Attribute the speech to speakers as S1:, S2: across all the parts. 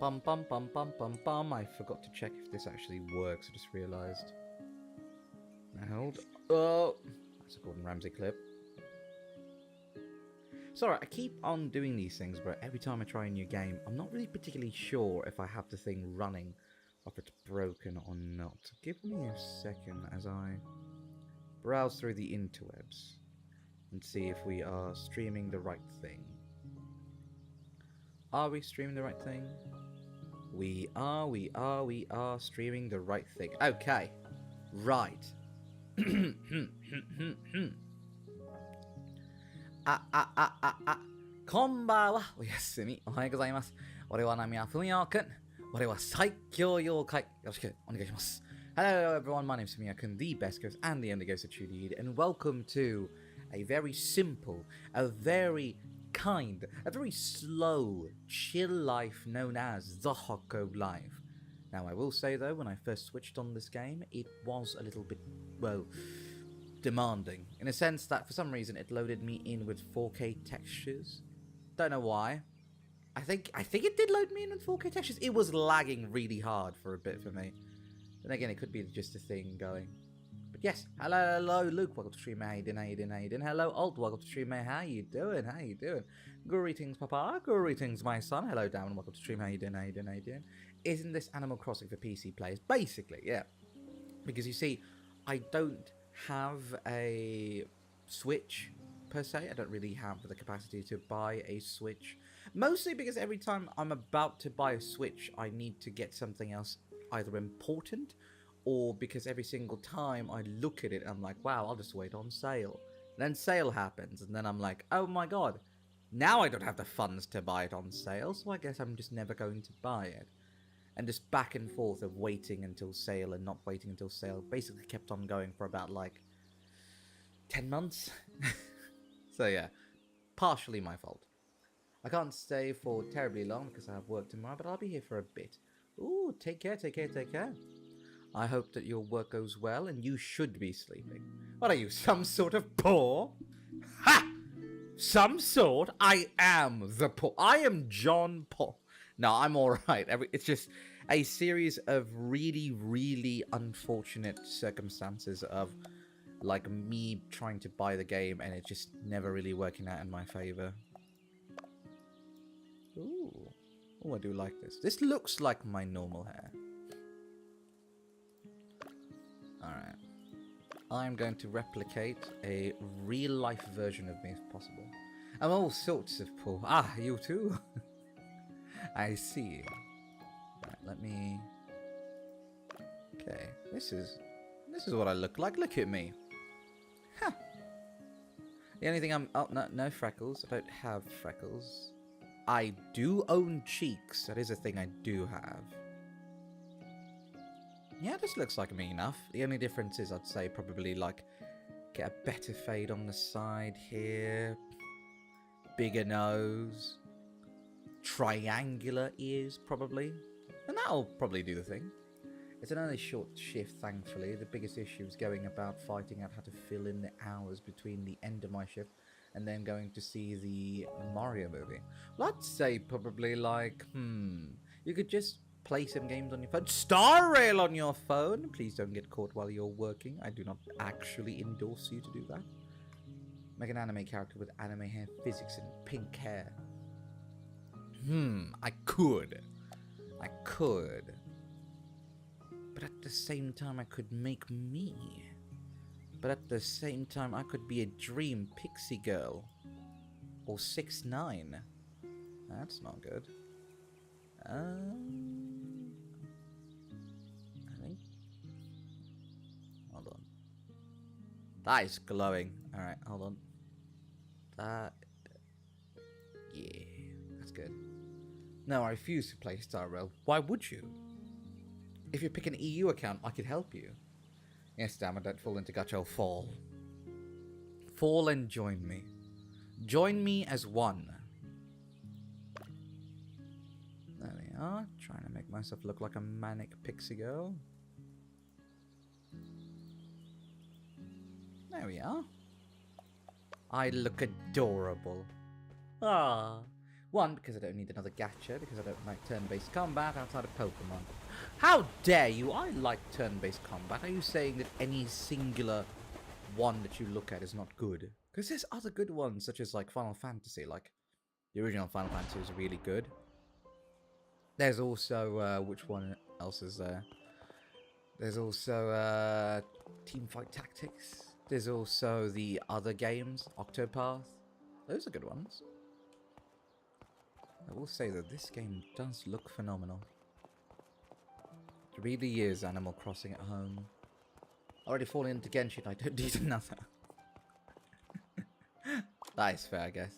S1: Bum bum bum bum bum bum. I forgot to check if this actually works. I just realised. Now hold. Oh, that's a Gordon Ramsay clip. Sorry, I keep on doing these things, but every time I try a new game, I'm not really particularly sure if I have the thing running, or if it's broken or not. Give me a second as I browse through the interwebs and see if we are streaming the right thing. Are we streaming the right thing? We are streaming the right thing. Okay. Right. Konbanwa. Oyasumi. Ohayou gozaimasu. Ore wa nami wa Fumiyo kun. Ore wa Saikyou Youkai. Yoroshiku onegaishimasu. Hello everyone, my name is Fumiyo kun, the best ghost and the only ghost that you need, and welcome to a very simple, a very kind, a very slow, chill life known as the Hokko life. Now, I will say though, when I first switched on this game, it was a little bit, well, demanding. In a sense that for some reason it loaded me in with 4K textures. Don't know why. I think it did load me in with 4K textures. It was lagging really hard for a bit for me. Then again, it could be just a thing going. But yes, hello, Luke. Welcome to stream. How you doing? Hello, Alt. Welcome to stream. How you doing? Greetings, Papa. Greetings, my son. Hello, Darren. Welcome to stream. How you doing? Isn't this Animal Crossing for PC players? Basically, yeah. Because you see, I don't have a Switch per se. I don't really have the capacity to buy a Switch. Mostly because every time I'm about to buy a Switch, I need to get something else either important, or because every single time I look at it, I'm like, wow, I'll just wait on sale. Then sale happens, and then I'm like, oh my god, now I don't have the funds to buy it on sale, so I guess I'm just never going to buy it. And just back and forth of waiting until sale and not waiting until sale basically kept on going for about like 10 months. So yeah, partially my fault. I can't stay for terribly long because I have work tomorrow, but I'll be here for a bit. Ooh, take care. I hope that your work goes well, and you should be sleeping. What are you, some sort of poor? Ha! Some sort? I am the poor. I am John Paul. No, I'm alright. It's just a series of really, really unfortunate circumstances of, like, me trying to buy the game and it just never really working out in my favour. Ooh. Oh, I do like this. This looks like my normal hair. Alright. I'm going to replicate a real-life version of me if possible. I'm all sorts of poor. Ah, you too? I see. Right, let me... Okay, this is what I look like. Look at me. Huh. The only thing I'm... Oh, no freckles. I don't have freckles. I do own cheeks. That is a thing I do have. Yeah, this looks like me enough. The only difference is I'd say probably like get a better fade on the side here. Bigger nose. Triangular ears probably. And that'll probably do the thing. It's an only short shift, thankfully. The biggest issue is going about fighting out how to fill in the hours between the end of my shift and then going to see the Mario movie. Well, I'd say probably like, you could just play some games on your phone. Star Rail on your phone! Please don't get caught while you're working. I do not actually endorse you to do that. Make an anime character with anime hair physics and pink hair. I could. But at the same time, I could make me. But at the same time, I could be a dream pixie girl. Or 6'9". That's not good. I think... Hold on. That is glowing. Alright, hold on. That... Yeah, that's good. No, I refuse to play Star Rail. Why would you? If you pick an EU account, I could help you. Yes, damn it, don't fall into gacho. Fall. Fall and join me. Join me as one. There we are. Trying to make myself look like a manic pixie girl. There we are. I look adorable. Ah. One, because I don't need another gacha, because I don't like turn-based combat outside of Pokemon. How dare you? I like turn-based combat. Are you saying that any singular one that you look at is not good? Because there's other good ones, such as like Final Fantasy. Like, the original Final Fantasy was really good. There's also, which one else is there? There's also, Teamfight Tactics. There's also the other games, Octopath. Those are good ones. I will say that this game does look phenomenal. It really is Animal Crossing at home. Already fallen into Genshin, I don't need another. That is fair, I guess.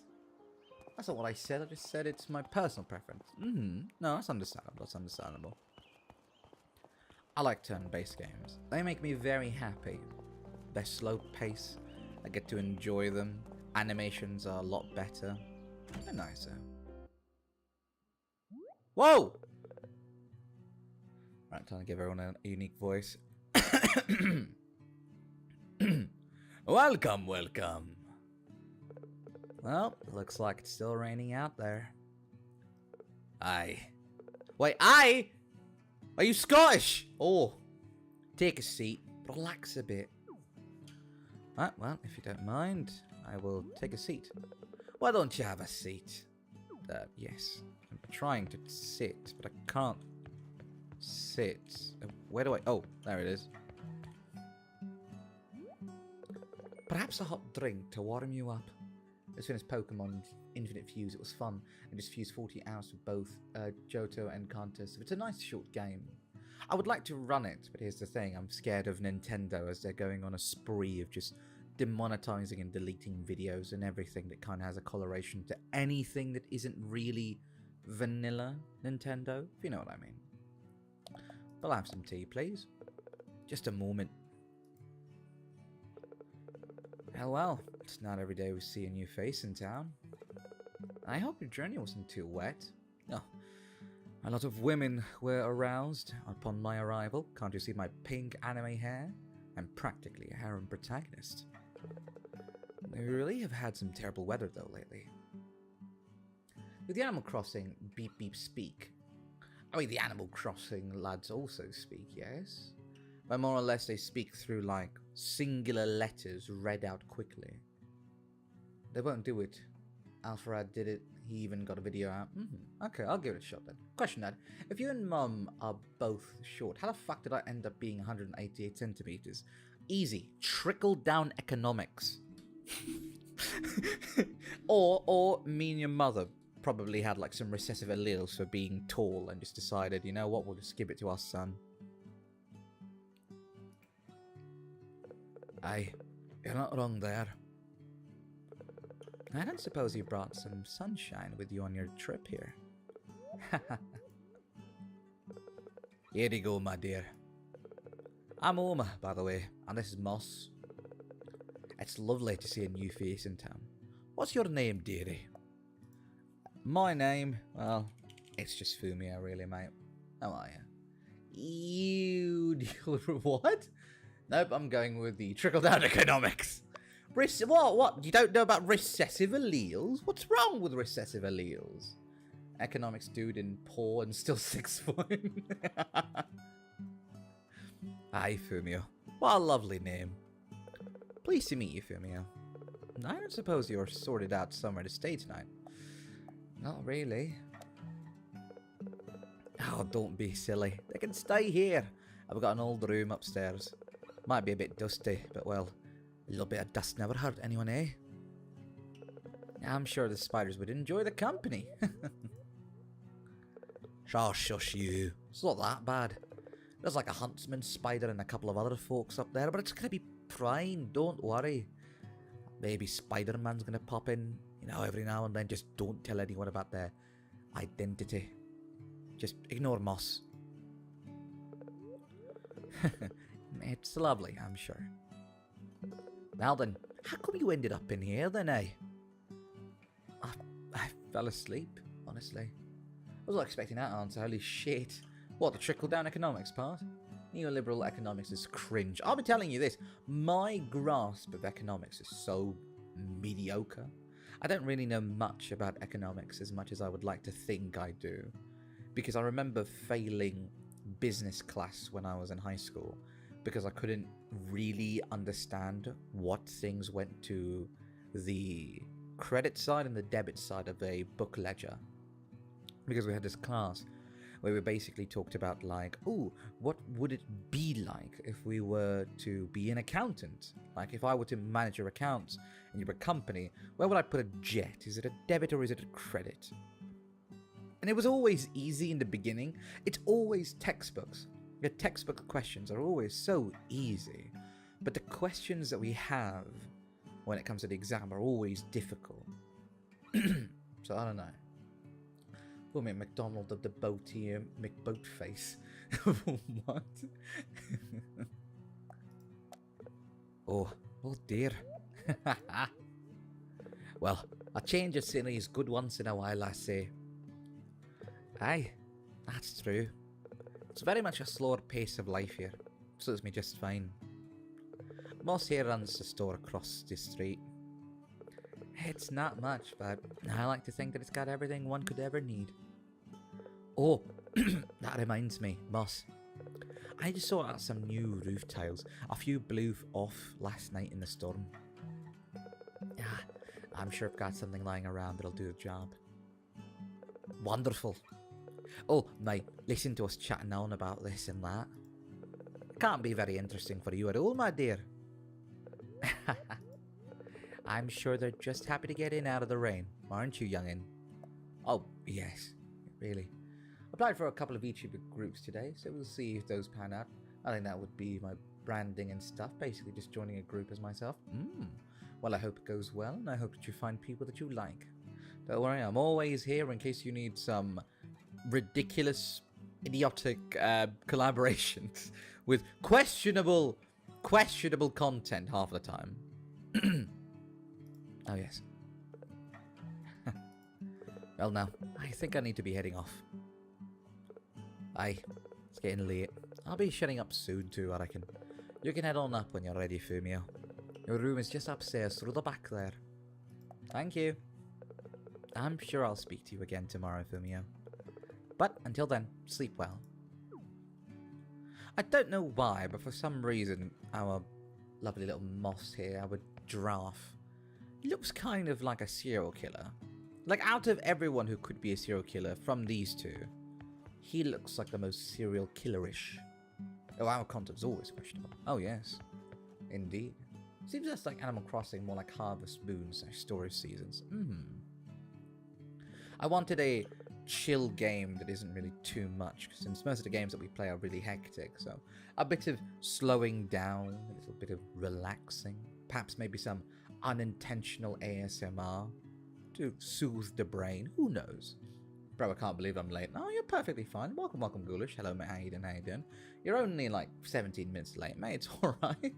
S1: That's not what I said, I just said it's my personal preference. No, that's understandable, I like turn-based games. They make me very happy. Their slow pace, I get to enjoy them. Animations are a lot better. They're nicer. Whoa! Right, time to give everyone a unique voice. Welcome, welcome. Well, looks like it's still raining out there. Aye. Wait, aye? Are you Scottish? Oh. Take a seat. Relax a bit. Right, well, if you don't mind, I will take a seat. Why don't you have a seat? Yes. I'm trying to sit, but I can't sit. Where do I... Oh, there it is. Perhaps a hot drink to warm you up. As soon as Pokemon Infinite Fuse, it was fun. I just fused 40 hours for both Johto and Kanto, so it's a nice short game. I would like to run it, but here's the thing. I'm scared of Nintendo as they're going on a spree of just demonetizing and deleting videos and everything that kind of has a coloration to anything that isn't really vanilla Nintendo, if you know what I mean. But I'll have some tea, please. Just a moment. Well, it's not every day we see a new face in town. I hope your journey wasn't too wet. Oh, a lot of women were aroused upon my arrival. Can't you see my pink anime hair? I'm practically a harem protagonist. We really have had some terrible weather though lately. With the Animal Crossing beep beep speak. I mean, the Animal Crossing lads also speak, yes? But more or less they speak through like singular letters read out quickly. They won't do it. Alfred did it. He even got a video out. Okay, I'll give it a shot then. Question that. If you and Mum are both short, how the fuck did I end up being 188 centimeters? Easy. Trickle down economics. or me and your mother probably had like some recessive alleles for being tall and just decided, you know what, we'll just give it to our son. Aye, you're not wrong there. I don't suppose you brought some sunshine with you on your trip here. Here you go, my dear. I'm Oma, by the way, and this is Moss. It's lovely to see a new face in town. What's your name, dearie? My name? Well, it's just Fumiyo, really, mate. How are you? What? Nope, I'm going with the trickle-down economics. What? You don't know about recessive alleles? What's wrong with recessive alleles? Economics dude in poor and still 6'1". Hi, Fumiyo. What a lovely name. Pleased to meet you, Fumiyo. I don't suppose you're sorted out somewhere to stay tonight. Not really. Oh, don't be silly. They can stay here. I've got an old room upstairs. Might be a bit dusty, but well, a little bit of dust never hurt anyone, eh? I'm sure the spiders would enjoy the company. Shush you. It's not that bad. There's like a huntsman spider and a couple of other folks up there, but it's gonna be fine, don't worry. Maybe Spider-Man's gonna pop in, you know, every now and then. Just don't tell anyone about their identity. Just ignore Moss. It's lovely, I'm sure. Now then, how come you ended up in here then, eh? I fell asleep, honestly. I was not expecting that answer, holy shit. What, the trickle-down economics part? Neoliberal economics is cringe. I'll be telling you this, my grasp of economics is so mediocre. I don't really know much about economics as much as I would like to think I do. Because I remember failing business class when I was in high school. Because I couldn't really understand what things went to the credit side and the debit side of a book ledger. Because we had this class where we basically talked about like, ooh, what would it be like if we were to be an accountant? Like if I were to manage your accounts and you're a company, where would I put a jet? Is it a debit or is it a credit? And it was always easy in the beginning. It's always textbooks. The textbook questions are always so easy, but the questions that we have when it comes to the exam are always difficult. So I don't know. We'll make McDonald of the boaty McBoatface. What? Oh dear. Well, a change of scenery is good once in a while, I say. Aye, that's true. It's very much a slower pace of life here. Suits me just fine. Moss here runs the store across the street. It's not much, but I like to think that it's got everything one could ever need. Oh, that reminds me, Moss. I just saw out some new roof tiles. A few blew off last night in the storm. I'm sure I've got something lying around that'll do the job. Wonderful. Oh, mate, listen to us chatting on about this and that. Can't be very interesting for you at all, my dear. I'm sure they're just happy to get in out of the rain, aren't you, youngin? Oh, yes, really. Applied for a couple of Vtuber groups today, so we'll see if those pan out. I think that would be my branding and stuff, basically just joining a group as myself. Well, I hope it goes well, and I hope that you find people that you like. Don't worry, I'm always here in case you need some ridiculous, idiotic collaborations with questionable content half the time. Oh, yes. Well, now, I think I need to be heading off. Aye, it's getting late. I'll be shutting up soon too, I reckon. You can head on up when you're ready, Fumiyo. Your room is just upstairs through the back there. Thank you. I'm sure I'll speak to you again tomorrow, Fumiyo. But until then, sleep well. I don't know why, but for some reason, our lovely little moss here, our giraffe, looks kind of like a serial killer. Like, out of everyone who could be a serial killer from these two, he looks like the most serial killerish. Oh, our content's always questionable. Oh, yes. Indeed. Seems less like Animal Crossing, more like Harvest Moon / storage seasons. I wanted a chill game that isn't really too much, since most of the games that we play are really hectic, so a bit of slowing down, a little bit of relaxing, perhaps maybe some unintentional ASMR to soothe the brain, who knows. Bro, I can't believe I'm late. No, you're perfectly fine. Welcome, Ghoulish. Hello, mate, how you doing? You're only like 17 minutes late, mate, it's alright.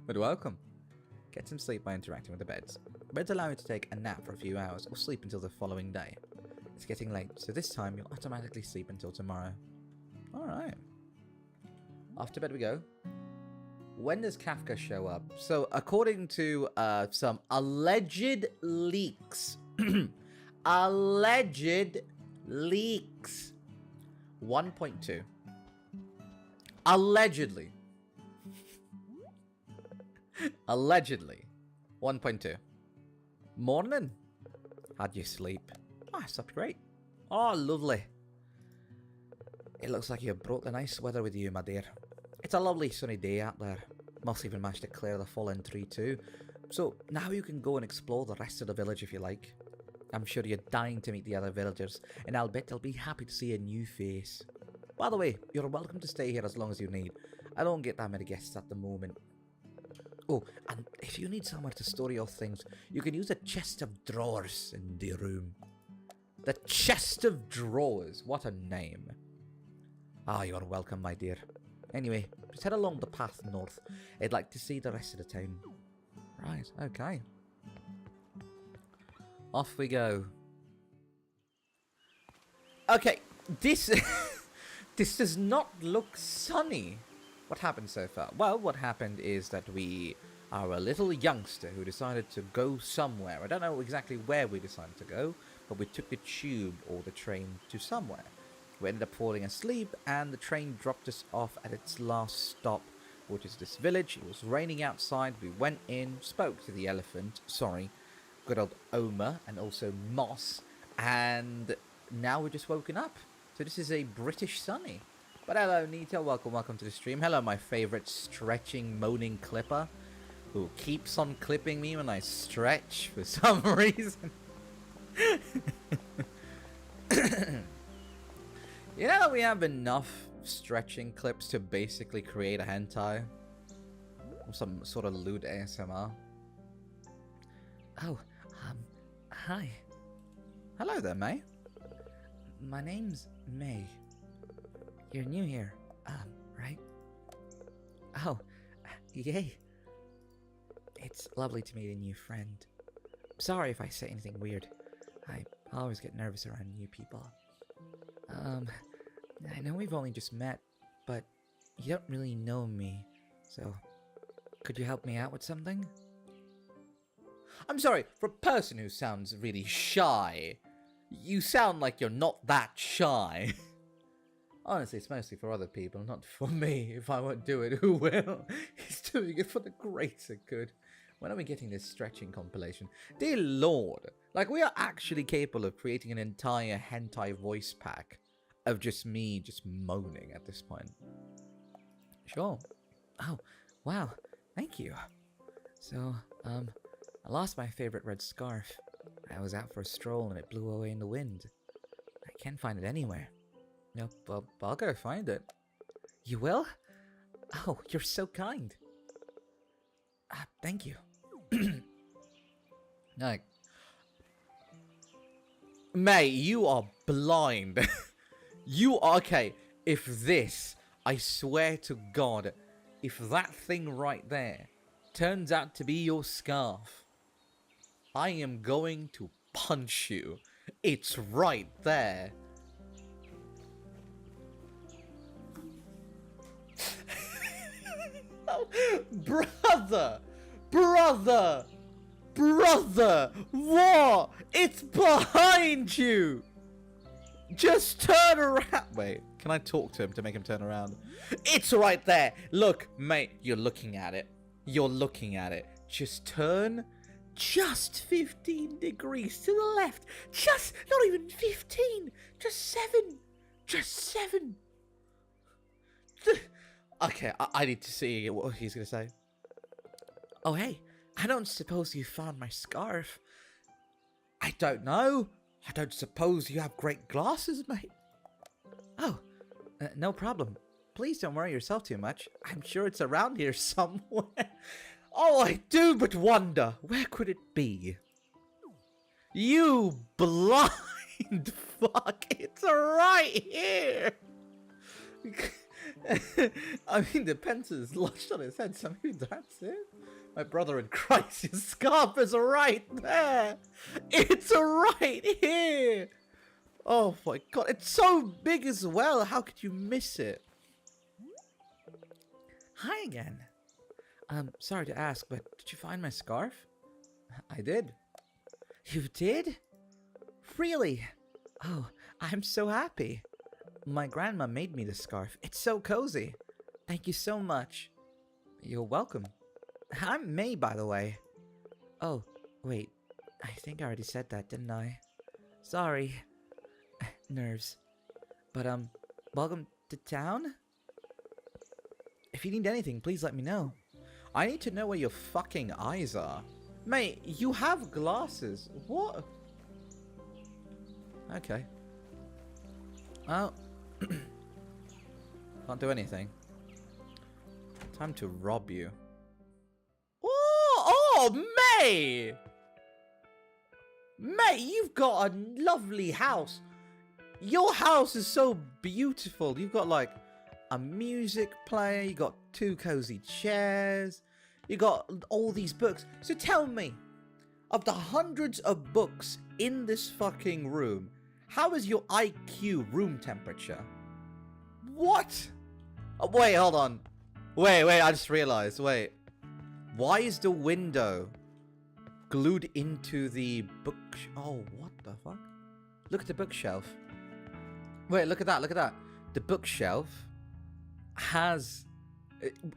S1: But welcome. Get some sleep by interacting with the beds. Beds allow you to take a nap for a few hours or sleep until the following day. It's getting late, so this time you'll automatically sleep until tomorrow. Alright. Off to bed we go. When does Kafka show up? So, according to some alleged leaks, alleged leaks, 1.2. Allegedly. Allegedly. 1.2. Morning. How'd you sleep? Ah, slept great. Oh, lovely. It looks like you brought the nice weather with you, my dear. It's a lovely sunny day out there. Must even manage to clear the fallen tree too. So now you can go and explore the rest of the village if you like. I'm sure you're dying to meet the other villagers, and I'll bet they'll be happy to see a new face. By the way, you're welcome to stay here as long as you need. I don't get that many guests at the moment. Oh, and if you need somewhere to store your things, you can use a chest of drawers in the room. The chest of drawers, what a name. Ah, you're welcome, my dear. Anyway, just head along the path north. I'd like to see the rest of the town. Right, okay. Off we go. Okay, this this does not look sunny. What happened so far? Well, what happened is that we are a little youngster who decided to go somewhere. I don't know exactly where we decided to go, but we took the tube or the train to somewhere. We ended up falling asleep, and the train dropped us off at its last stop, which is this village. It was raining outside. We went in, spoke to the elephant, good old Oma, and also Moss, and now we're just woken up. So this is a British sunny. But hello, Nita. Welcome to the stream. Hello, my favorite stretching, moaning clipper, who keeps on clipping me when I stretch for some reason. You know that we have enough stretching clips to basically create a hentai? Or some sort of lewd ASMR. Oh, hi. Hello there, May. My name's May. You're new here, right? Oh, yay. It's lovely to meet a new friend. Sorry if I say anything weird. I always get nervous around new people. I know we've only just met, but you don't really know me, so could you help me out with something? I'm sorry, for a person who sounds really shy, you sound like you're not that shy. Honestly, it's mostly for other people, not for me. If I won't do it, who will? He's doing it for the greater good. When are we getting this stretching compilation? Dear Lord, like we are actually capable of creating an entire hentai voice pack of just me just moaning at this point. Sure. Oh, wow. Thank you. So, I lost my favorite red scarf. I was out for a stroll and it blew away in the wind. I can't find it anywhere. No, well, I'll go find it. You will? Oh, you're so kind. Thank you. Like, mate, you are blind. You are, okay, if this, I swear to God, if that thing right there turns out to be your scarf, I am going to punch you. It's right there. Brother, what? It's behind you. Just turn around. Wait, can I talk to him to make him turn around? It's right there. Look, mate, you're looking at it. Just turn just 15 degrees to the left. Just, not even 15. Just 7. Okay, I need to see what he's going to say. Oh, hey, I don't suppose you found my scarf. I don't know. I don't suppose you have great glasses, mate. Oh, no problem. Please don't worry yourself too much. I'm sure it's around here somewhere. Oh, I do but wonder. Where could it be? You blind fuck. It's right here. I mean, the pencil is lodged on his head, so maybe that's it. My brother in Christ, your scarf is right there. It's right here. Oh my God, it's so big as well. How could you miss it? Hi again. Sorry to ask, but did you find my scarf? I did. You did? Really? Oh, I'm so happy. My grandma made me this scarf. It's so cozy. Thank you so much. You're welcome. I'm May, by the way. Oh, wait. I think I already said that, didn't I? Sorry. Nerves. But, welcome to town? If you need anything, please let me know. I need to know where your fucking eyes are. Mate, you have glasses. What? Okay. Well, can't do anything. Time to rob you. Oh, May! May, you've got a lovely house. Your house is so beautiful. You've got like a music player. You got 2 cozy chairs. You got all these books. So tell me, of the hundreds of books in this fucking room, how is your IQ room temperature? What? Oh, wait, hold on. Wait, I just realized. Wait. Why is the window glued into the book? Oh, what the fuck? Look at the bookshelf. Wait, look at that. The bookshelf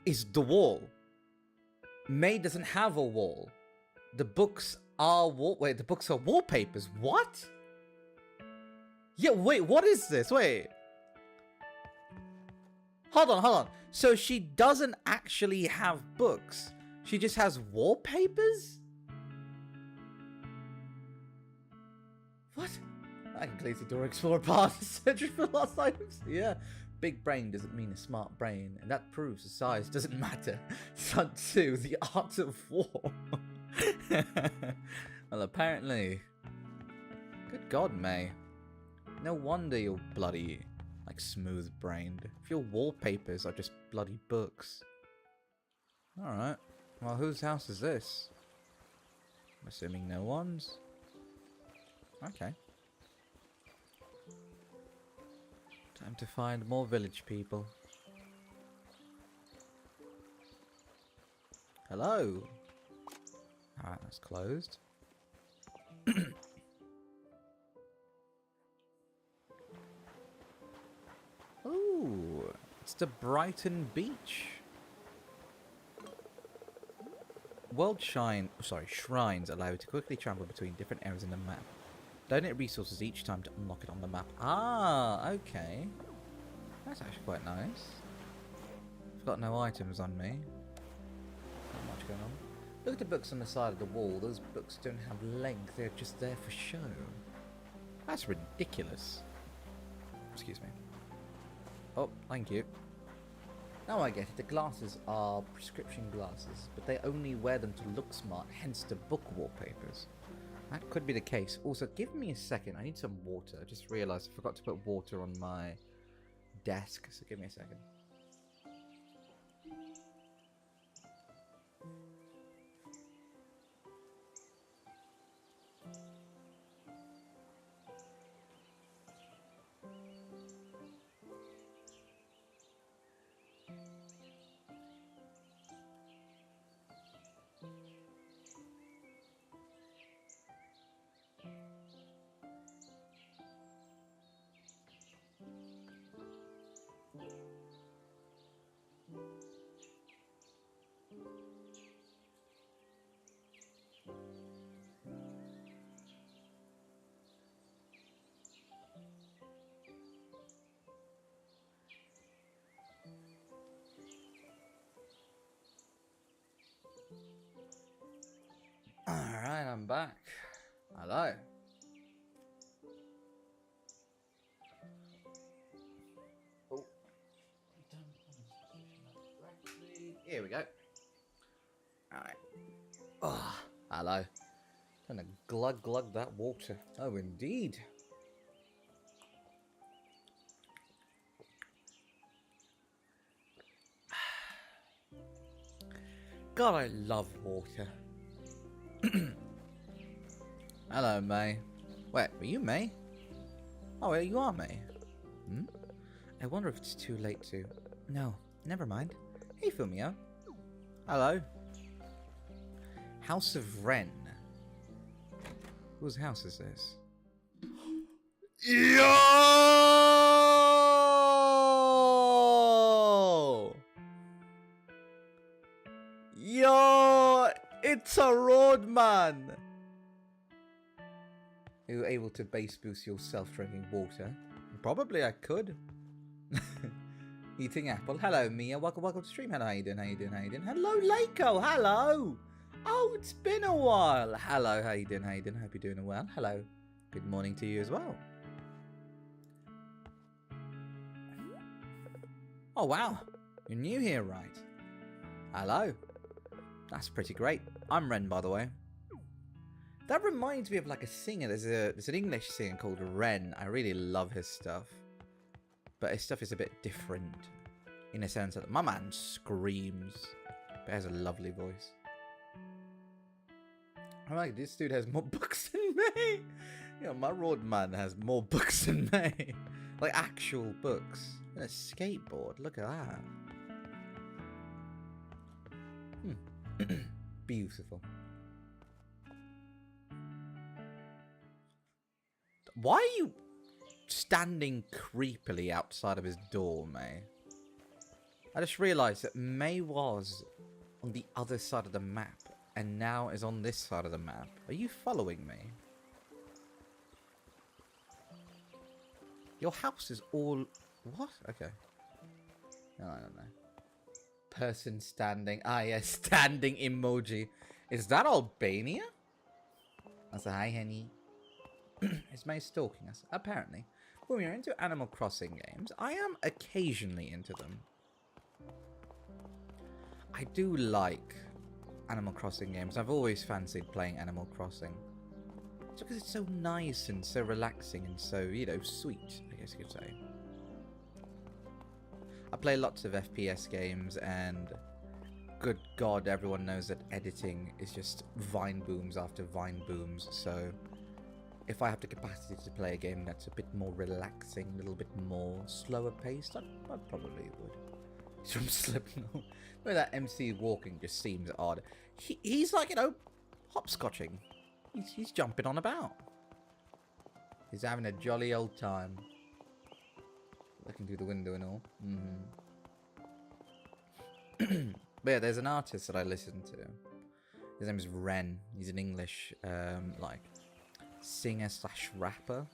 S1: is the wall. May doesn't have a wall. The books are the books are wallpapers. What? Yeah, wait, what is this? Wait. Hold on. So she doesn't actually have books. She just has wallpapers? What? I can close the door, explore past, search for lost items. Yeah. Big brain doesn't mean a smart brain, and that proves the size doesn't matter. Sun Tzu, the art of war. Well, apparently. Good God, May. No wonder you're bloody, like, smooth-brained. If your wallpapers are just bloody books. Alright. Well, whose house is this? I'm assuming no one's. Okay. Time to find more village people. Hello. Alright, that's closed. Ooh, it's the Brighton Beach. Shrines allow you to quickly travel between different areas in the map. Donate resources each time to unlock it on the map. Ah, okay. That's actually quite nice. I've got no items on me. Not much going on. Look at the books on the side of the wall. Those books don't have length. They're just there for show. That's ridiculous. Excuse me. Oh, thank you. Now I get it. The glasses are prescription glasses, but they only wear them to look smart, hence the book wallpapers. That could be the case. Also, give me a second. I need some water. I just realised I forgot to put water on my desk, so give me a second. Alright, I'm back. Hello. Oh. Here we go. Alright. Oh, hello. Trying to glug that water. Oh, indeed. God, I love water. Hello, May. Wait, were you May? Oh, well, you are May. Hmm? I wonder if it's too late to... No, never mind. Hey, Fumiyo. Hello. House of Ren. Whose house is this? Yo! Yo! It's a roadman! You were able to base boost yourself drinking water? Probably I could. Eating apple. Hello, Mia. Welcome to stream. Hello, how you doing? Hello, Leiko. Hello. Oh, it's been a while. Hello, how you doing? Hope you're doing well. Hello. Good morning to you as well. Oh, wow. You're new here, right? Hello. That's pretty great. I'm Ren, by the way. That reminds me of like a singer. There's an English singer called Ren. I really love his stuff. But his stuff is a bit different. In a sense that my man screams. But has a lovely voice. I'm like, this dude has more books than me. You know, my road man has more books than me. Like actual books. And a skateboard. Look at that. Beautiful. Why are you standing creepily outside of his door, May? I just realised that May was on the other side of the map and now is on this side of the map. Are you following me? Your house is all... What? Okay. No, I don't know. Person standing. Ah, yes, standing emoji. Is that Albania? I said, hi, honey. Is May stalking us? Apparently. When we're into Animal Crossing games, I am occasionally into them. I do like Animal Crossing games. I've always fancied playing Animal Crossing. It's because it's so nice and so relaxing and so, you know, sweet, I guess you could say. I play lots of FPS games and good God, everyone knows that editing is just vine booms after vine booms, so if I have the capacity to play a game that's a bit more relaxing, a little bit more slower paced, I probably would. He's from Slipknot. The way that MC walking just seems odd. He's like, you know, hopscotching. He's jumping on about. He's having a jolly old time. Looking through the window and all. But yeah, there's an artist that I listen to. His name is Ren. He's an English, like, singer/rapper.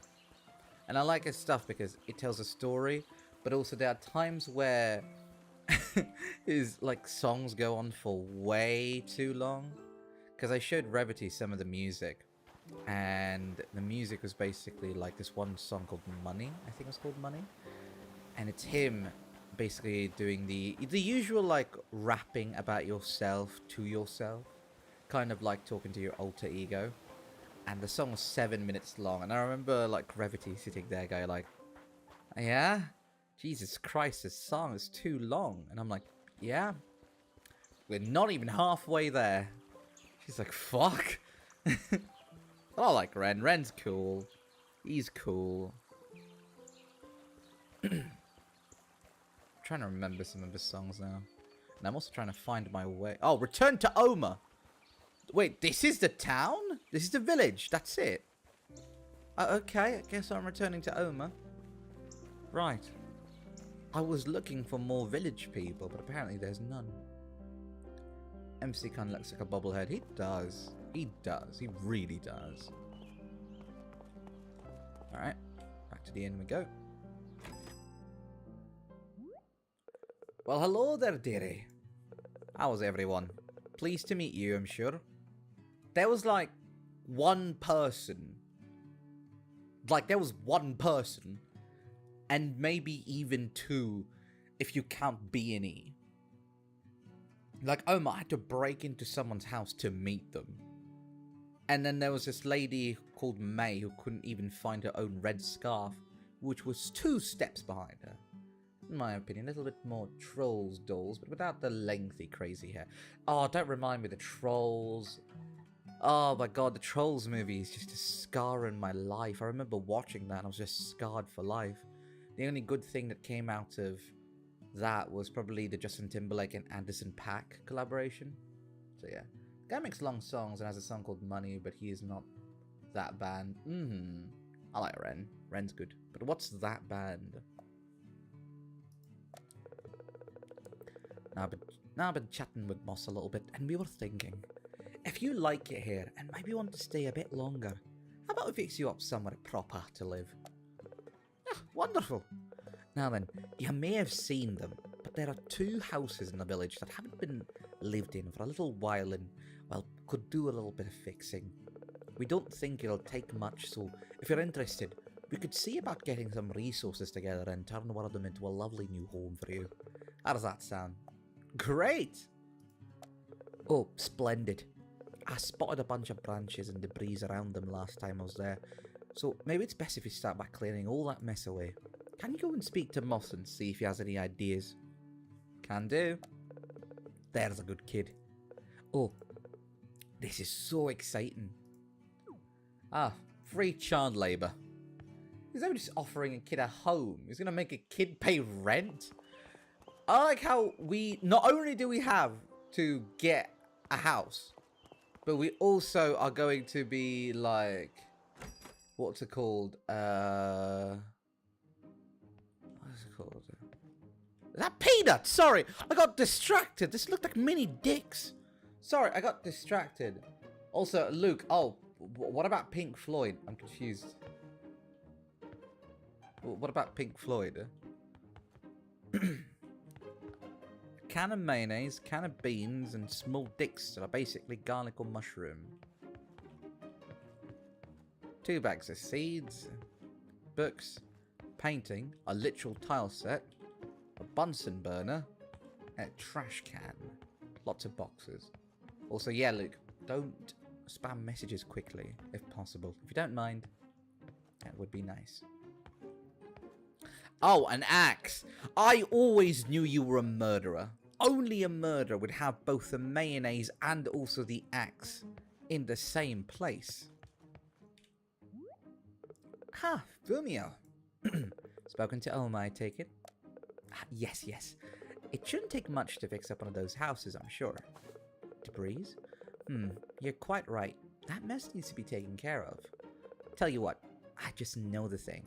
S1: And I like his stuff because it tells a story, but also there are times where his, like, songs go on for way too long. Because I showed Revity some of the music, and the music was basically like this one song called Money. I think it's called Money. And it's him basically doing the usual, like, rapping about yourself to yourself, kind of like talking to your alter ego. And the song was 7 minutes long, and I remember, like, Revity sitting there going like, yeah, Jesus Christ, this song is too long. And I'm like, yeah, we're not even halfway there. She's like, fuck. I like Ren. Ren's cool. He's cool. Trying to remember some of his songs now. And I'm also trying to find my way. Oh, return to Oma. Wait, this is the town? This is the village. That's it. Okay, I guess I'm returning to Oma. Right. I was looking for more village people, but apparently there's none. MC kind of looks like a bobblehead. He does. He does. He really does. Alright. Back to the inn we go. Well, hello there, dearie. How's everyone? Pleased to meet you, I'm sure. There was, like, one person. Like, there was one person. And maybe even two, if you count B&E. Like, Omar had to break into someone's house to meet them. And then there was this lady called May who couldn't even find her own red scarf, which was 2 steps behind her. In my opinion, a little bit more Trolls dolls, but without the lengthy, crazy hair. Oh, don't remind me of the Trolls. Oh my god, the Trolls movie is just a scar in my life. I remember watching that and I was just scarred for life. The only good thing that came out of that was probably the Justin Timberlake and Anderson .Paak collaboration. So yeah. The guy makes long songs and has a song called Money, but he is not that band. I like Ren. Ren's good. But what's that band? Now I've been chatting with Moss a little bit, and we were thinking, if you like it here and maybe want to stay a bit longer, how about we fix you up somewhere proper to live? Ah, wonderful. Now then, you may have seen them, but there are 2 houses in the village that haven't been lived in for a little while and, well, could do a little bit of fixing. We don't think it'll take much, so if you're interested, we could see about getting some resources together and turn one of them into a lovely new home for you. How does that sound? Great! Oh, splendid. I spotted a bunch of branches and debris around them last time I was there, so maybe it's best if you start by clearing all that mess away. Can you go and speak to Moss and see if he has any ideas? Can do. There's a good kid. Oh, this is so exciting. Ah, free child labour. He's not just offering a kid a home. He's going to make a kid pay rent. I like how not only do we have to get a house, but we also are going to be like, what's it called? What's it called? Is that Peanut? Sorry, I got distracted. This looked like mini dicks. Sorry, I got distracted. Also, Luke, oh, what about Pink Floyd? I'm confused. What about Pink Floyd? Can of mayonnaise, can of beans, and small dicks that are basically garlic or mushroom. 2 bags of seeds, books, painting, a literal tile set, a Bunsen burner, and a trash can. Lots of boxes. Also, yeah, Luke, don't spam messages quickly, if possible. If you don't mind, that would be nice. Oh, an axe. I always knew you were a murderer. only a murderer would have both the mayonnaise and also the axe in the same place. Ha, Fumiyo. Spoken to Oma, I take it? Yes, yes. It shouldn't take much to fix up one of those houses, I'm sure. Debris? You're quite right. That mess needs to be taken care of. Tell you what, I just know the thing.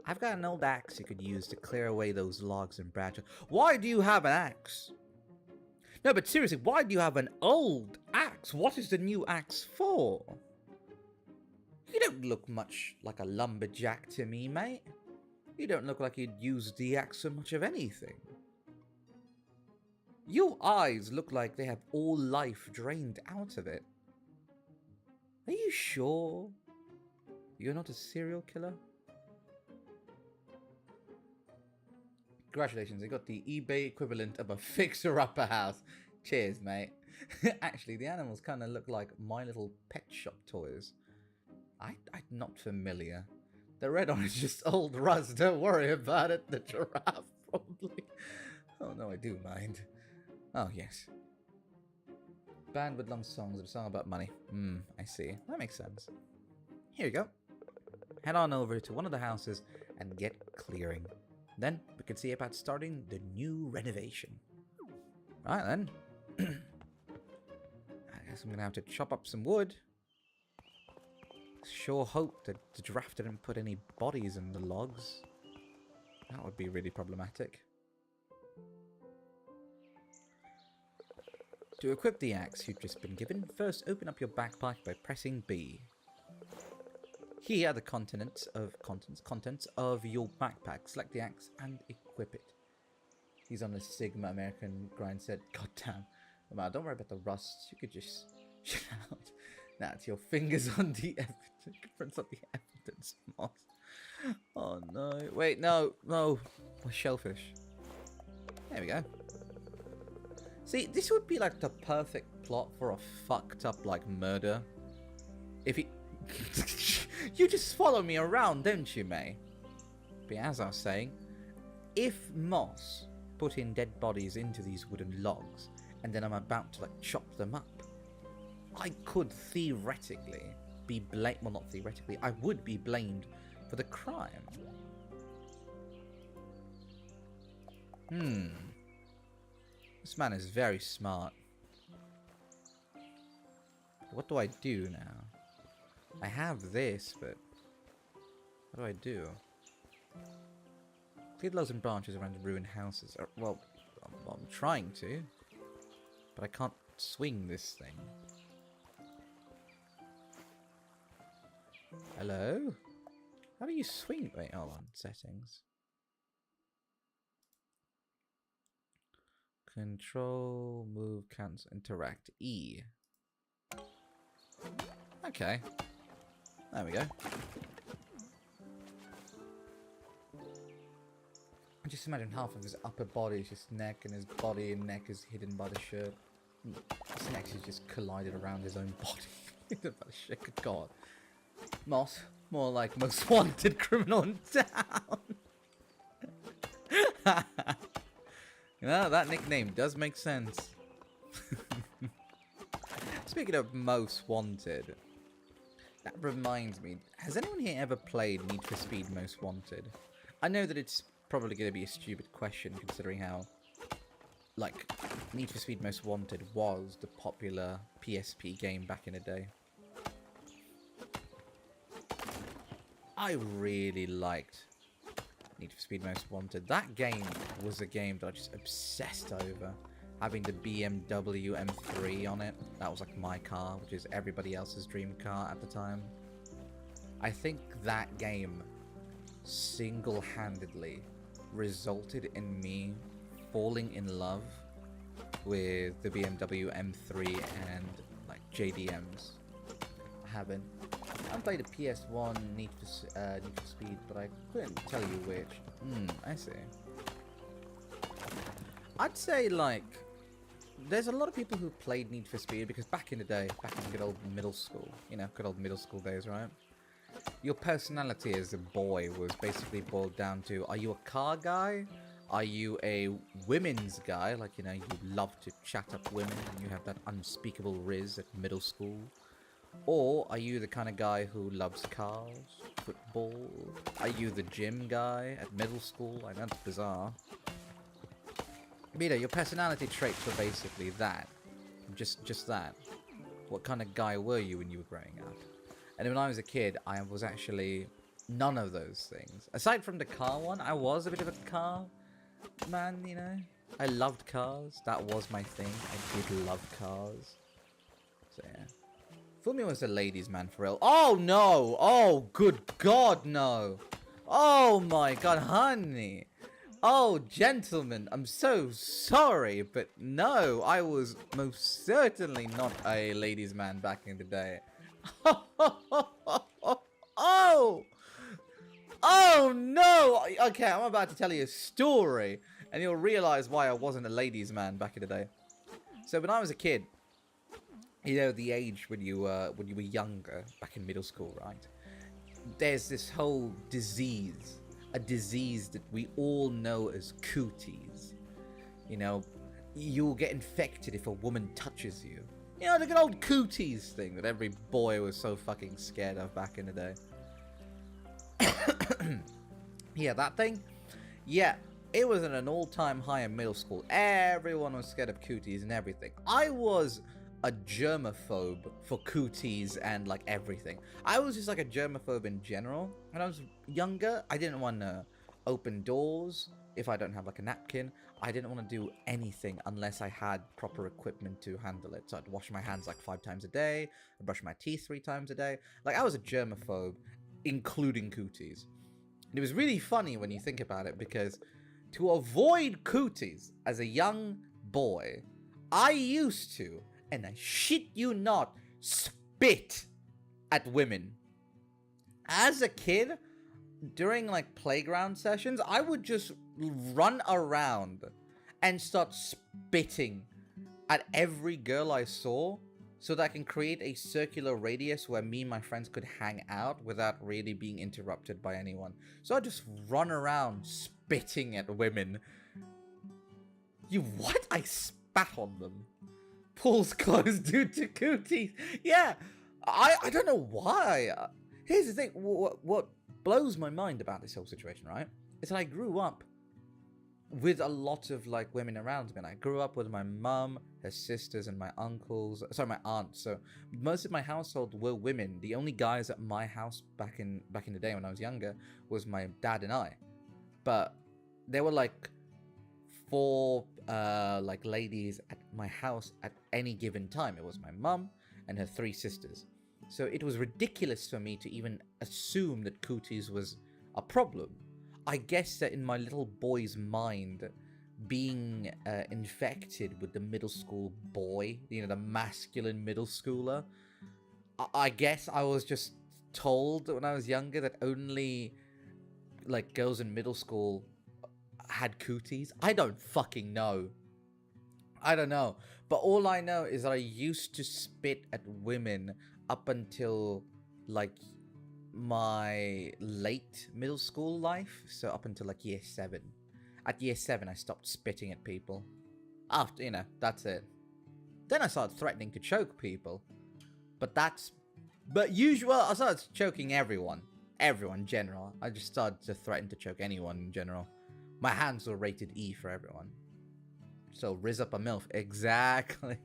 S1: I've got an old axe you could use to clear away those logs and branches. Why do you have an axe? No, but seriously, why do you have an old axe? What is the new axe for? You don't look much like a lumberjack to me, mate. You don't look like you'd use the axe for much of anything. Your eyes look like they have all life drained out of it. Are you sure you're not a serial killer? Congratulations, you got the eBay equivalent of a fixer-upper house. Cheers, mate. Actually, the animals kind of look like My Little Pet Shop toys. I'm not familiar. The red one is just old Russ, don't worry about it. The giraffe, probably. Oh, no, I do mind. Oh, yes. Band with long songs, a song about money. I see. That makes sense. Here you go. Head on over to one of the houses and get clearing. Then we can see about starting the new renovation. Right then. I guess I'm going to have to chop up some wood. Sure hope that the giraffe didn't put any bodies in the logs. That would be really problematic. To equip the axe you've just been given, first open up your backpack by pressing B. Here are the contents of your backpack. Select the axe and equip it. He's on a Sigma American grind set. God damn. Well, don't worry about the rust. You could just chill out. Now it's your fingers on the evidence. On the evidence, Moss. Oh no. Wait, no. My shellfish. There we go. See, this would be like the perfect plot for a fucked up like murder. If he... You just follow me around, don't you, May? But as I was saying, if Moss put in dead bodies into these wooden logs, and then I'm about to like chop them up, I could theoretically be blamed. Well, not theoretically, I would be blamed for the crime. This man is very smart. What do I do now? I have this, but what do I do? Clear logs and branches around the ruined houses. Well, I'm trying to, but I can't swing this thing. Hello? How do you swing? Wait, hold on. Settings. Control, move, cancel, interact. E. Okay. There we go. Just imagine half of his upper body is just neck, and his body and neck is hidden by the shirt. His neck is just collided around his own body. Hidden by the shirt. Good God. Moss. More like most wanted criminal in town. You know, that nickname does make sense. Speaking of most wanted, that reminds me, has anyone here ever played Need for Speed Most Wanted? I know that it's probably going to be a stupid question considering how, like, Need for Speed Most Wanted was the popular PSP game back in the day. I really liked Need for Speed Most Wanted. That game was a game that I just obsessed over. Having the BMW M3 on it. That was like my car, which is everybody else's dream car at the time. I think that game single-handedly resulted in me falling in love with the BMW M3 and like JDMs. I haven't played a PS1 Need for Speed, but I couldn't tell you which. I see. I'd say, like, there's a lot of people who played Need for Speed because back in the day, back in good old middle school, you know, good old middle school days, right? Your personality as a boy was basically boiled down to, are you a car guy? Are you a women's guy, like, you know, you love to chat up women and you have that unspeakable riz at middle school? Or are you the kind of guy who loves cars, football? Are you the gym guy at middle school? I know it's bizarre. But, you know, your personality traits were basically that. Just that. What kind of guy were you when you were growing up? And when I was a kid, I was actually none of those things. Aside from the car one, I was a bit of a car man, you know? I loved cars. That was my thing. I did love cars. So, yeah. Fumiyo was a ladies' man for real. Oh, no! Oh, good God, no! Oh, my God, honey! Oh, gentlemen, I'm so sorry, but no, I was most certainly not a ladies' man back in the day. Oh! Oh, no! Okay, I'm about to tell you a story, and you'll realize why I wasn't a ladies' man back in the day. So when I was a kid, you know, the age when you were younger, back in middle school, right? There's this whole disease, a disease that we all know as cooties. You know, you'll get infected if a woman touches you. You know, the good old cooties thing that every boy was so fucking scared of back in the day. Yeah, that thing? Yeah, it was at an all-time high in middle school. Everyone was scared of cooties and everything. I was a germaphobe for cooties and like everything. I was just like a germaphobe in general. When I was younger, I didn't want to open doors if I don't have like a napkin. I didn't want to do anything unless I had proper equipment to handle it. So I'd wash my hands like 5 times a day, I'd brush my teeth 3 times a day. Like, I was a germaphobe, including cooties. And it was really funny when you think about it, because to avoid cooties as a young boy, I used to, and I shit you not, spit at women. As a kid, during like playground sessions, I would just run around and start spitting at every girl I saw, so that I can create a circular radius where me and my friends could hang out without really being interrupted by anyone. So I just run around spitting at women. You what? I spat on them. Pulls closed due to cooties. Yeah, I don't know why. Here's the thing. What blows my mind about this whole situation, right, is that I grew up with a lot of like women around me. And I grew up with my mum, her sisters, and my uncles. Sorry, my aunts. So most of my household were women. The only guys at my house back in the day when I was younger was my dad and I. But there were like 4 like ladies at my house at any given time. It was my mum and her 3 sisters. So it was ridiculous for me to even assume that cooties was a problem. I guess that in my little boy's mind, being infected with the middle school boy, you know, the masculine middle schooler, I guess I was just told when I was younger that only like girls in middle school had cooties. I don't fucking know. I don't know. But all I know is that I used to spit at women up until like my late middle school life, so up until like year 7. At year 7 I stopped spitting at people. After, you know, that's it. Then I started threatening to choke people, but usual I started choking everyone in general. I just started to threaten to choke anyone in general. My hands were rated E for everyone, so riz up a MILF. Exactly.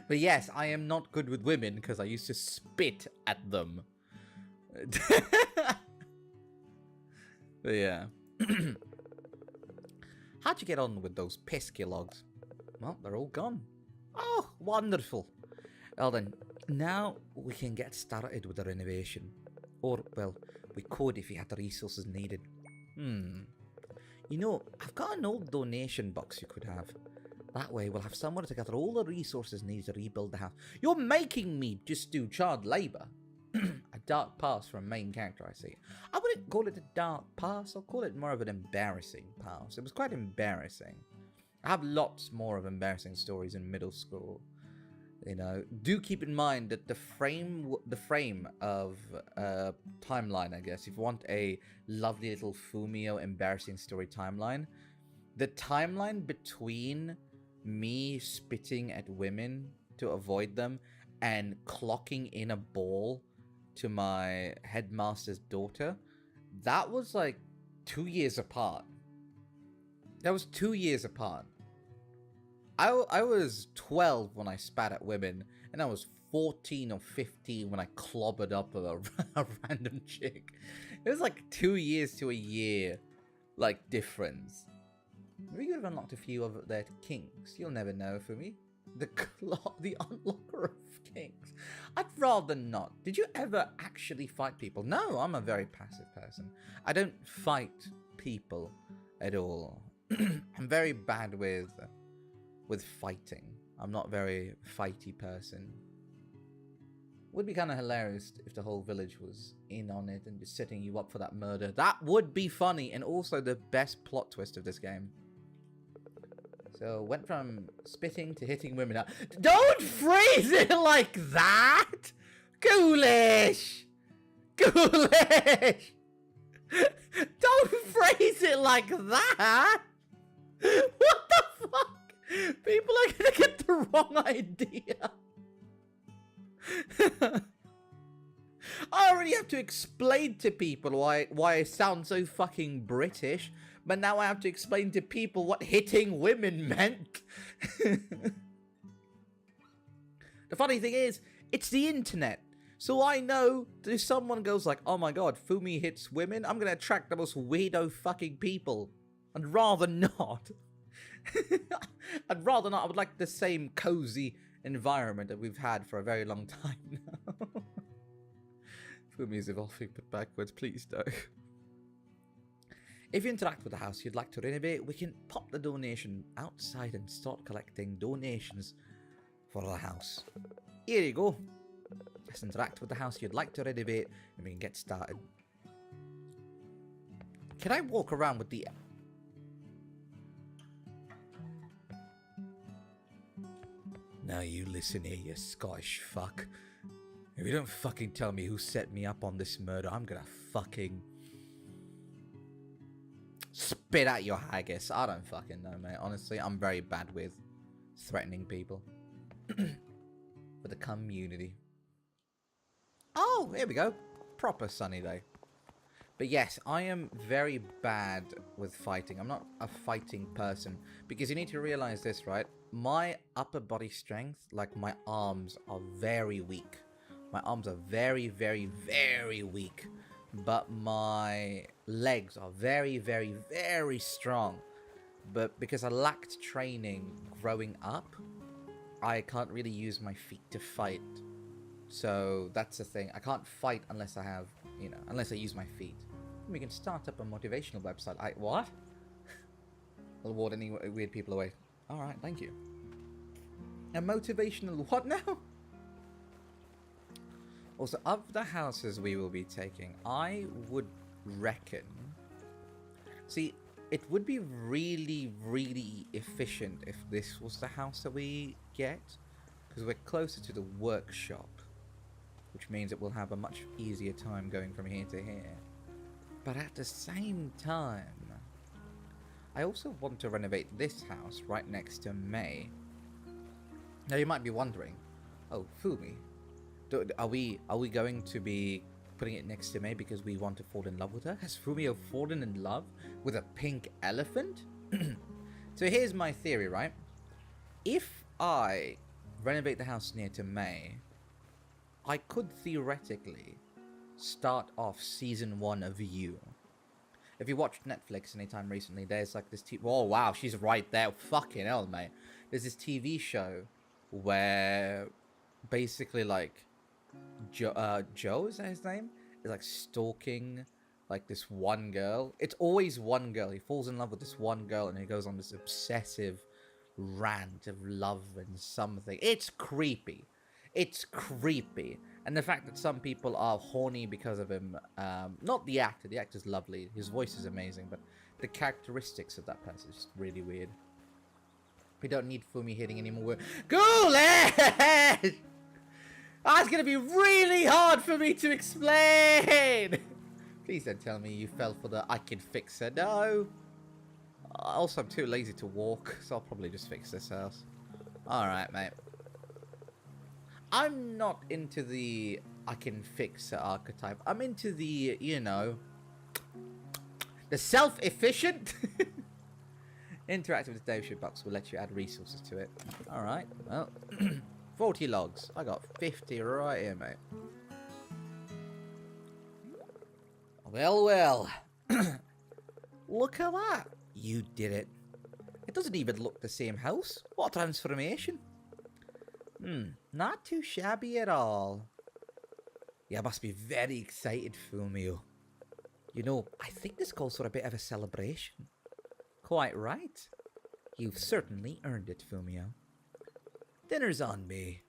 S1: But yes, I am not good with women because I used to spit at them. But yeah. How'd you get on with those pesky logs? Well, they're all gone. Oh, wonderful. Well then, now we can get started with the renovation. Or, well, we could if we had the resources needed. You know, I've got an old donation box you could have. That way we'll have somewhere to gather all the resources needed to rebuild the house. You're making me just do child labour. A dark past for a main character, I see. I wouldn't call it a dark past, I'll call it more of an embarrassing past. It was quite embarrassing. I have lots more of embarrassing stories in middle school. You know, do keep in mind that the frame of timeline, I guess, if you want a lovely little Fumiyo embarrassing story timeline, the timeline between me spitting at women to avoid them and clocking in a ball to my headmaster's daughter, that was like 2 years apart. That was 2 years apart. I was 12 when I spat at women, and I was 14 or 15 when I clobbered up a random chick. It was like 2 years to a year, like, difference. We could have unlocked a few of their kinks. You'll never know, Fumi. The unlocker of kinks. I'd rather not. Did you ever actually fight people? No, I'm a very passive person. I don't fight people at all. I'm very bad with fighting. I'm not a very fighty person. Would be kind of hilarious if the whole village was in on it and just setting you up for that murder. That would be funny, and also the best plot twist of this game. So, went from spitting to hitting women up. Don't phrase it like that! Ghoulish! Ghoulish! Don't phrase it like that! What the fuck? People are gonna get the wrong idea. I already have to explain to people why I sound so fucking British, but now I have to explain to people what hitting women meant. The funny thing is, it's the internet. So I know that if someone goes like, oh my god, Fumi hits women, I'm gonna attract the most weirdo fucking people. I'd rather not. I'd rather not. I would like the same cozy environment that we've had for a very long time now. Fumi's evolving but backwards, please don't. If you interact with the house you'd like to renovate, we can pop the donation outside and start collecting donations for the house. Here you go. Just interact with the house you'd like to renovate and we can get started. Can I walk around with the... Now you listen here, you Scottish fuck. If you don't fucking tell me who set me up on this murder, I'm gonna fucking... spit at your haggis. I don't fucking know, mate. Honestly, I'm very bad with threatening people. For the community. Oh, here we go. Proper sunny day. But yes, I am very bad with fighting. I'm not a fighting person. Because you need to realize this, right? My upper body strength, like my arms, are very weak. My arms are very, very, very weak. But my legs are very, very, very strong. But because I lacked training growing up, I can't really use my feet to fight. So that's the thing. I can't fight unless I have, you know, unless I use my feet. We can start up a motivational website. What? I'll ward any weird people away. Alright, thank you. A motivational what now? Also, of the houses we will be taking, I would reckon... See, it would be really, really efficient if this was the house that we get. Because we're closer to the workshop. Which means it will have a much easier time going from here to here. But at the same time, I also want to renovate this house right next to May. Now you might be wondering, oh, Fumi, are we going to be putting it next to May because we want to fall in love with her? Has Fumiyo fallen in love with a pink elephant? So here's my theory, right? If I renovate the house near to May, I could theoretically start off season 1 of You. If you watched Netflix anytime recently, there's like this oh wow, she's right there. Fucking hell, mate. There's this TV show where basically like Joe, is that his name? Is like stalking like this one girl. It's always one girl. He falls in love with this one girl and he goes on this obsessive rant of love and something. It's creepy. It's creepy. And the fact that some people are horny because of him, not the actor, the actor's lovely, his voice is amazing, but the characteristics of that person is just really weird. We don't need Fumi hitting anymore. Ghoulish! That's gonna be really hard for me to explain! Please don't tell me you fell for the I can fix her. No! Also, I'm too lazy to walk, so I'll probably just fix this house. Alright, mate. I'm not into the I can fix it archetype. I'm into the, you know, the self-efficient. Interactive with the donation box will let you add resources to it. Alright, well, 40 logs. I got 50 right here, mate. Well, well. Look at that. You did it. It doesn't even look the same house. What a transformation. Not too shabby at all. You must be very excited, Fumiyo. You know, I think this calls for a bit of a celebration. Quite right. You've certainly earned it, Fumiyo. Dinner's on me.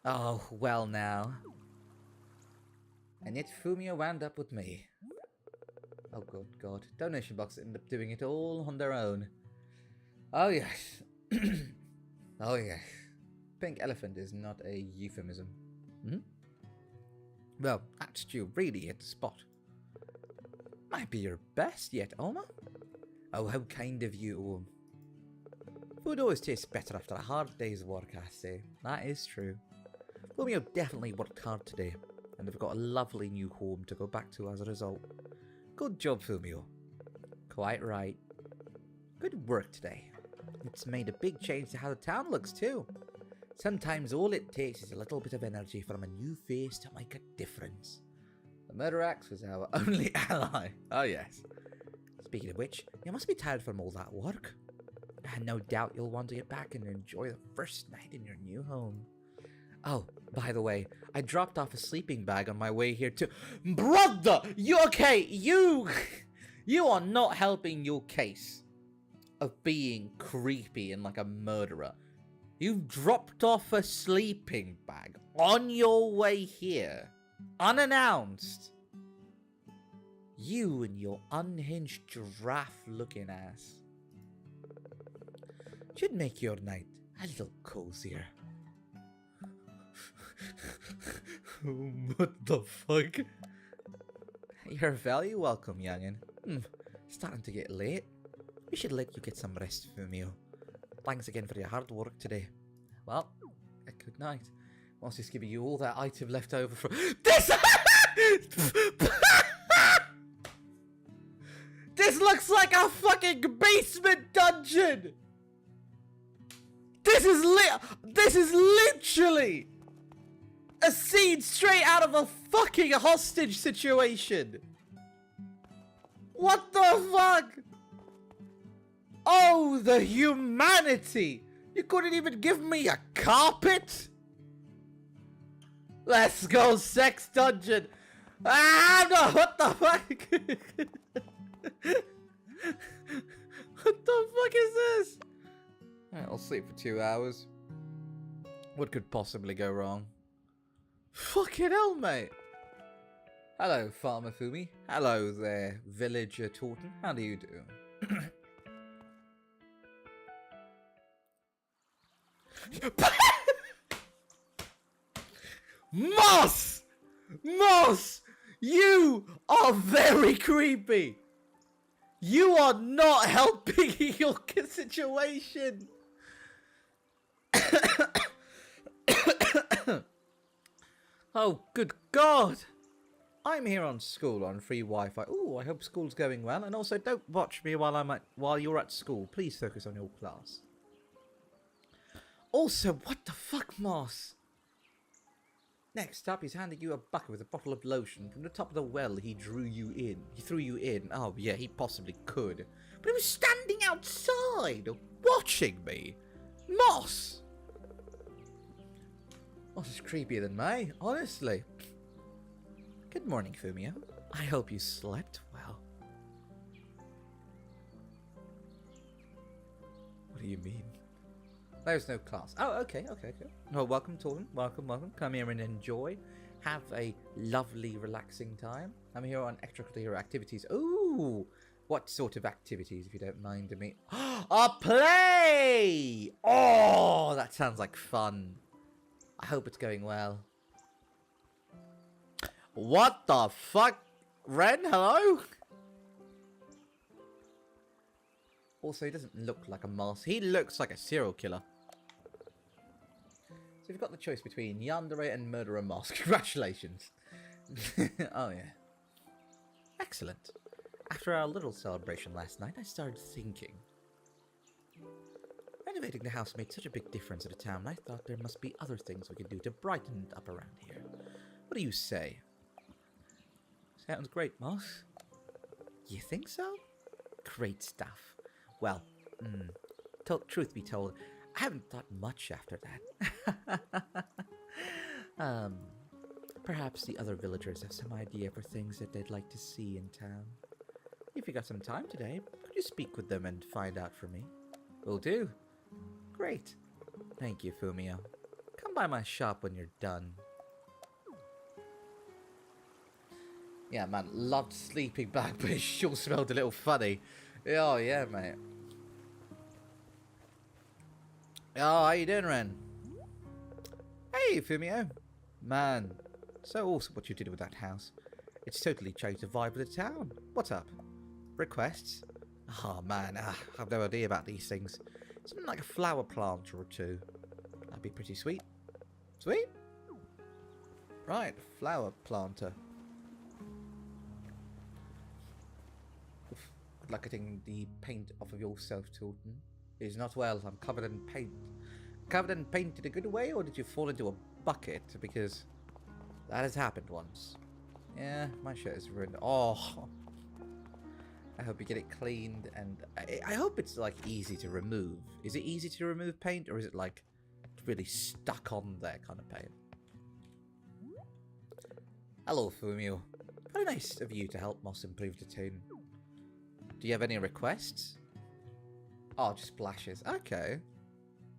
S1: Oh, well now. And yet Fumiyo wound up with me. Oh, good God. Donation box ended up doing it all on their own. Oh, yes. Oh, yes. Pink elephant is not a euphemism. Well, that stew really hit the spot. Might be your best yet, Oma. Oh, how kind of you. Food always tastes better after a hard day's work, I say. That is true. Fumiyo definitely worked hard today, and they've got a lovely new home to go back to as a result. Good job, Fumiyo. Quite right. Good work today. It's made a big change to how the town looks, too. Sometimes all it takes is a little bit of energy from a new face to make a difference. The murder axe was our only ally. Oh, yes. Speaking of which, you must be tired from all that work. And no doubt you'll want to get back and enjoy the first night in your new home. Oh, by the way, I dropped off a sleeping bag on my way here too. Brother, you okay? You are not helping your case of being creepy and like a murderer. You dropped off a sleeping bag on your way here, unannounced. You and your unhinged giraffe-looking ass. Should make your night a little cozier. What the fuck? You're very welcome, youngin. Starting to get late. We should let you get some rest, Fumiyo. Thanks again for your hard work today. Well, good night. Whilst he's giving you all that item left over from this. This looks like a fucking basement dungeon. This is literally a scene straight out of a fucking hostage situation. What the fuck? Oh, the humanity! You couldn't even give me a carpet? Let's go, sex dungeon! Ah, no, what the fuck? What the fuck is this? Right, I'll sleep for 2 hours. What could possibly go wrong? Fucking hell, mate! Hello, Farmer Fumi. Hello there, Villager Taunton. How do you do? Moss! Moss! You are very creepy! You are not helping your situation! Oh, good God! I'm here on school on free Wi-Fi. Ooh, I hope school's going well. And also, don't watch me while you're at school. Please focus on your class. Also, what the fuck, Moss? Next up, he's handing you a bucket with a bottle of lotion. From the top of the well, he threw you in. Oh, yeah, he possibly could. But he was standing outside, watching me. Moss! Moss is creepier than me, honestly. Good morning, Fumiyo. I hope you slept well. What do you mean? There's no class. Oh, okay. Well, welcome, Taunton. Welcome. Come here and enjoy. Have a lovely, relaxing time. I'm here on extracurricular activities. Ooh! What sort of activities, if you don't mind me? A play! Oh, that sounds like fun. I hope it's going well. What the fuck? Ren, hello? Also, he doesn't look like a mask. He looks like a serial killer. So you've got the choice between yandere and murderer mask. Congratulations. Oh, yeah. Excellent. After our little celebration last night, I started thinking. Renovating the house made such a big difference in the town, I thought there must be other things we could do to brighten it up around here. What do you say? Sounds great, Moss. You think so? Great stuff. Well, truth be told, I haven't thought much after that. Perhaps the other villagers have some idea for things that they'd like to see in town. If you got some time today, could you speak with them and find out for me? Will do. Great. Thank you, Fumiyo. Come by my shop when you're done. Yeah, man, loved sleeping back, but it sure smelled a little funny. Oh, yeah, mate. Oh, how you doing, Ren? Hey, Fumiyo. Man, so awesome what you did with that house. It's totally changed the vibe of the town. What's up? Requests? Oh, man, I have no idea about these things. Something like a flower plant or two. That'd be pretty sweet. Sweet? Right, flower planter. Good luck getting the paint off of yourself, Tilton. It is not well. I'm covered in paint. Covered in paint in a good way, or did you fall into a bucket? Because that has happened once. Yeah, my shirt is ruined. Oh, I hope you get it cleaned, and I hope it's like easy to remove. Is it easy to remove paint, or is it like really stuck on there kind of paint? Hello, Fumiyo. Very nice of you to help Moss improve the tune. Do you have any requests? Oh, just splashes. Okay.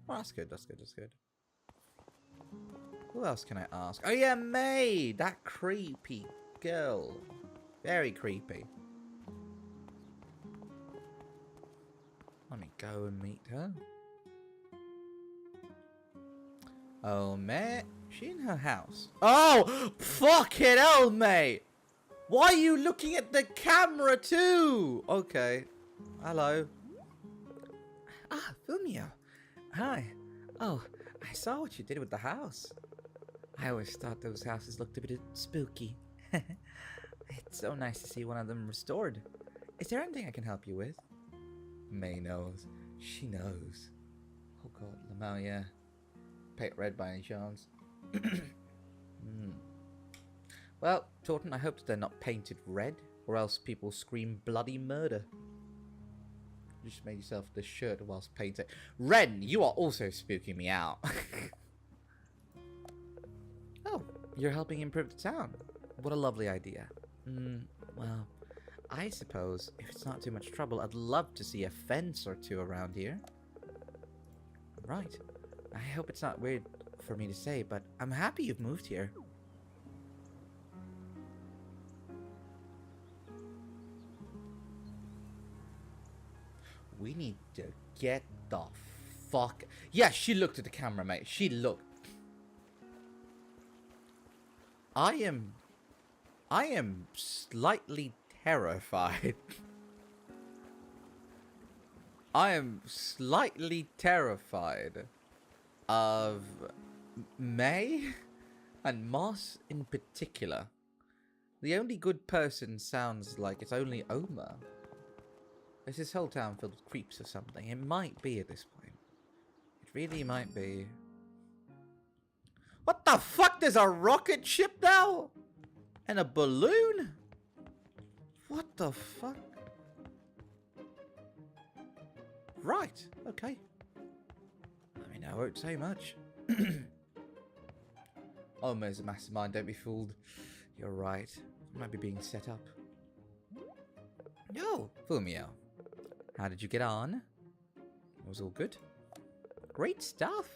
S1: Well, that's good, that's good, that's good. Who else can I ask? Oh yeah, May! That creepy girl. Very creepy. Let me go and meet her. Oh, May. She in her house? Oh! Fucking hell, mate! Why are you looking at the camera too? Okay. Hello. Ah, Fumiyo. Hi. Oh, I saw what you did with the house. I always thought those houses looked a bit spooky. It's so nice to see one of them restored. Is there anything I can help you with? May knows. She knows. Oh god, Lamau, yeah. Paint red by any chance? Well, Torton, I hope that they're not painted red, or else people scream bloody murder. You just made yourself the shirt whilst painting. Ren, you are also spooking me out. Oh, you're helping improve the town. What a lovely idea. Well, I suppose if it's not too much trouble, I'd love to see a fence or two around here. Right. I hope it's not weird for me to say, but I'm happy you've moved here. We need to get the fuck... Yeah, she looked at the camera, mate. She looked. I am slightly terrified. I am slightly terrified of May and Moss in particular. The only good person sounds like it's only Oma. Is this whole town filled with creeps or something? It might be at this point. It really might be. What the fuck? There's a rocket ship now? And a balloon? What the fuck? Right, okay. I mean, I won't say much. Oma's a mastermind, don't be fooled. You're right. I might be being set up. Yo, Fumiyo. How did you get on? It was all good. Great stuff.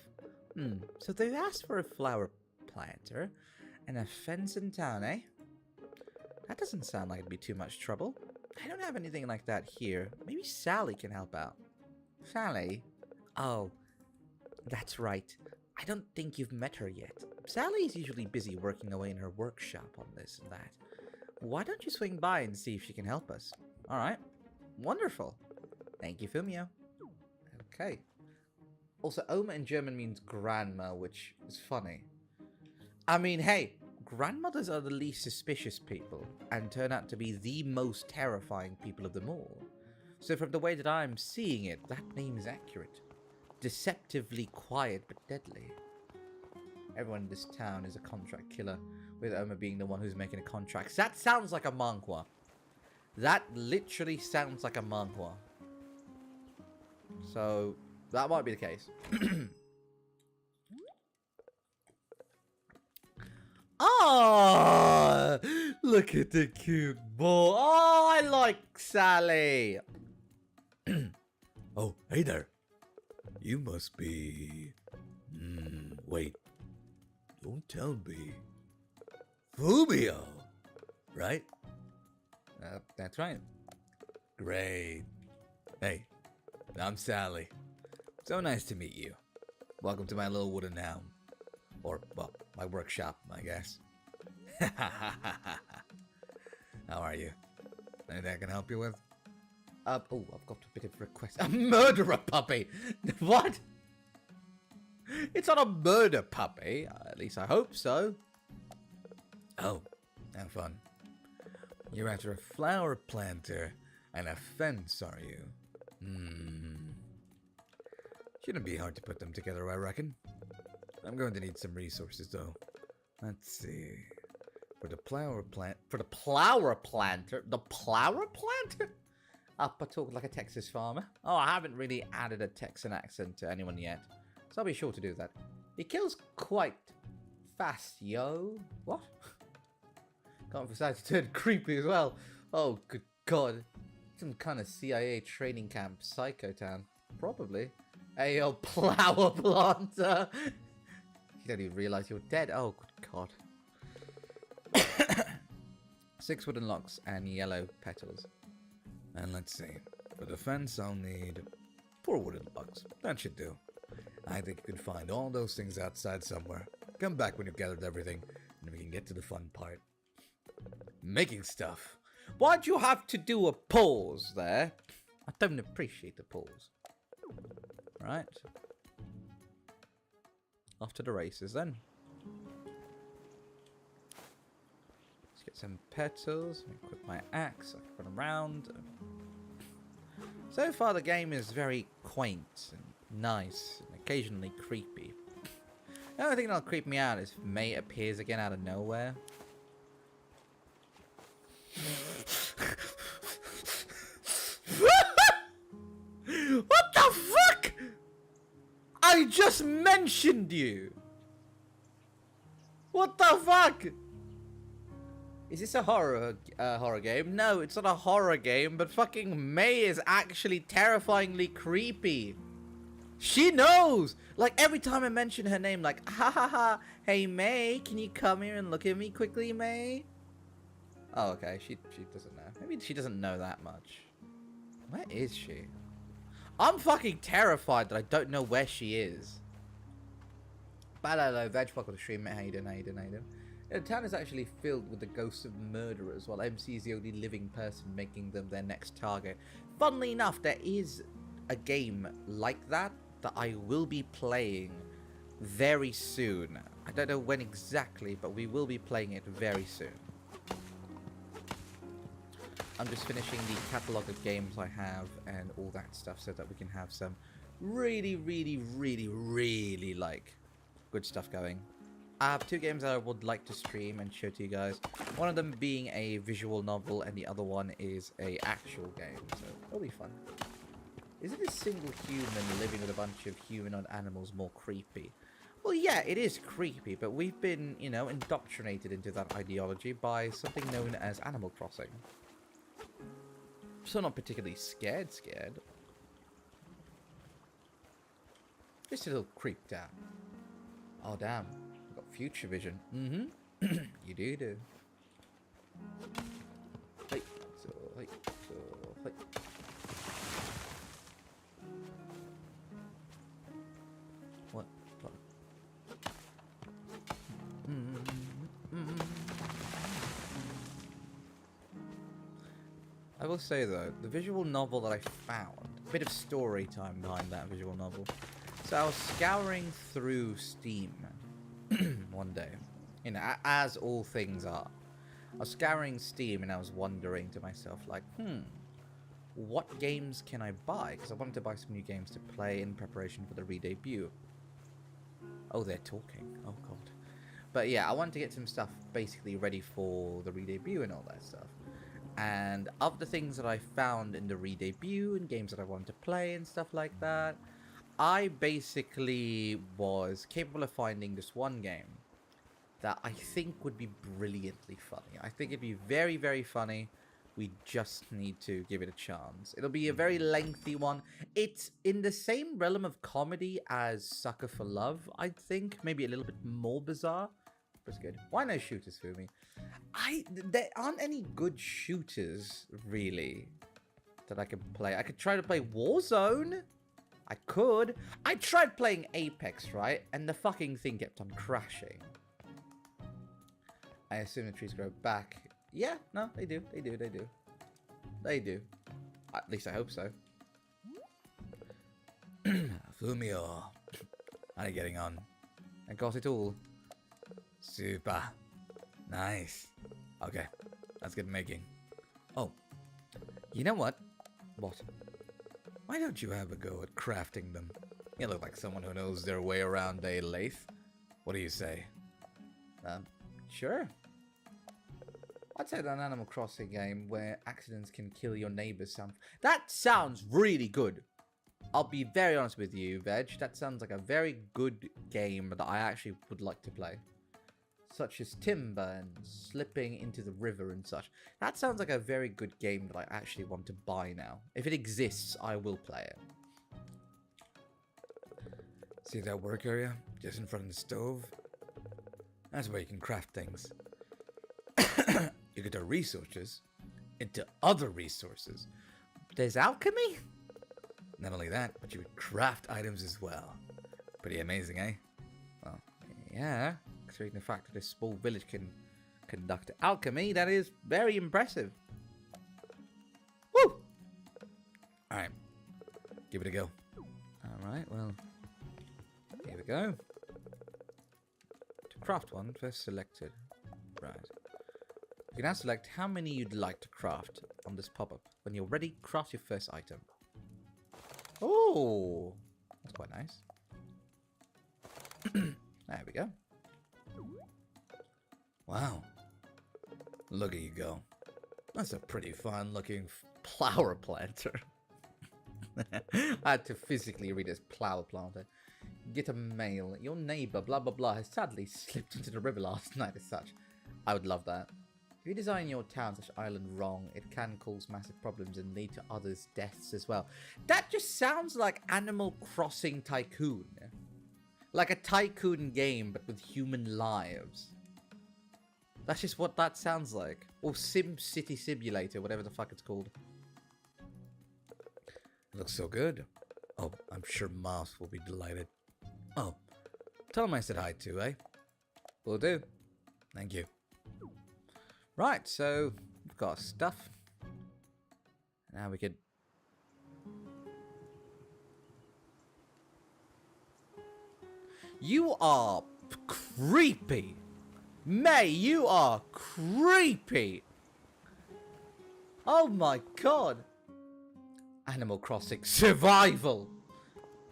S1: So they've asked for a flower planter and a fence in town, eh? That doesn't sound like it'd be too much trouble. I don't have anything like that here. Maybe Sally can help out. Sally? Oh, that's right. I don't think you've met her yet. Sally's usually busy working away in her workshop on this and that. Why don't you swing by and see if she can help us? Alright. Wonderful. Thank you, Fumiyo. Okay. Also, Oma in German means grandma, which is funny. I mean, hey, grandmothers are the least suspicious people and turn out to be the most terrifying people of them all. So from the way that I'm seeing it, that name is accurate. Deceptively quiet but deadly. Everyone in this town is a contract killer, with Oma being the one who's making the contracts. That sounds like a manhwa. That literally sounds like a manhwa. So, that might be the case. Oh, look at the cute boy. Oh, I like Sally.
S2: Oh, hey there. You must be... wait. Don't tell me. Fumiyo, right?
S1: That's right.
S2: Great. Hey, I'm Sally. So nice to meet you. Welcome to my little wooden home. Or, well, my workshop, I guess. How are you? Anything I can help you with?
S1: Oh, I've got a bit of a request. A murderer puppy! What? It's not a murder puppy. At least I hope so.
S2: Oh, have fun. You're after a flower planter and a fence, are you? Shouldn't be hard to put them together, I reckon. I'm going to need some resources, though. Let's see. For the flower planter?
S1: The flower planter? Up, I talk like a Texas farmer. Oh, I haven't really added a Texan accent to anyone yet, so I'll be sure to do that. He kills quite fast, yo. What? Can't emphasize to turn creepy as well. Oh, good God. Some kind of CIA training camp, Psycho Town. Probably. Hey, yo, flower planter. You don't even realize you're dead. Oh, good God. 6 wooden locks and yellow petals.
S2: And let's see. For the fence, I'll need 4 wooden logs. That should do. I think you can find all those things outside somewhere. Come back when you've gathered everything, and we can get to the fun part. Making stuff.
S1: Why'd you have to do a pause there? I don't appreciate the pause. Right. Off to the races then. Let's get some petals. Equip my axe. I can run around. So far the game is very quaint and nice and occasionally creepy. The only thing that'll creep me out is if May appears again out of nowhere. What the fuck? I just mentioned you. What the fuck? Is this a horror game? No, it's not a horror game, but fucking May is actually terrifyingly creepy. She knows! Like, every time I mention her name, like, ha ha ha, hey May, can you come here and look at me quickly, May? Oh, okay, she doesn't know. Maybe she doesn't know that much. Where is she? I'm fucking terrified that I don't know where she is. But hello, Veg, welcome to the stream, mate. How you doing, how you doing, how you doing? The town is actually filled with the ghosts of murderers, while MC is the only living person making them their next target. Funnily enough, there is a game like that I will be playing very soon. I don't know when exactly, but we will be playing it very soon. I'm just finishing the catalogue of games I have and all that stuff so that we can have some really, like, good stuff going. I have 2 games that I would like to stream and show to you guys. One of them being a visual novel and the other one is a actual game, so it'll be fun. Isn't a single human living with a bunch of humanoid animals more creepy? Well, yeah, it is creepy, but we've been, you know, indoctrinated into that ideology by something known as Animal Crossing. So not particularly scared. Just a little creeped out. Oh, damn. I've got future vision. Mm-hmm. You do. Hey, so, hey. What? I will say though, the visual novel that I found, bit of story time behind that visual novel. So I was scouring through Steam one day, you know, as all things are. I was scouring Steam and I was wondering to myself, like, what games can I buy? Because I wanted to buy some new games to play in preparation for the re-debut. Oh, they're talking. Oh, God. But yeah, I wanted to get some stuff basically ready for the re-debut and all that stuff. And of the things that I found in the re-debut and games that I wanted to play and stuff like that, I basically was capable of finding this one game that I think would be brilliantly funny. I think it'd be very, very funny. We just need to give it a chance. It'll be a very lengthy one. It's in the same realm of comedy as Sucker for Love, I think. Maybe a little bit more bizarre. But it's good. Why no shooters, Fumi? There aren't any good shooters, really, that I could play. I could try to play Warzone. I could. I tried playing Apex, right? And the fucking thing kept on crashing. I assume the trees grow back. Yeah, no, they do. They do. They do. They do. At least I hope so.
S2: Fumiyo. How are you getting on?
S1: I got it all.
S2: Super. Nice. Okay, let's get making. Oh, you know what?
S1: What?
S2: Why don't you have a go at crafting them? You look like someone who knows their way around a lathe. What do you say?
S1: Sure. I'd say that an Animal Crossing game where accidents can kill your neighbors that sounds really good. I'll be very honest with you, Veg. That sounds like a very good game that I actually would like to play. Such as Timber and slipping into the river and such. That sounds like a very good game that I actually want to buy now. If it exists, I will play it.
S2: See that work area? Just in front of the stove? That's where you can craft things. You get the resources into other resources.
S1: There's alchemy?
S2: Not only that, but you would craft items as well. Pretty amazing, eh?
S1: Well, yeah. Considering the fact that this small village can conduct alchemy, that is very impressive. Woo!
S2: Alright. Give it a go.
S1: Alright, well. Here we go. To craft one, first selected. Right. You can now select how many you'd like to craft on this pop-up. When you're ready, craft your first item. Oh! That's quite nice. There we go.
S2: Wow. Look at you go. That's a pretty fun looking flower planter.
S1: I had to physically read as flower planter. Get a mail. Your neighbor, blah blah blah, has sadly slipped into the river last night as such. I would love that. If you design your town / island wrong, it can cause massive problems and lead to others' deaths as well. That just sounds like Animal Crossing Tycoon. Like a tycoon game, but with human lives. That's just what that sounds like. Or Sim City Simulator, whatever the fuck it's called.
S2: It looks so good. Oh, I'm sure Mouse will be delighted. Oh, tell him I said hi too, eh?
S1: Will do.
S2: Thank you.
S1: Right, so we've got stuff. Now we could... You are creepy. May, you are creepy. Oh my god. Animal Crossing survival.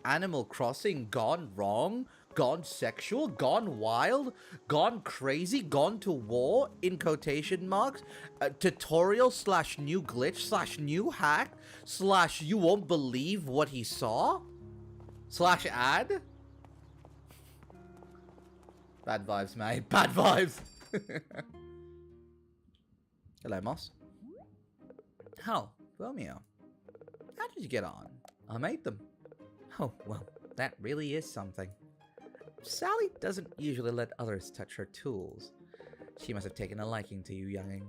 S1: Animal Crossing gone wrong, gone sexual, gone wild, gone crazy, gone to war, in quotation marks, tutorial / new glitch / new hack / you won't believe what he saw / ad. Bad vibes, mate. Bad vibes. Hello, Moss. Oh, Fumiyo. How did you get on? I made them. Oh, well, that really is something. Sally doesn't usually let others touch her tools. She must have taken a liking to you, younging.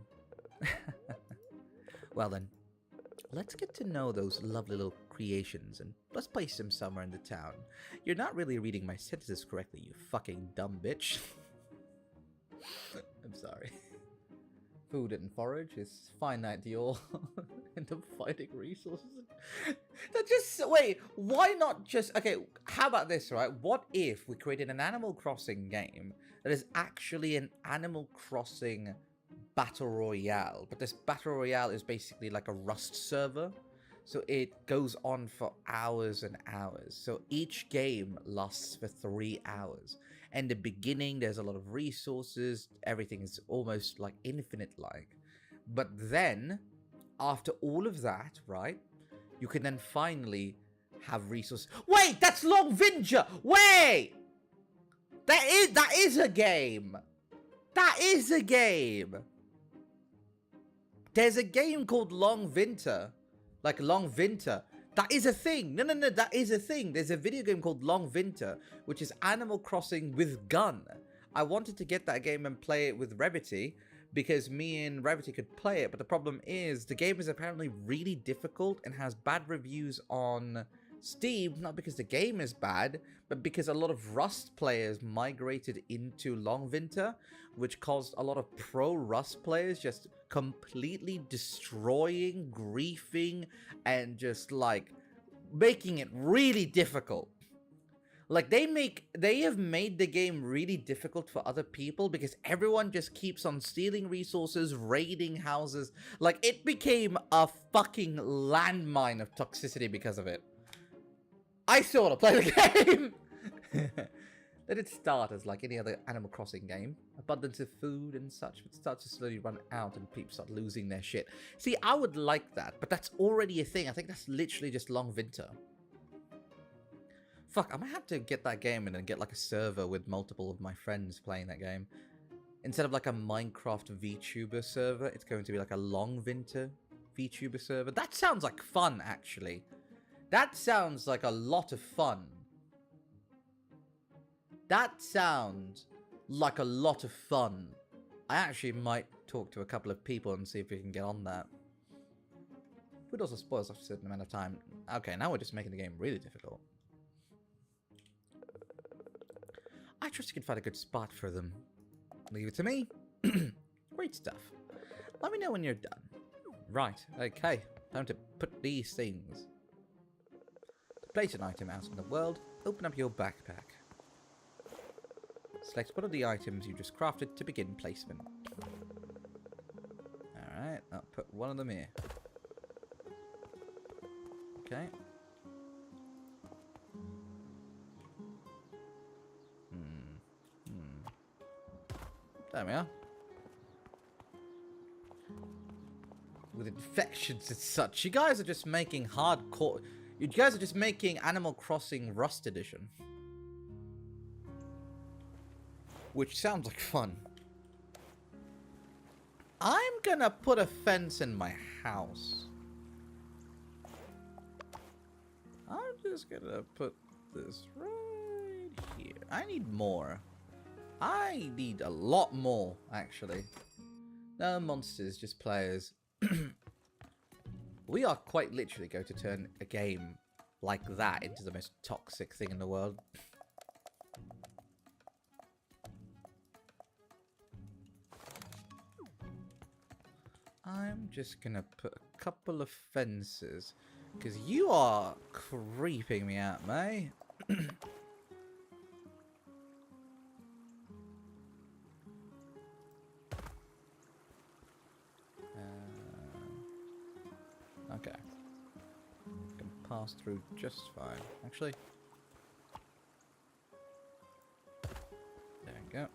S1: Well then, let's get to know those lovely little creations and let's place them somewhere in the town. You're not really reading my sentences correctly, you fucking dumb bitch. I'm sorry. food and forage is finite. You'll end up finding resources. That just wait. Why not just okay? How about this, right? What if we created an Animal Crossing game that is actually an Animal Crossing battle royale, but this battle royale is basically like a Rust server. So it goes on for hours and hours. So each game lasts for 3 hours. And the beginning, there's a lot of resources. Everything is almost like infinite-like. But then, after all of that, right, you can then finally have resources. Wait, that's Long Venture! Wait! That is a game! That is a game! There's a game called Long Winter. Like Long Winter. That is a thing. No, that is a thing. There's a video game called Long Winter, which is Animal Crossing with gun. I wanted to get that game and play it with Revity, because me and Revity could play it, but the problem is the game is apparently really difficult and has bad reviews on Steam, not because the game is bad, but because a lot of Rust players migrated into Long Winter, which caused a lot of pro Rust players just completely destroying, griefing, and just like making it really difficult. Like they have made the game really difficult for other people because everyone just keeps on stealing resources, raiding houses. Like it became a fucking landmine of toxicity because of it. I still want to play the game! Let it start as like any other Animal Crossing game. Abundance of food and such. It starts to slowly run out and people start losing their shit. See, I would like that, but that's already a thing. I think that's literally just Long Winter. Fuck, I might have to get that game and then get like a server with multiple of my friends playing that game. Instead of like a Minecraft Vtuber server, it's going to be like a Long Winter Vtuber server. That sounds like fun, actually. That sounds like a lot of fun. That sounds like a lot of fun. I actually might talk to a couple of people and see if we can get on that. Food also spoils after a certain amount of time. Okay, now we're just making the game really difficult. I trust you can find a good spot for them. Leave it to me. Great stuff. Let me know when you're done. Right, okay. Time to put these things. To place an item out in the world, open up your backpack. Select one of the items you just crafted to begin placement. Alright, I'll put one of them here. Okay. There we are. With infections and such. You guys are just making hardcore... You guys are just making Animal Crossing Rust Edition. Which sounds like fun. I'm gonna put a fence in my house. I'm just gonna put this right here. I need more. I need a lot more, actually. No monsters, just players. We are quite literally going to turn a game like that into the most toxic thing in the world. I'm just gonna put a couple of fences, because you are creeping me out, mate. Okay. Can pass through just fine. Actually. There we go.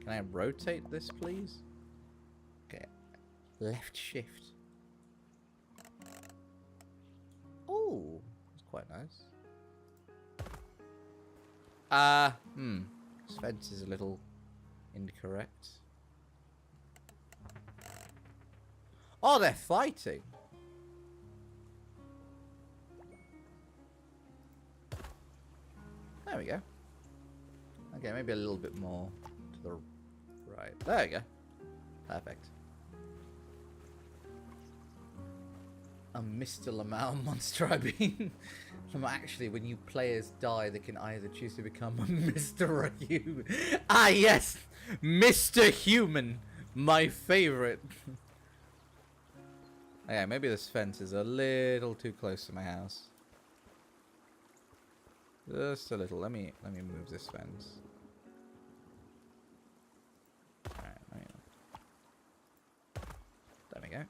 S1: Can I rotate this, please? Okay. Left shift. Oh, that's quite nice. This fence is a little incorrect. Oh, they're fighting. There we go. Okay, maybe a little bit more to the right. right. There we go. Perfect. A Mr. Lamau monster, I mean. Actually, when you players die, they can either choose to become a Mr. or a Human. Ah, yes! Mr. Human! My favorite. Okay, maybe this fence is a little too close to my house. Just a little. Let me move this fence. Alright, there we go.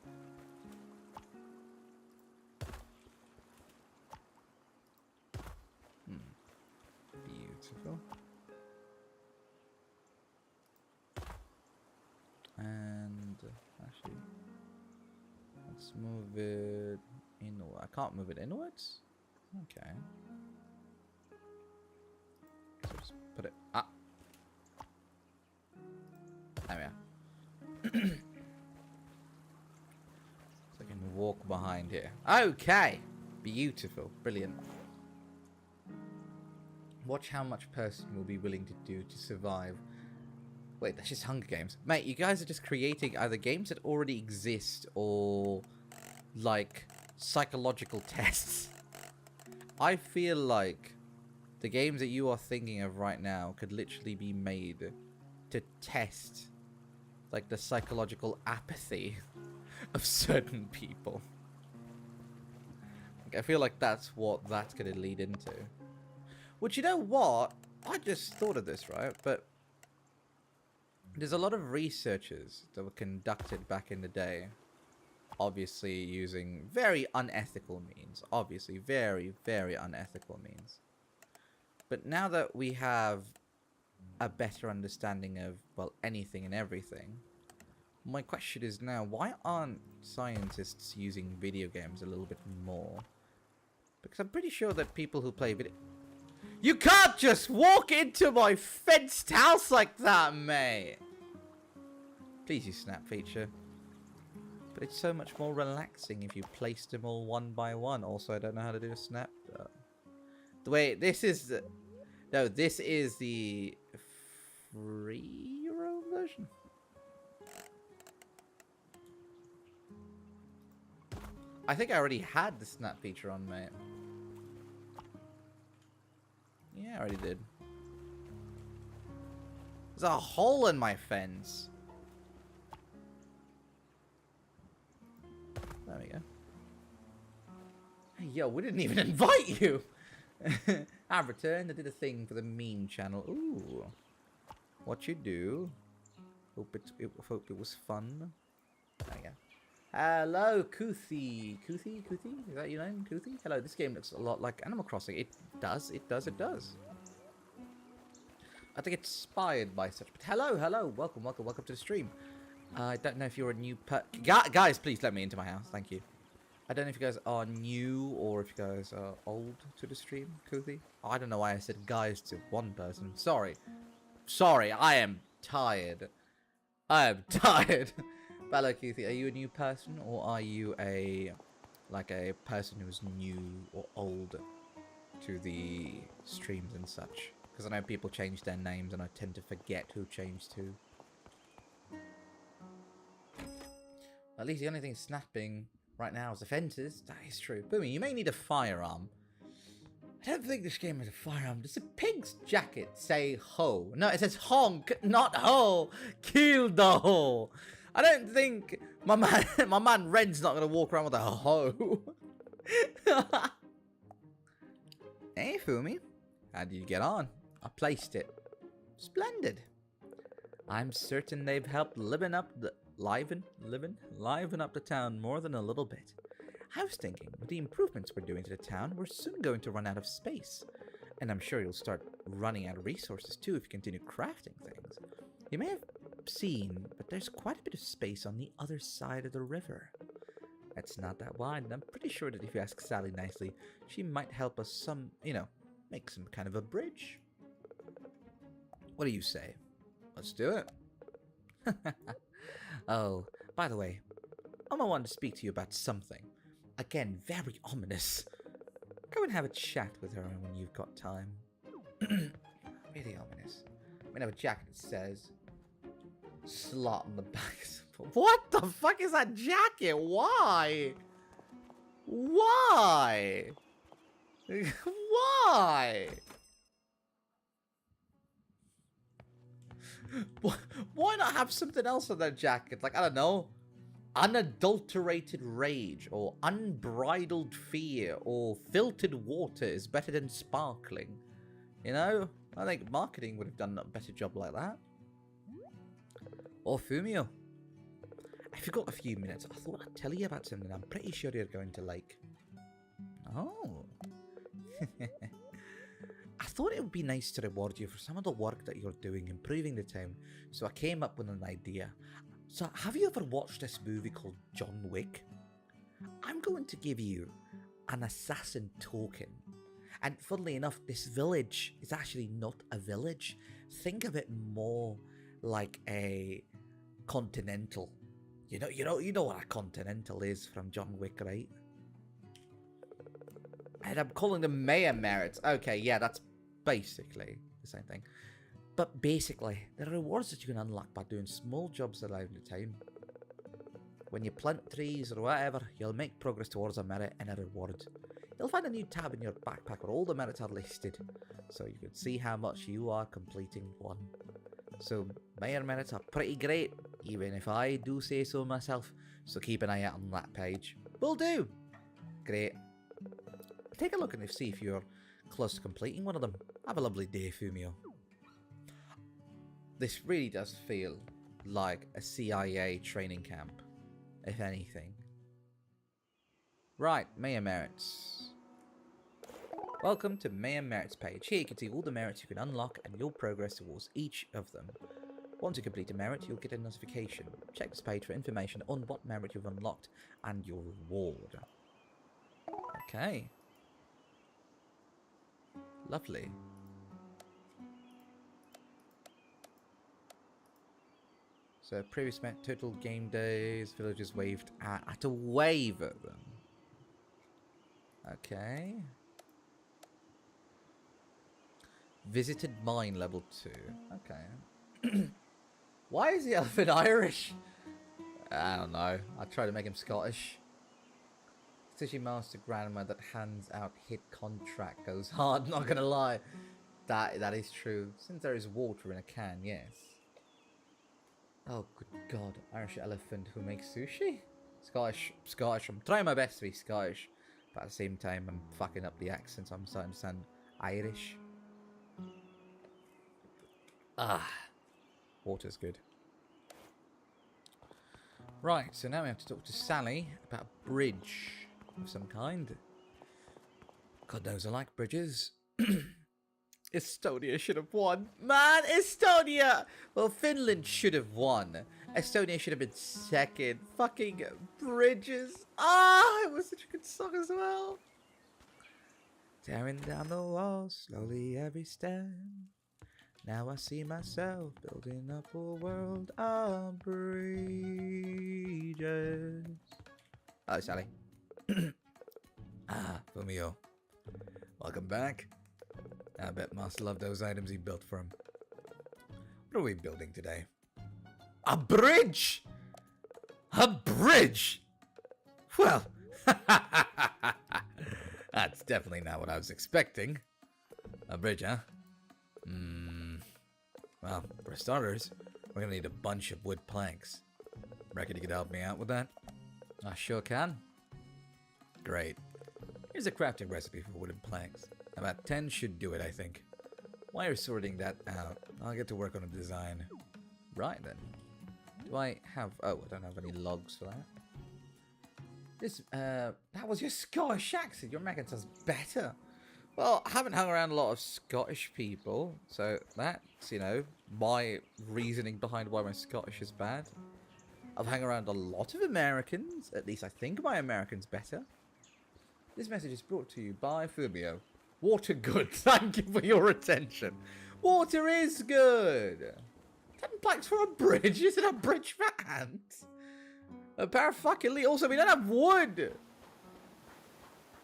S1: Beautiful. And actually, let's move it inward. I can't move it inwards? Okay. So just put it up. There we are. So I can walk behind here. Okay. Beautiful. Brilliant. Watch how much person will be willing to do to survive. Wait, that's just Hunger Games. Mate, you guys are just creating either games that already exist or, like, psychological tests. I feel like the games that you are thinking of right now could literally be made to test, like, the psychological apathy of certain people. Like, I feel like that's what that's going to lead into. Which, you know what? I just thought of this, right? But there's a lot of researchers that were conducted back in the day, obviously using very unethical means. Obviously, very, very unethical means. But now that we have a better understanding of, well, anything and everything, my question is now, why aren't scientists using video games a little bit more? Because I'm pretty sure that people who play video... You can't just walk into my fenced house like that, mate! Please use snap feature. But it's so much more relaxing if you place them all one by one. Also, I don't know how to do a snap. Wait, this is... No, this is the free roam version. I think I already had the snap feature on, mate. Yeah, I already did. There's a hole in my fence. There we go. Hey, yo, we didn't even invite you. I've returned. I did a thing for the meme channel. Ooh. What you do? Hope it was fun. There we go. Hello, Kuthi. Kuthi? Is that your name? Kuthi? Hello, this game looks a lot like Animal Crossing. It does. I think it's inspired by such. But hello. Welcome to the stream. I don't know if you're a new guys, please let me into my house. Thank you. I don't know if you guys are new or if you guys are old to the stream, Kuthi. I don't know why I said guys to one person. Sorry, I am tired. Hello, Kuthi. Are you a new person or are you a person who's new or old to the streams and such? Because I know people change their names and I tend to forget who changed who. At least the only thing snapping right now is the fences. That is true. Boomy, you may need a firearm. I don't think this game has a firearm. Does a pig's jacket say ho? No, it says honk, not ho. Kill the ho. I don't think my man Ren's not going to walk around with a ho. Hey, Fumi. How did you get on? I placed it. Splendid. I'm certain they've helped liven up the town more than a little bit. I was thinking, with the improvements we're doing to the town, we're soon going to run out of space. And I'm sure you'll start running out of resources too if you continue crafting things. You may have seen, but there's quite a bit of space on the other side of the river. It's not that wide, and I'm pretty sure that if you ask Sally nicely, she might help us make some kind of a bridge. What do you say? Let's do it. Oh, by the way, Oma wanted to speak to you about something. Again, very ominous. Go and have a chat with her when you've got time. Really ominous. I'm gonna have a jacket that says, Slot on the back. What the fuck is that jacket? Why? Why? Why? Why not have something else on that jacket? Like, I don't know. Unadulterated rage, or unbridled fear, or filtered water is better than sparkling. You know? I think marketing would have done a better job like that. Or Fumiyo. If you've got a few minutes, I thought I'd tell you about something. I'm pretty sure you're going to like. Oh. I thought it would be nice to reward you for some of the work that you're doing improving the town, so I came up with an idea. So, have you ever watched this movie called John Wick? I'm going to give you an assassin token. And funnily enough, this village is actually not a village. Think of it more like a continental. You know what a continental is from John Wick, right? And I'm calling them mayor merits. Okay, yeah, that's basically the same thing. But basically, there are rewards that you can unlock by doing small jobs around the town. When you plant trees or whatever, you'll make progress towards a merit and a reward. You'll find a new tab in your backpack where all the merits are listed, so you can see how much you are completing one. So, mayor merits are pretty great, even if I do say so myself, so keep an eye out on that page. Will do! Great. Take a look and see if you're close to completing one of them. Have a lovely day, Fumiyo. This really does feel like a CIA training camp, if anything. Right, Mayor Merits. Welcome to Mayor Merits page. Here you can see all the merits you can unlock and your progress towards each of them. Once you complete a merit, you'll get a notification. Check this page for information on what merit you've unlocked and your reward. Okay. Lovely. So, previous met total game days, villagers waved at a wave at them. Okay. Visited mine level 2. Okay. Why is the elephant Irish? I don't know. I try to make him Scottish. Sushi Master Grandma that hands out hit contract goes hard, not gonna lie. That is true. Since there is water in a can, yes. Oh, good God. Irish elephant who makes sushi? Scottish. I'm trying my best to be Scottish. But at the same time, I'm fucking up the accent, so I'm starting to sound Irish. Ah. Water's good. Right, so now we have to talk to Sally about a bridge of some kind. God knows I like bridges. Estonia should have won. Man, Estonia! Well, Finland should have won. Estonia should have been second. Fucking bridges. Ah, it was such a good song as well. Tearing down the walls, slowly every step. Now I see myself building up a world of bridges. Hello, Sally.
S2: Fumiyo. Welcome back. I bet Mas loved those items he built for him. What are we building today? A bridge! A bridge! Well, that's definitely not what I was expecting. A bridge, huh? Well, for starters, we're gonna need a bunch of wood planks. Reckon you could help me out with that?
S1: I sure can.
S2: Great. Here's a crafting recipe for wooden planks. About 10 should do it, I think. While you're sorting that out, I'll get to work on a design.
S1: Right then. Do I have... Oh, I don't have any logs for that. This, that was your Scottish accent. Your American sounds better. Well, I haven't hung around a lot of Scottish people, so that's, you know, my reasoning behind why my Scottish is bad. I've hung around a lot of Americans. At least I think my American's better. This message is brought to you by Fumiyo. Water good. Thank you for your attention. Water is good. 10 planks for a bridge. Is it a bridge for ants? A pair of fucking leaves. Also, we don't have wood.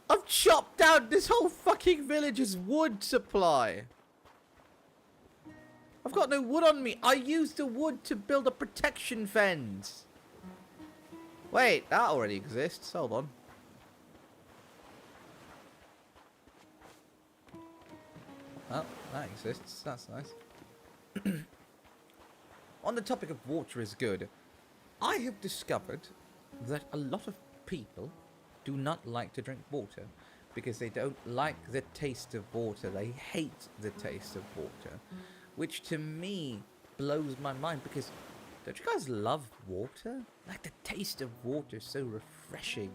S1: I've chopped down this whole fucking village's wood supply. I've got no wood on me. I used the wood to build a protection fence. Wait, that already exists. Hold on. Oh, that exists. That's nice. On the topic of water is good, I have discovered that a lot of people do not like to drink water because they don't like the taste of water. They hate the taste of water, which to me blows my mind because don't you guys love water? Like the taste of water is so refreshing.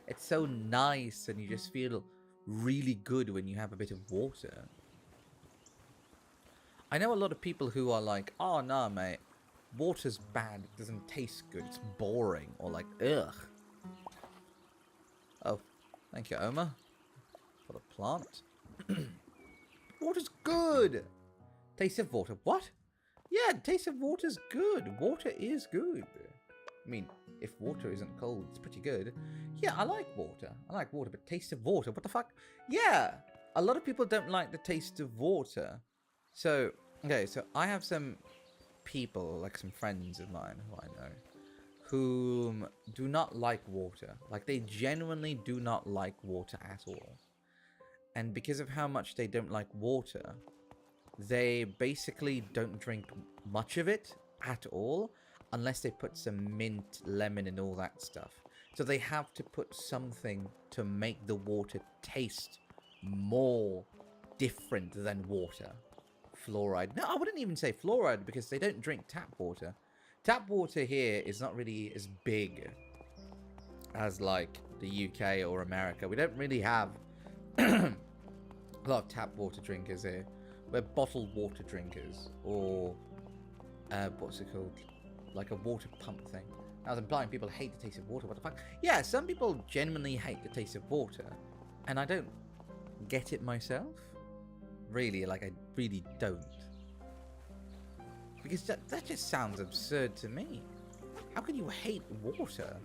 S1: It's so nice and you just feel really good when you have a bit of water. I know a lot of people who are like, oh no mate, water's bad, it doesn't taste good, it's boring, or like, ugh. Oh, thank you, Oma, for the plant. Water's good! Taste of water, what? Yeah, taste of water's good. Water is good. I mean, if water isn't cold, it's pretty good. Yeah, I like water. But taste of water, what the fuck? Yeah, a lot of people don't like the taste of water. So, okay, so I have some people, like some friends of mine who I know, who do not like water. Like, they genuinely do not like water at all. And because of how much they don't like water, they basically don't drink much of it at all unless they put some mint, lemon, and all that stuff. So they have to put something to make the water taste more different than water. Fluoride. No, I wouldn't even say fluoride because they don't drink tap water. Tap water here is not really as big as like the UK or America. We don't really have a lot of tap water drinkers here. We're bottled water drinkers, or what's it called? Like a water pump thing. I was implying people hate the taste of water. What the fuck? Yeah, some people genuinely hate the taste of water, and I don't get it myself. Really, like I really don't, because that just sounds absurd to me. How can you hate water?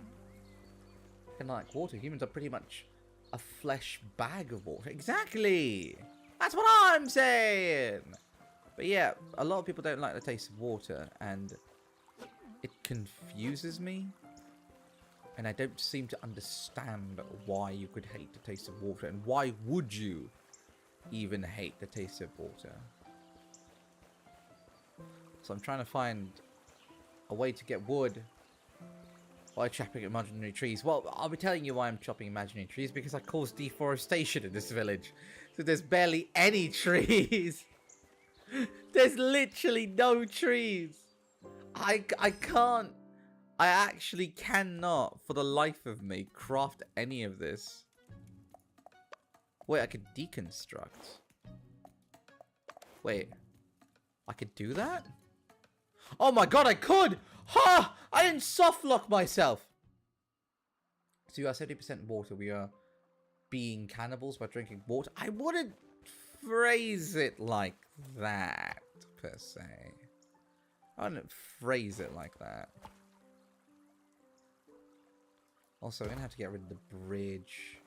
S1: And like water, humans are pretty much a flesh bag of water. Exactly. That's what I'm saying. But yeah, a lot of people don't like the taste of water, and it confuses me. And I don't seem to understand why you could hate the taste of water, and why would you even hate the taste of water. So I'm trying to find a way to get wood by chopping imaginary trees. Well, I'll be telling you why I'm chopping imaginary trees, because I caused deforestation in this village. So there's barely any trees. There's literally no trees. I actually cannot, for the life of me, craft any of this. Wait, I could deconstruct. Wait, I could do that? Oh my god, I could! Ha! I didn't soft lock myself! So you are 70% water. We are being cannibals by drinking water. I wouldn't phrase it like that, per se. I wouldn't phrase it like that. Also, I'm gonna have to get rid of the bridge.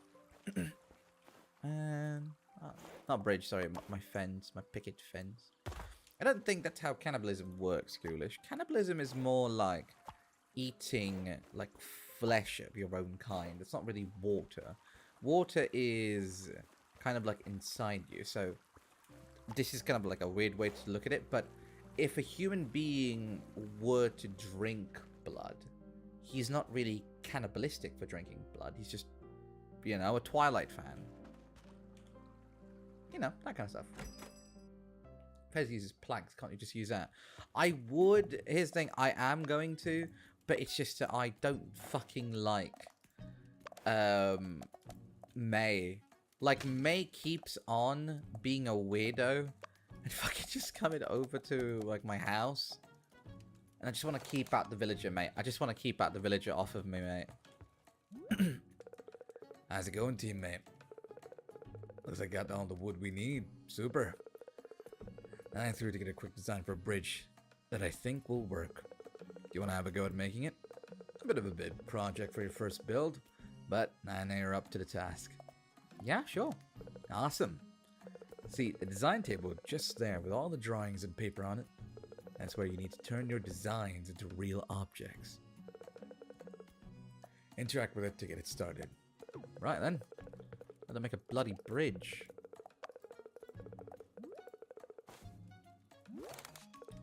S1: And not bridge, sorry, my fence, my picket fence. I don't think that's how cannibalism works, Ghoulish. Cannibalism is more like eating like flesh of your own kind. It's not really water. Water is kind of like inside you. So this is kind of like a weird way to look at it, but if a human being were to drink blood, he's not really cannibalistic for drinking blood. He's just, you know, a Twilight fan. You know, that kind of stuff. Fez uses planks, can't you just use that? I would. Here's the thing, I am going to, but it's just that I don't fucking like May. Like, May keeps on being a weirdo and fucking just coming over to like my house. And I just want to keep out the villager, mate. I just want to keep out the villager off of me, mate.
S2: How's it going, teammate? Looks like I got all the wood we need. Super. I threw to get a quick design for a bridge that I think will work. Do you want to have a go at making it? A bit of a big project for your first build, but I know you're up to the task.
S1: Yeah, sure.
S2: Awesome. See, a design table just there with all the drawings and paper on it. That's where you need to turn your designs into real objects. Interact with it to get it started.
S1: Right then. Gotta make a bloody bridge.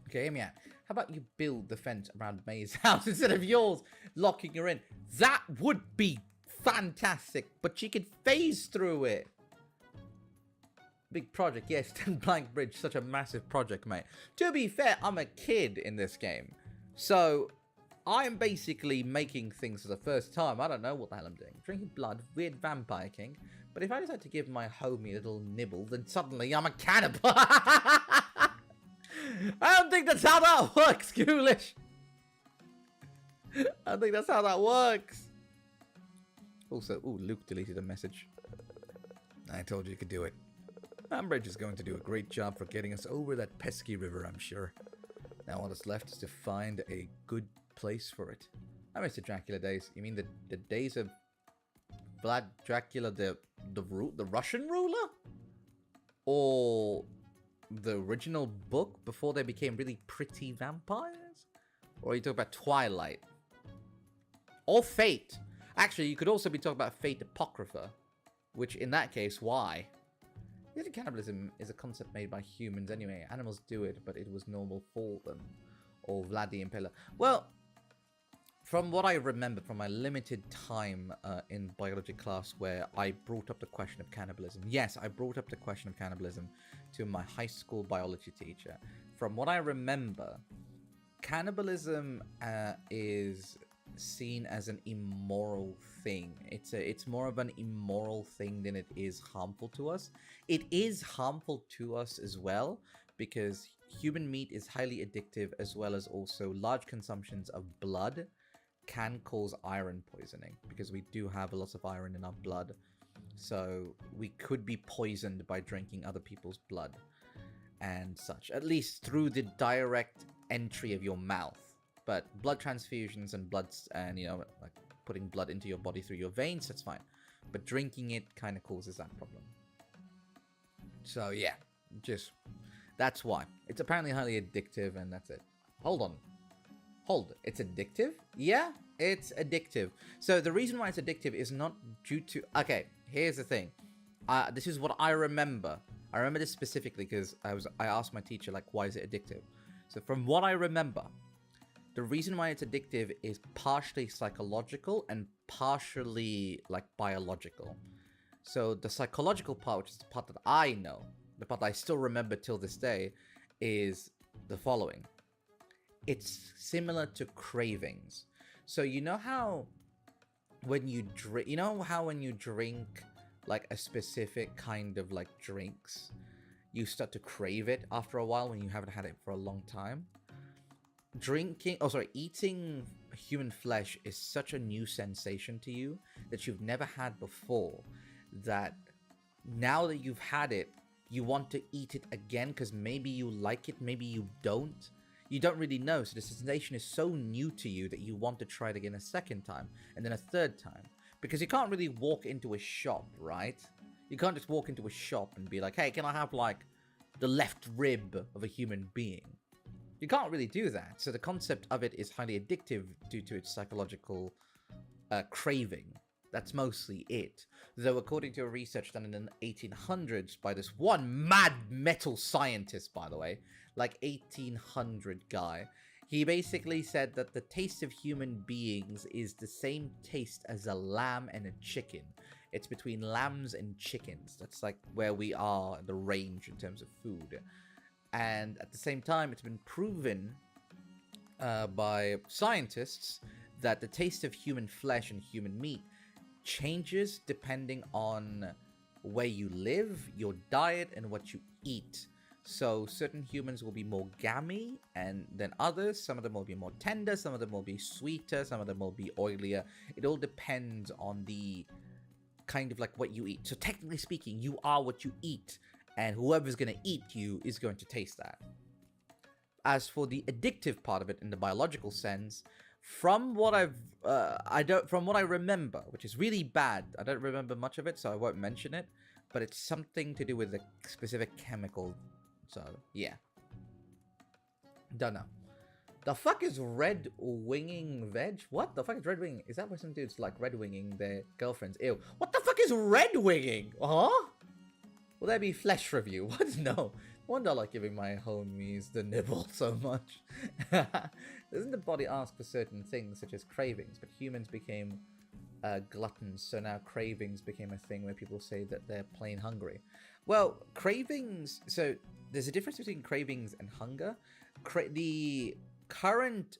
S1: Okay, hear me out. How about you build the fence around May's house instead of yours locking her in? That would be fantastic, but she could phase through it. Big project, yes. 10 blank bridge, such a massive project, mate. To be fair, I'm a kid in this game. So, I'm basically making things for the first time. I don't know what the hell I'm doing. Drinking blood, weird vampire king. But if I decide to give my homie a little nibble, then suddenly I'm a cannibal. I don't think that's how that works, Ghoulish. I don't think that's how that works. Also, ooh, Luke deleted a message.
S2: I told you could do it. Ambridge is going to do a great job for getting us over that pesky river, I'm sure. Now all that's left is to find a good place for it.
S1: I miss the Dracula days. You mean the days of Vlad Dracula, the Russian ruler? Or the original book before they became really pretty vampires? Or are you talking about Twilight? Or Fate? Actually, you could also be talking about Fate Apocrypha. Which, in that case, why? Usually cannibalism is a concept made by humans anyway. Animals do it, but it was normal for them. Or Vlad the Impaler. Well, from what I remember from my limited time in biology class where I brought up the question of cannibalism. Yes, I brought up the question of cannibalism to my high school biology teacher. From what I remember, cannibalism is seen as an immoral thing. It's more of an immoral thing than it is harmful to us. It is harmful to us as well because human meat is highly addictive, as well as also large consumptions of blood can cause iron poisoning because we do have a lot of iron in our blood. So we could be poisoned by drinking other people's blood and such, at least through the direct entry of your mouth. But blood transfusions and bloods and, you know, like putting blood into your body through your veins, that's fine. But drinking it kind of causes that problem. So yeah, that's why. It's apparently highly addictive and that's it. Hold, it's addictive? Yeah, it's addictive. So the reason why it's addictive is not due to... Okay, here's the thing. This is what I remember. I remember this specifically because I asked my teacher, like, why is it addictive? So from what I remember, the reason why it's addictive is partially psychological and partially, like, biological. So the psychological part, which is the part that I know, the part that I still remember till this day, is the following. It's similar to cravings. So you know how when you drink, like a specific kind of like drinks, you start to crave it after a while when you haven't had it for a long time? Eating human flesh is such a new sensation to you that you've never had before, that now that you've had it, you want to eat it again because maybe you like it, maybe you don't. You don't really know, so the sensation is so new to you that you want to try it again a second time, and then a third time. Because you can't really walk into a shop, right? You can't just walk into a shop and be like, hey, can I have, like, the left rib of a human being? You can't really do that. So the concept of it is highly addictive due to its psychological craving. That's mostly it. Though according to a research done in the 1800s by this one mad metal scientist, by the way, like 1800 guy, he basically said that the taste of human beings is the same taste as a lamb and a chicken. It's between lambs and chickens. That's like where we are in the range in terms of food. And at the same time, it's been proven by scientists that the taste of human flesh and human meat changes depending on where you live, your diet, and what you eat. So certain humans will be more gammy than others. Some of them will be more tender, some of them will be sweeter, some of them will be oilier. It all depends on the kind of like what you eat. So technically speaking, you are what you eat, and whoever's going to eat you is going to taste that. As for the addictive part of it in the biological sense, from what from what I remember, which is really bad, I don't remember much of it, so I won't mention it, but it's something to do with a specific chemical. So, yeah. Don't know. The fuck is red winging veg? What the fuck is red winging? Is that why some dudes like red winging their girlfriends? Ew. What the fuck is red winging? Huh? Will there be flesh review? What? No. Wonder I like giving my homies the nibble so much. Doesn't the body ask for certain things such as cravings? But humans became gluttons, so now cravings became a thing where people say that they're plain hungry. Well, cravings. So there's a difference between cravings and hunger. The current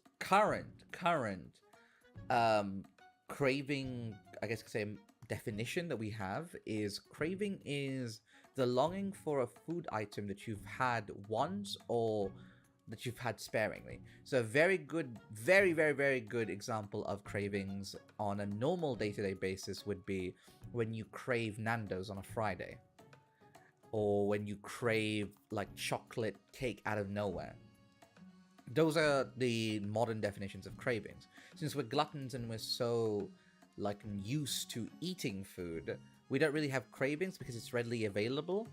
S1: craving, I guess I could say, definition that we have is craving is the longing for a food item that you've had once or that you've had sparingly. So a very good, very good example of cravings on a normal day-to-day basis would be when you crave Nando's on a Friday, or when you crave like chocolate cake out of nowhere. Those are the modern definitions of cravings. Since we're gluttons and we're so like used to eating food, we don't really have cravings because it's readily available.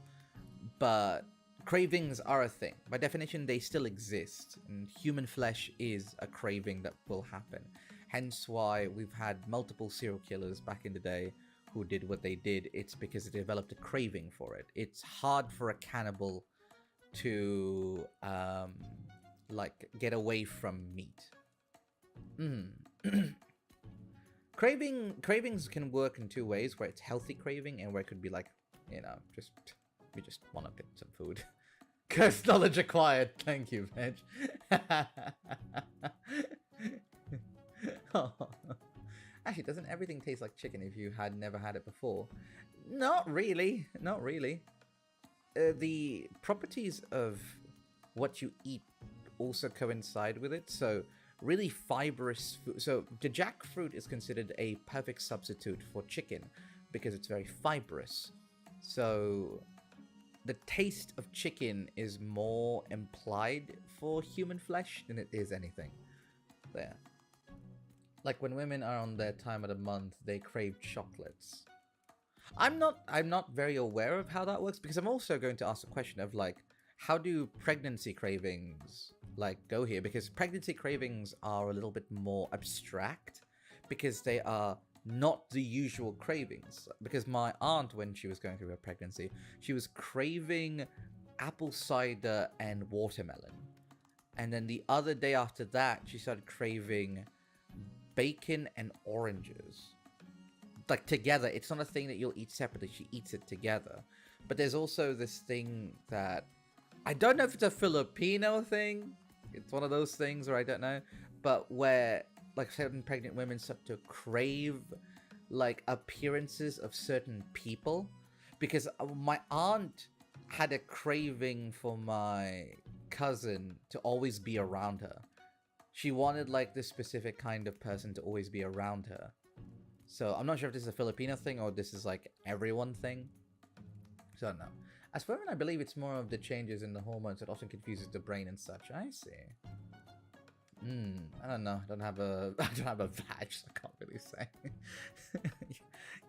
S1: But cravings are a thing. By definition, they still exist. And human flesh is a craving that will happen. Hence why we've had multiple serial killers back in the day who did what they did. It's because they developed a craving for it. It's hard for a cannibal to like get away from meat. Cravings can work in two ways, where it's healthy craving and where it could be like, you know, we just want to get some food. Curse knowledge acquired. Thank you, Veg. Oh. Actually, doesn't everything taste like chicken if you had never had it before? Not really. Not really. The properties of what you eat also coincide with it. So really fibrous food. So the jackfruit is considered a perfect substitute for chicken because it's very fibrous. So the taste of chicken is more implied for human flesh than it is anything. There. Like when women are on their time of the month, they crave chocolates. I'm not very aware of how that works, because I'm also going to ask the question of like, how do pregnancy cravings like go here? Because pregnancy cravings are a little bit more abstract because they are not the usual cravings. Because my aunt, when she was going through her pregnancy, she was craving apple cider and watermelon. And then the other day after that, she started craving bacon and oranges. Like together. It's not a thing that you'll eat separately. She eats it together. But there's also this thing that I don't know if it's a Filipino thing. It's one of those things where I don't know. But where like certain pregnant women start to crave like appearances of certain people. Because my aunt had a craving for my cousin to always be around her. She wanted like this specific kind of person to always be around her. So I'm not sure if this is a Filipino thing or this is like everyone thing. So I don't know. As for women, I believe it's more of the changes in the hormones that often confuses the brain and such. I see. I don't know. I don't have a vag, so I can't really say.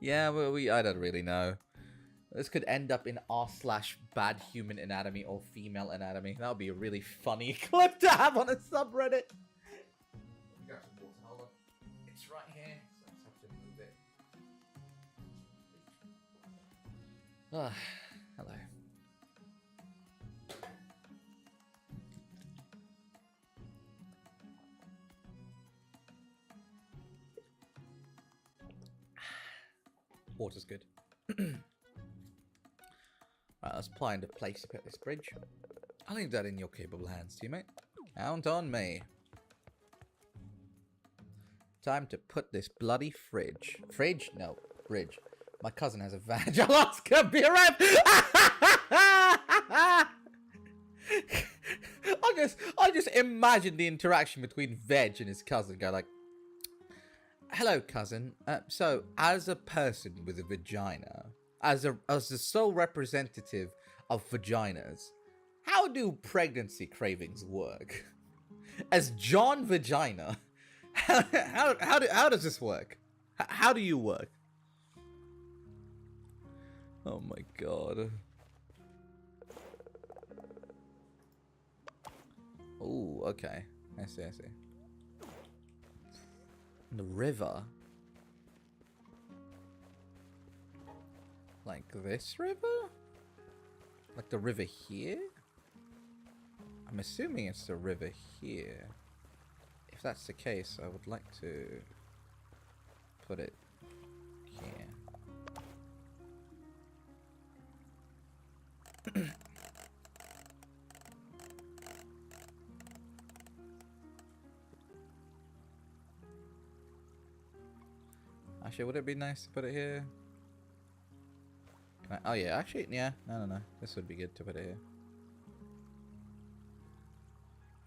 S1: Yeah, well, I don't really know. This could end up in r/bad human anatomy or female anatomy. That would be a really funny clip to have on a subreddit. Got some water, hold on. It's right here, so I just have to move it. Ah, hello. Water's good. Right, let's find a place to put this bridge. I'll leave that in your capable hands, teammate. Count on me. Time to put this bloody fridge. Fridge? No, bridge. My cousin has a vag. I'll ask her, be right. I just imagine the interaction between Veg and his cousin. Go like, hello, cousin. So, as a person with a vagina, as the sole representative of vaginas, how do pregnancy cravings work? As John Vagina, how does this work? How do you work? Oh my god. Oh, Oh, okay. I see, I see. The river? Like this river? Like the river here? I'm assuming it's the river here. If that's the case, I would like to put it here. Actually, would it be nice to put it here? Can I, oh yeah, actually, yeah. No. This would be good to put it here.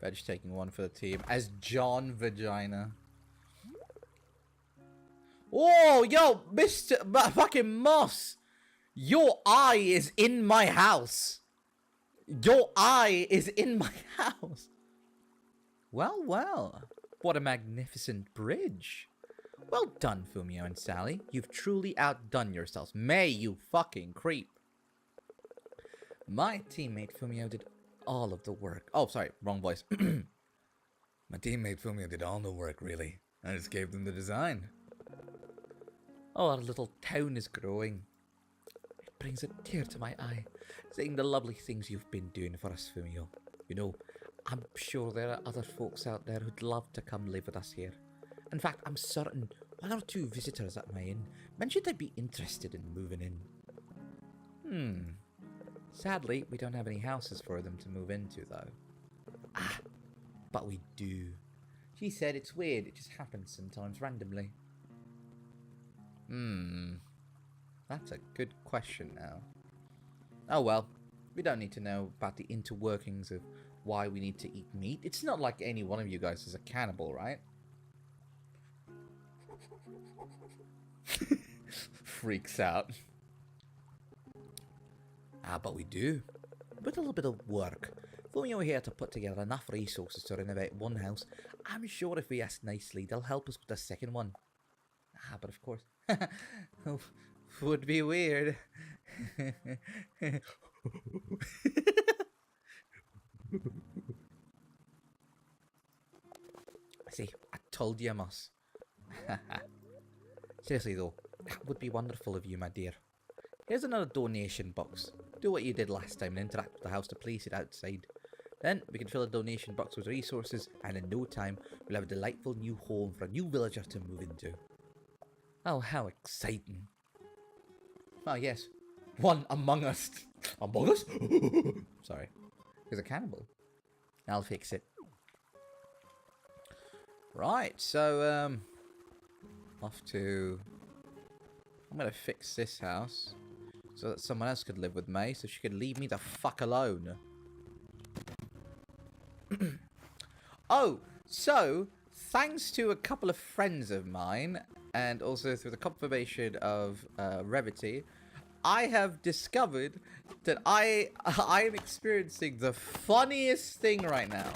S1: Veg taking one for the team as John Vagina. Oh, yo, Mr. fucking Moss. Your eye is in my house. Your eye is in my house. Well, well. What a magnificent bridge. Well done, Fumiyo and Sally. You've truly outdone yourselves. May you fucking creep. My teammate Fumiyo did all of the work. Oh, sorry, wrong voice.
S2: My teammate Fumiyo did all the work, really. I just gave them the design.
S1: Oh, our little town is growing. It brings a tear to my eye, seeing the lovely things you've been doing for us, Fumiyo. You know, I'm sure there are other folks out there who'd love to come live with us here. In fact, I'm certain one or two visitors at my inn mentioned they'd be interested in moving in. Sadly, we don't have any houses for them to move into, though. Ah, but we do. She said it's weird, it just happens sometimes randomly. That's a good question now. Oh well, we don't need to know about the interworkings of why we need to eat meat. It's not like any one of you guys is a cannibal, right? Freaks out. Ah, but we do. With a little bit of work, Fumiyo here to put together enough resources to renovate one house. I'm sure if we ask nicely, they'll help us with the second one. Ah, but of course, would be weird. See, I told you, Moss. Seriously though, that would be wonderful of you, my dear. Here's another donation box. Do what you did last time and interact with the house to place it outside. Then we can fill a donation box with resources, and in no time we'll have a delightful new home for a new villager to move into. Oh, how exciting. Oh yes, one among us. Among us? Sorry. He's a cannibal. I'll fix it. Right, so off to... I'm gonna fix this house so that someone else could live with me, so she could leave me the fuck alone. Oh, so thanks to a couple of friends of mine, and also through the confirmation of Revity, I have discovered that I am experiencing the funniest thing right now.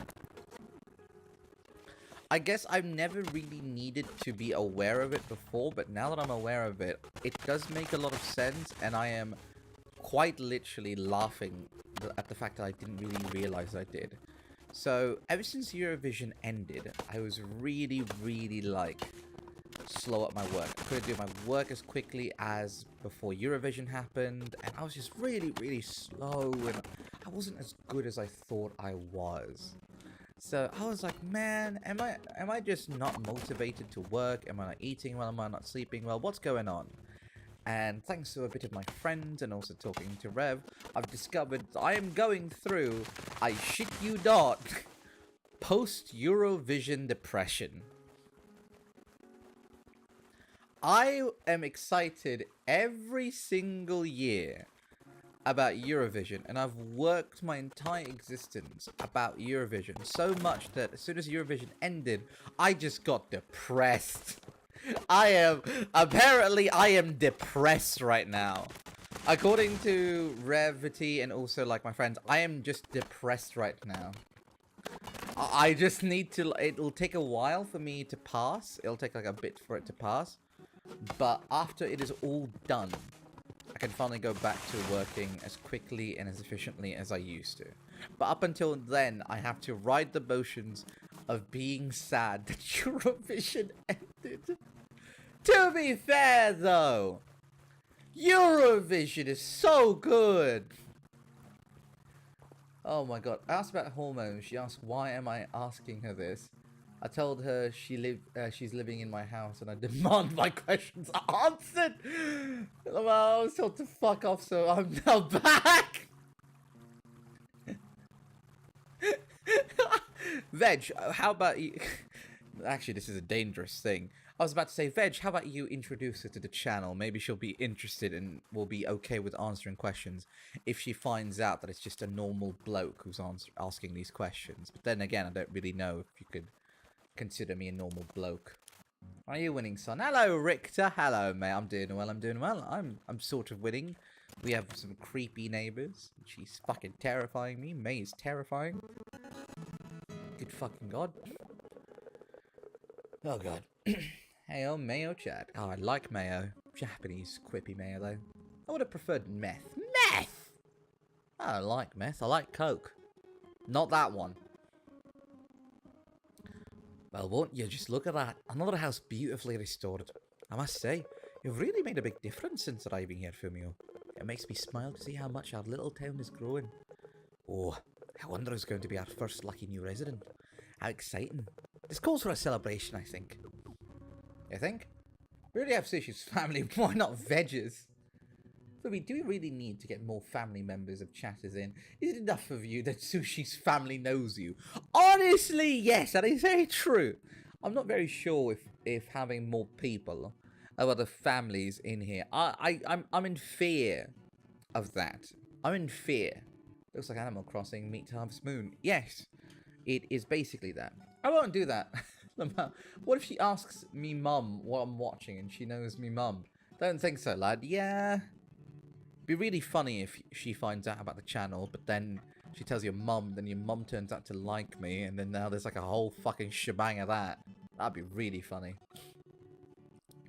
S1: I guess I've never really needed to be aware of it before, but now that I'm aware of it, it does make a lot of sense, and I am quite literally laughing at the fact that I didn't really realize that I did. So, ever since Eurovision ended, I was really, like, slow at my work. I couldn't do my work as quickly as before Eurovision happened, and I was just really slow, and I wasn't as good as I thought I was. So I was like, man, am I just not motivated to work? Am I not eating well? Am I not sleeping well? What's going on? And thanks to a bit of my friends and also talking to Rev, I've discovered I am going through, I shit you not, post-Eurovision depression. I am excited every single year about Eurovision, and I've worked my entire existence about Eurovision so much that as soon as Eurovision ended, I just got depressed. I am depressed right now. According to Revity and also like my friends, I am just depressed right now. I just need to, it'll take a while for me to pass. It'll take like a bit for it to pass. But after it is all done, I can finally go back to working as quickly and as efficiently as I used to. But up until then, I have to ride the motions of being sad that Eurovision ended. To be fair, though, Eurovision is so good. Oh my god. I asked about hormones. She asked, why am I asking her this? I told her she's living in my house and I demand my questions answered. Well, I was told to fuck off, so I'm now back. Veg, how about you... Actually, this is a dangerous thing. I was about to say, Veg, how about you introduce her to the channel? Maybe she'll be interested and will be okay with answering questions if she finds out that it's just a normal bloke who's asking these questions. But then again, I don't really know if you could consider me a normal bloke. Are you winning, son? Hello, Richter. Hello, mate. I'm doing well. I'm doing well. I'm sort of winning. We have some creepy neighbors. She's fucking terrifying me. May is terrifying. Good fucking god. Oh god. Hey, oh, mayo chat. Oh, I like mayo. Japanese quippy mayo, though. I would have preferred meth. Meth! I don't like meth. I like coke. Not that one. Well, won't you just look at that? Another house beautifully restored. I must say, you've really made a big difference since arriving here, Fumiyo. It makes me smile to see how much our little town is growing. Oh, I wonder who's going to be our first lucky new resident. How exciting. This calls for a celebration, I think. You think? We already have Sushi's family, why not Veggies? So do we really need to get more family members of chatters in? Is it enough of you that Sushi's family knows you? Honestly, yes, that is very true. I'm not very sure if having more people of other families in here. I'm in fear of that. I'm in fear. Looks like Animal Crossing meet Harvest Moon. Yes, it is basically that. I won't do that. What if she asks me mum what I'm watching and she knows me mum? Don't think so, lad. Yeah. It'd be really funny if she finds out about the channel, but then she tells your mum, then your mum turns out to like me, and then now there's like a whole fucking shebang of that. That'd be really funny.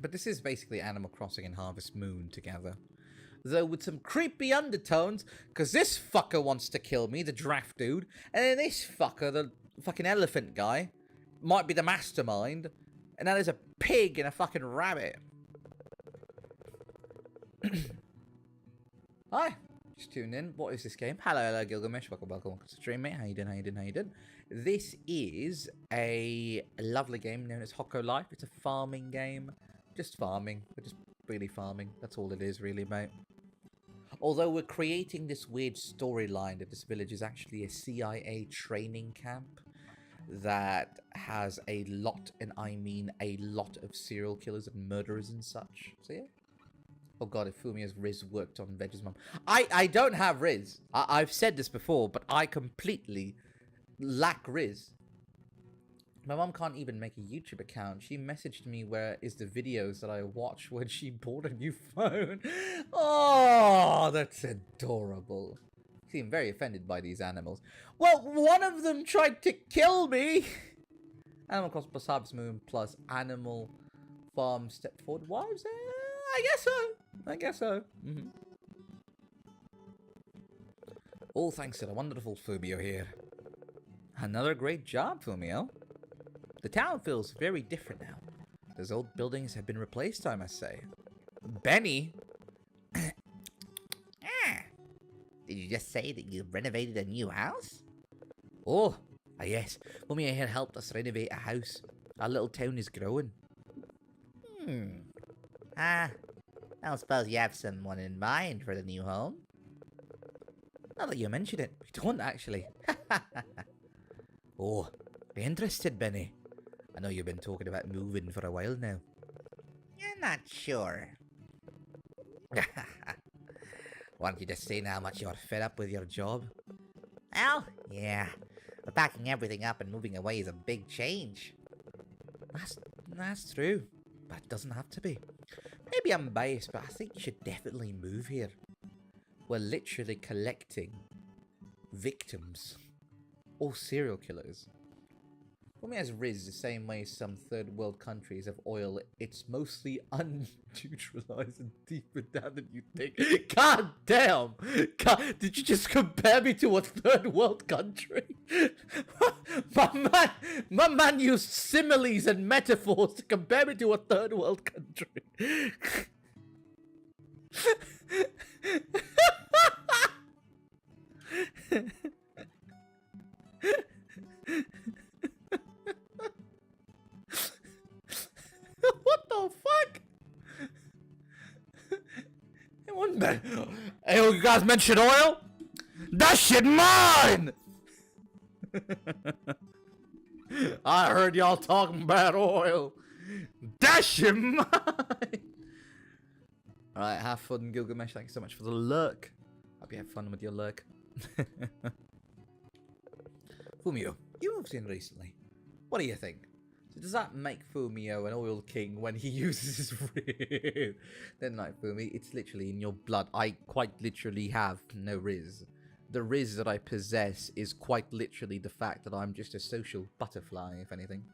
S1: But this is basically Animal Crossing and Harvest Moon together. Though with some creepy undertones, because this fucker wants to kill me, the giraffe dude, and then this fucker, the fucking elephant guy, might be the mastermind, and now there's a pig and a fucking rabbit. Hi, just tuned in. What is this game? Hello, Gilgamesh. Welcome to the stream, mate. How you doing? This is a lovely game known as Hokko Life. It's a farming game. Just farming. We're just really farming. That's all it is, really, mate. Although we're creating this weird storyline that this village is actually a CIA training camp that has a lot, and I mean a lot, of serial killers and murderers and such. So yeah. Oh god, if Fumiyo's Riz worked on Veg's mum. I don't have Riz. I've said this before, but I completely lack Riz. My mum can't even make a YouTube account. She messaged me where is the videos that I watch when she bought a new phone. Oh, that's adorable. Seem very offended by these animals. Well, one of them tried to kill me. Animal Cross plus Harvest Moon plus Animal Farm Step Forward Wives? I guess so. Mm-hmm. All thanks to the wonderful Fumiyo here. Another great job, Fumiyo. The town feels very different now. Those old buildings have been replaced, I must say. Benny? Did you just say that you renovated a new house? Oh, yes. Mummy here helped us renovate a house. Our little town is growing. I don't suppose you have someone in mind for the new home? Now that you mention it, we don't actually. Oh, be interested, Benny. I know you've been talking about moving for a while now. You're not sure. Weren't you just saying how much you're fed up with your job? Well, yeah. But packing everything up and moving away is a big change. That's true. But it doesn't have to be. Maybe I'm biased, but I think you should definitely move here. We're literally collecting victims. Or serial killers. Fumiyo has riz the same way some third world countries have oil. It's mostly unneutralized and deeper down than you think. God damn! God, did you just compare me to a third world country? my man used similes and metaphors to compare me to a third world country. What the fuck? Hey, you guys mentioned oil? That shit mine! I heard y'all talking about oil. That shit mine! Alright, have fun, Gilgamesh. Thank you so much for the lurk. Hope you have fun with your lurk. Fumiyo, you moved in recently. What do you think? So does that make Fumiyo an oil king when he uses his riz? Then like Fumi, it's literally in your blood. I quite literally have no riz. The riz that I possess is quite literally the fact that I'm just a social butterfly, if anything.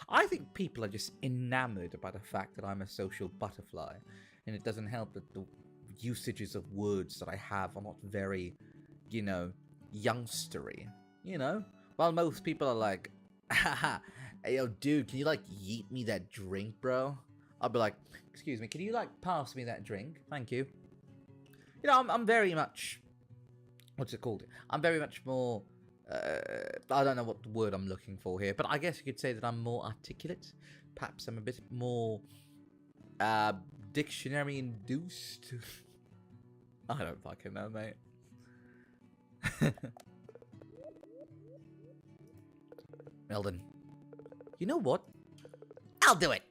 S1: I think people are just enamored by the fact that I'm a social butterfly. And it doesn't help that the usages of words that I have are not very, you know, youngstery. You know? While most people are like, haha, hey, yo, dude, can you, like, yeet me that drink, bro? I'll be like, excuse me, can you, like, pass me that drink? Thank you. You know, I'm very much, what's it called? I'm very much more, I don't know what word I'm looking for here, but I guess you could say that I'm more articulate. Perhaps I'm a bit more, dictionary-induced. I don't fucking know, mate. Eldon. You know what? I'll do it.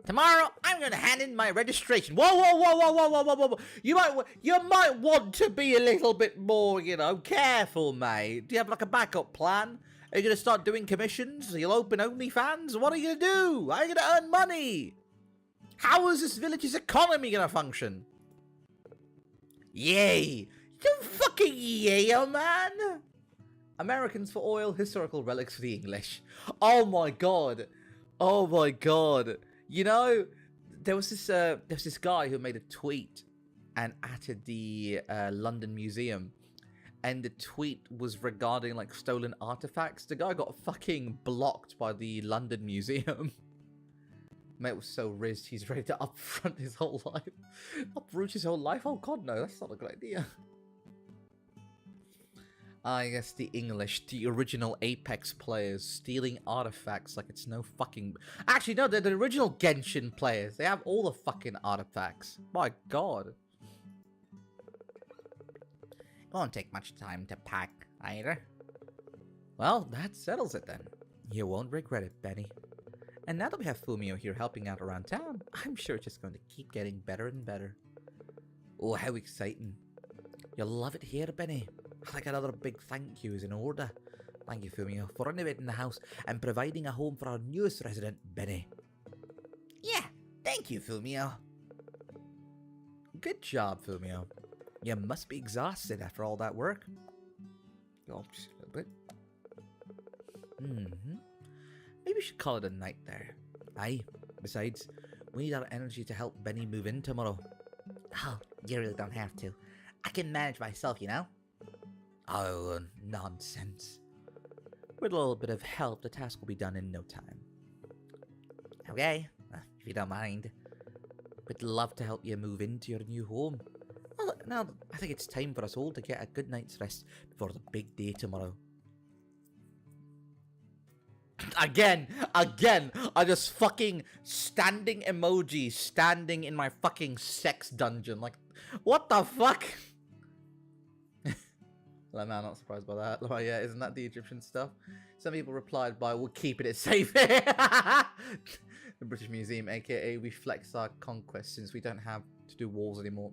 S1: Tomorrow, I'm gonna hand in my registration. Whoa, whoa, whoa, whoa, whoa, whoa, whoa, whoa. You might want to be a little bit more, you know, careful, mate. Do you have like a backup plan? Are you gonna start doing commissions? You'll open OnlyFans? What are you gonna do? How are you gonna earn money? How is this village's economy gonna function? Yay! You fucking yay, man! Americans for oil, historical relics for the English. Oh my god. Oh my god. You know, there was this guy who made a tweet and added the London Museum. And the tweet was regarding like stolen artifacts. The guy got fucking blocked by the London Museum. Mate was so rizzed, he's ready to upfront his whole life. Uproot his whole life? Oh god, no, that's not a good idea. I guess the English, the original Apex players, stealing artifacts like it's no fucking... Actually, no, they're the original Genshin players. They have all the fucking artifacts. My god. It won't take much time to pack, either. Well, that settles it then. You won't regret it, Benny. And now that we have Fumiyo here helping out around town, I'm sure it's just going to keep getting better and better. Oh, how exciting. You'll love it here, Benny. I think another big thank you is in order. Thank you, Fumiyo, for renovating the house and providing a home for our newest resident, Benny. Yeah, thank you, Fumiyo. Good job, Fumiyo. You must be exhausted after all that work. Oh, just a little bit. Maybe we should call it a night there. Aye. Besides, we need our energy to help Benny move in tomorrow. Oh, you really don't have to. I can manage myself, you know? Oh, nonsense. With a little bit of help, the task will be done in no time. Okay, if you don't mind. We'd love to help you move into your new home. Well, now, I think it's time for us all to get a good night's rest before the big day tomorrow. Again, I just fucking standing emoji, standing in my fucking sex dungeon. Like, what the fuck? Like, man, I'm not surprised by that. Like, yeah, isn't that the Egyptian stuff? Some people replied by, we're keeping it safe here. The British Museum, aka we flex our conquest since we don't have to do wars anymore.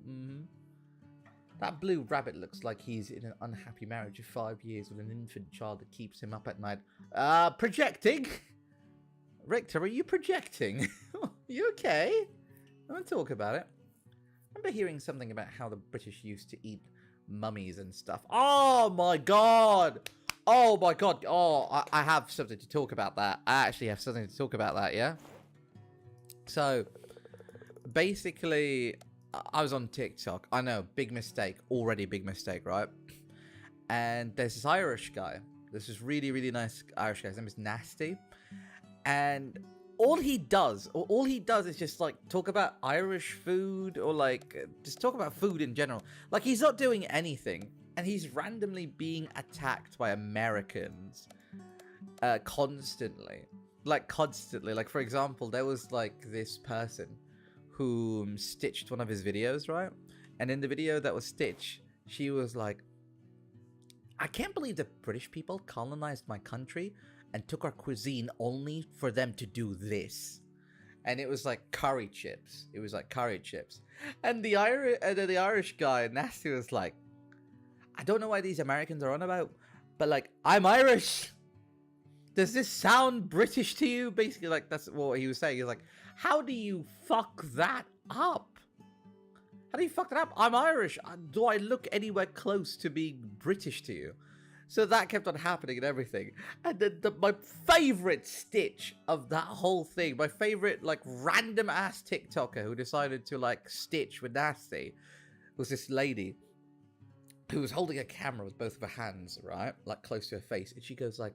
S1: That blue rabbit looks like he's in an unhappy marriage of 5 years with an infant child that keeps him up at night. Projecting? Richter, are you projecting? You okay? I want to talk about it. I remember hearing something about how the British used to eat mummies and stuff. Oh my god! Oh my god. Oh, I have something to talk about that. I actually have something to talk about that, yeah? So, basically, I was on TikTok. I know, big mistake. Already big mistake, right? And there's this Irish guy. This is really, really nice Irish guy. His name is Nasty. And all he does is just like talk about Irish food or like just talk about food in general. Like he's not doing anything. And he's randomly being attacked by Americans constantly. Like constantly. Like for example, there was like this person who stitched one of his videos, right? And in the video that was stitched, she was like, I can't believe the British people colonized my country and took our cuisine only for them to do this. And it was like curry chips. It was like curry chips. And the Irish guy, Nasty, was like, I don't know why these Americans are on about, but like, I'm Irish. Does this sound British to you? Basically, like, that's what he was saying. He's like, how do you fuck that up? How do you fuck that up? I'm Irish. Do I look anywhere close to being British to you? So that kept on happening and everything. And then my favorite stitch of that whole thing, my favorite, like, random ass TikToker who decided to, like, stitch with Nasty was this lady who was holding a camera with both of her hands, right? Like, close to her face. And she goes, like,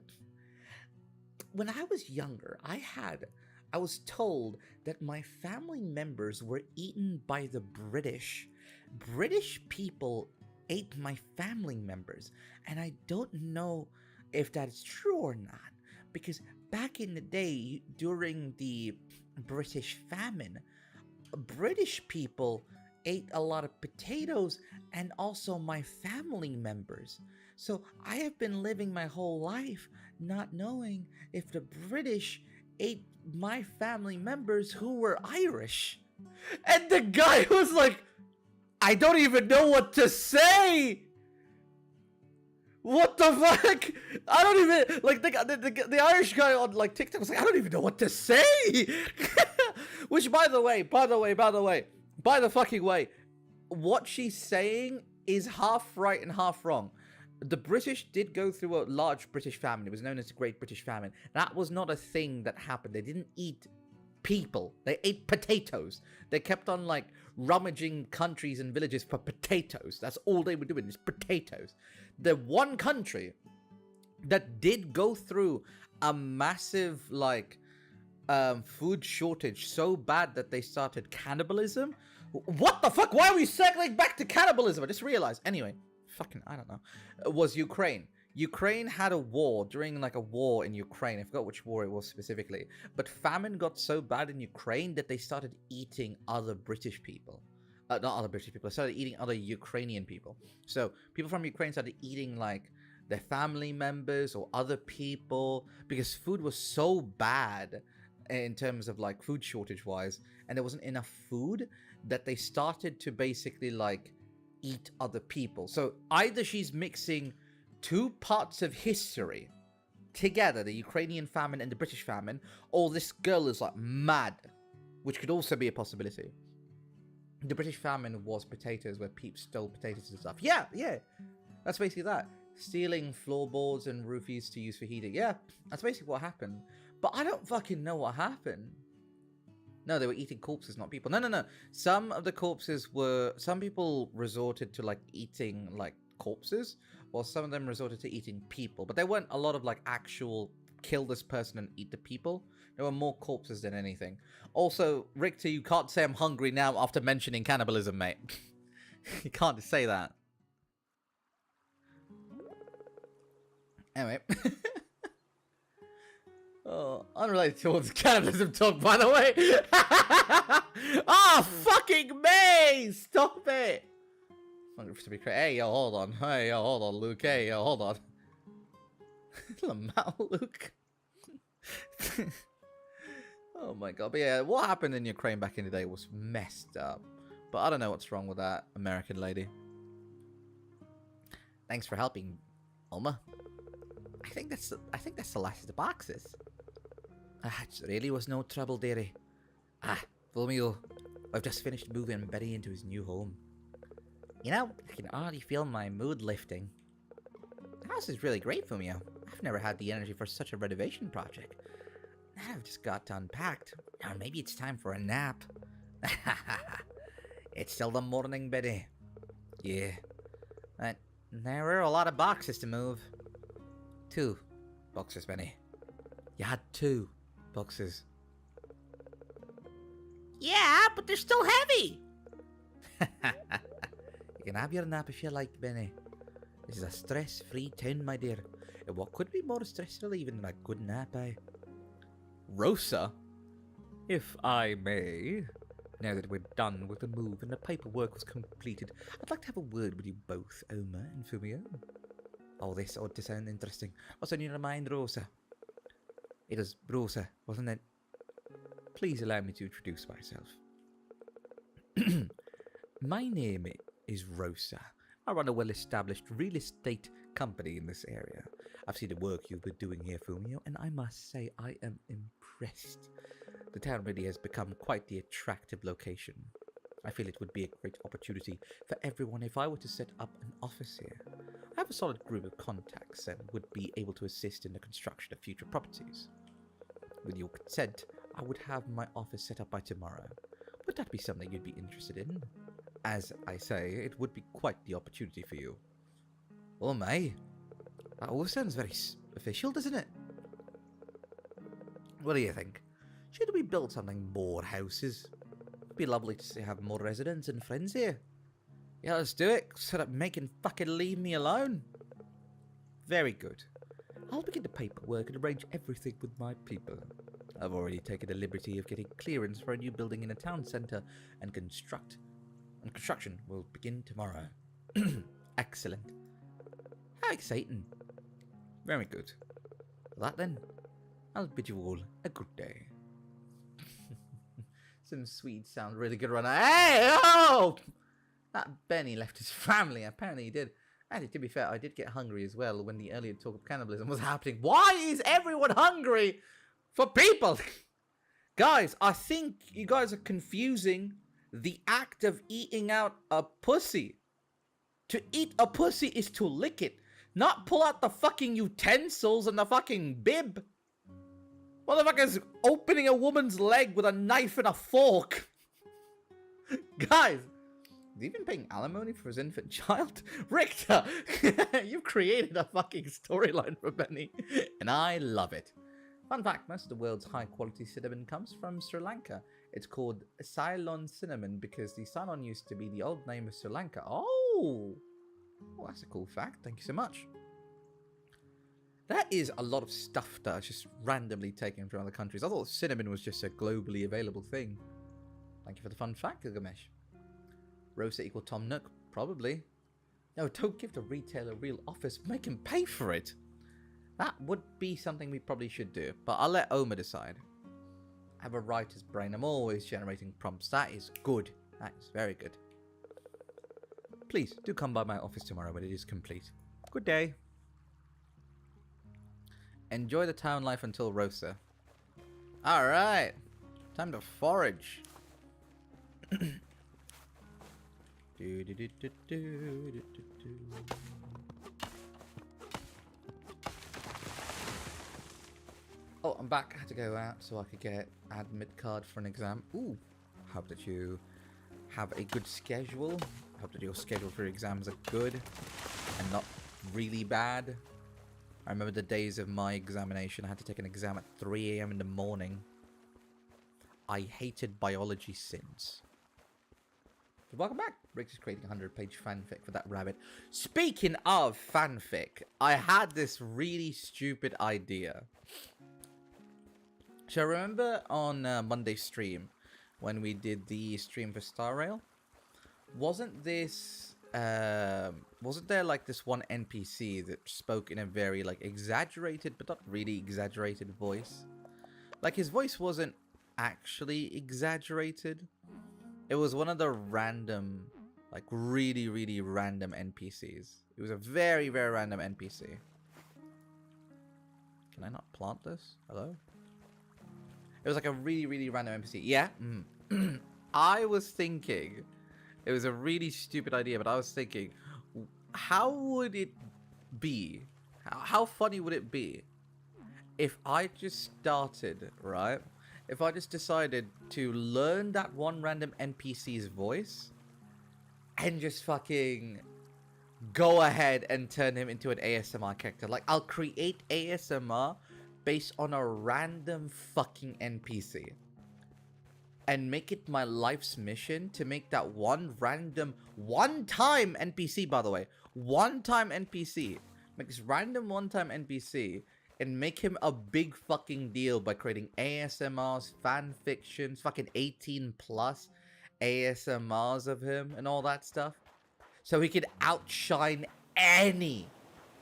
S1: when I was younger, I was told that my family members were eaten by the British. British people ate my family members. And I don't know if that is true or not. Because back in the day, during the British famine, British people ate a lot of potatoes and also my family members. So I have been living my whole life not knowing if the British ate my family members who were Irish. And the guy was like, I don't even know what to say. What the fuck? I don't even, like, the Irish guy on, like, TikTok was like, I don't even know what to say. Which, by the fucking way, what she's saying is half right and half wrong. The British did go through a large British famine. It was known as the Great British Famine. That was not a thing that happened. They didn't eat people. They ate potatoes. They kept on, like, rummaging countries and villages for potatoes. That's all they were doing, is potatoes. The one country that did go through a massive, like, food shortage so bad that they started cannibalism. What the fuck? Why are we circling back to cannibalism? I just realized. Anyway, fucking, I don't know. Was Ukraine. Ukraine had a war, during like a war in Ukraine. I forgot which war it was specifically. But famine got so bad in Ukraine that they started eating other British people. Not other British people. They started eating other Ukrainian people. So people from Ukraine started eating like their family members or other people because food was so bad in terms of like food shortage wise, and there wasn't enough food that they started to basically like eat other people. So either she's mixing two parts of history together, the Ukrainian famine and the British famine, or this girl is like mad, which could also be a possibility. The British famine was potatoes, where peeps stole potatoes and stuff. Yeah, that's basically that. Stealing floorboards and roofies to use for heating. Yeah, that's basically what happened. But I don't fucking know what happened. No, they were eating corpses, not people. No. Some of the corpses were... Some people resorted to, like, eating, like, corpses, while some of them resorted to eating people. But there weren't a lot of, like, actual kill this person and eat the people. There were more corpses than anything. Also, Richter, you can't say I'm hungry now after mentioning cannibalism, mate. You can't say that. Anyway. Oh, unrelated towards cannibalism talk, by the way. Oh, fucking me! Stop it! Hey, yo, hold on. Hey, yo, hold on, Luke. Hey, yo, hold on. Lamau, Luke. Oh my god. But yeah, what happened in Ukraine back in the day was messed up. But I don't know what's wrong with that American lady. Thanks for helping, Oma. I think that's the last of the boxes. It really was no trouble, dearie. Fumiyo, I've just finished moving Betty into his new home. You know, I can already feel my mood lifting. house is really great, Fumiyo. I've never had the energy for such a renovation project. Now I've just got unpacked. Now maybe it's time for a nap. It's still the morning, Betty. Yeah. But there were a lot of boxes to move. 2 boxes, Benny. You had 2 boxes. Yeah, but they're still heavy. You can have your nap if you like, Benny. This is a stress-free town, my dear. And what could be more stress-relieving than a good nap, eh? Rosa? If I may, now that we're done with the move and the paperwork was completed, I'd like to have a word with you both, Oma and Fumiyo. Oh, this ought to sound interesting. What's on your mind, Rosa? It was Rosa, wasn't it? Please allow me to introduce myself. My name is Rosa. I run a well-established real estate company in this area. I've seen the work you've been doing here, Fumiyo, and I must say I am impressed. The town really has become quite the attractive location. I feel it would be a great opportunity for everyone if I were to set up an office here. I have a solid group of contacts and would be able to assist in the construction of future properties. With your consent, I would have my office set up by tomorrow. Would that be something you'd be interested in? As I say, it would be quite the opportunity for you. Oh my, that all sounds very official, doesn't it? What do you think? Should we build something more houses? It'd be lovely to have more residents and friends here. Yeah, let's do it. Shut up, making fucking leave me alone. Very good. I'll begin the paperwork and arrange everything with my people. I've already taken the liberty of getting clearance for a new building in the town centre, and construction will begin tomorrow. Excellent. How exciting. Very good. For that then, I'll bid you all a good day. Some Swedes sound really good right now. Hey, oh! That Benny left his family. Apparently he did. And to be fair, I did get hungry as well when the earlier talk of cannibalism was happening. Why is everyone hungry for people? Guys, I think you guys are confusing the act of eating out a pussy. To eat a pussy is to lick it, not pull out the fucking utensils and the fucking bib. Motherfucker's opening a woman's leg with a knife and a fork. Guys, is he even paying alimony for his infant child? Richter, you've created a fucking storyline for Benny, and I love it. Fun fact, most of the world's high-quality cinnamon comes from Sri Lanka. It's called Ceylon cinnamon because the Ceylon used to be the old name of Sri Lanka. Oh, well, that's a cool fact. Thank you so much. That is a lot of stuff that is just randomly taken from other countries. I thought cinnamon was just a globally available thing. Thank you for the fun fact, Gilgamesh. Rosa equal Tom Nook? Probably. No, don't give the retailer a real office. Make him pay for it. That would be something we probably should do. But I'll let Oma decide. I have a writer's brain. I'm always generating prompts. That is good. That is very good. Please, do come by my office tomorrow when it is complete. Good day. Enjoy the town life until Rosa. Alright. Time to forage. Oh, I'm back. I had to go out so I could get admit card for an exam. Ooh. Hope that you have a good schedule. Hope that your schedule for your exams are good and not really bad. I remember the days of my examination. I had to take an exam at 3 AM in the morning. I hated biology since. But welcome back. Rick is creating a 100-page fanfic for that rabbit. Speaking of fanfic, I had this really stupid idea. So I remember on Monday's stream, when we did the stream for Star Rail, wasn't there like this one NPC that spoke in a very like exaggerated but not really exaggerated voice? Like his voice wasn't actually exaggerated. It was one of the random, like really, really random NPCs. It was a very, very random NPC. Can I not plant this? Hello? It was like a really, really random NPC. Yeah. I was thinking, it was a really stupid idea, but I was thinking, how would it be How funny would it be if I just started, right? If I just decided to learn that one random NPC's voice and just fucking go ahead and turn him into an ASMR character. Like, I'll create ASMR based on a random fucking NPC. And make it my life's mission to make that one random, one-time NPC, by the way. One-time NPC. Make this random one-time NPC and make him a big fucking deal by creating ASMRs, fan fictions, fucking 18 plus ASMRs of him and all that stuff. So he could outshine any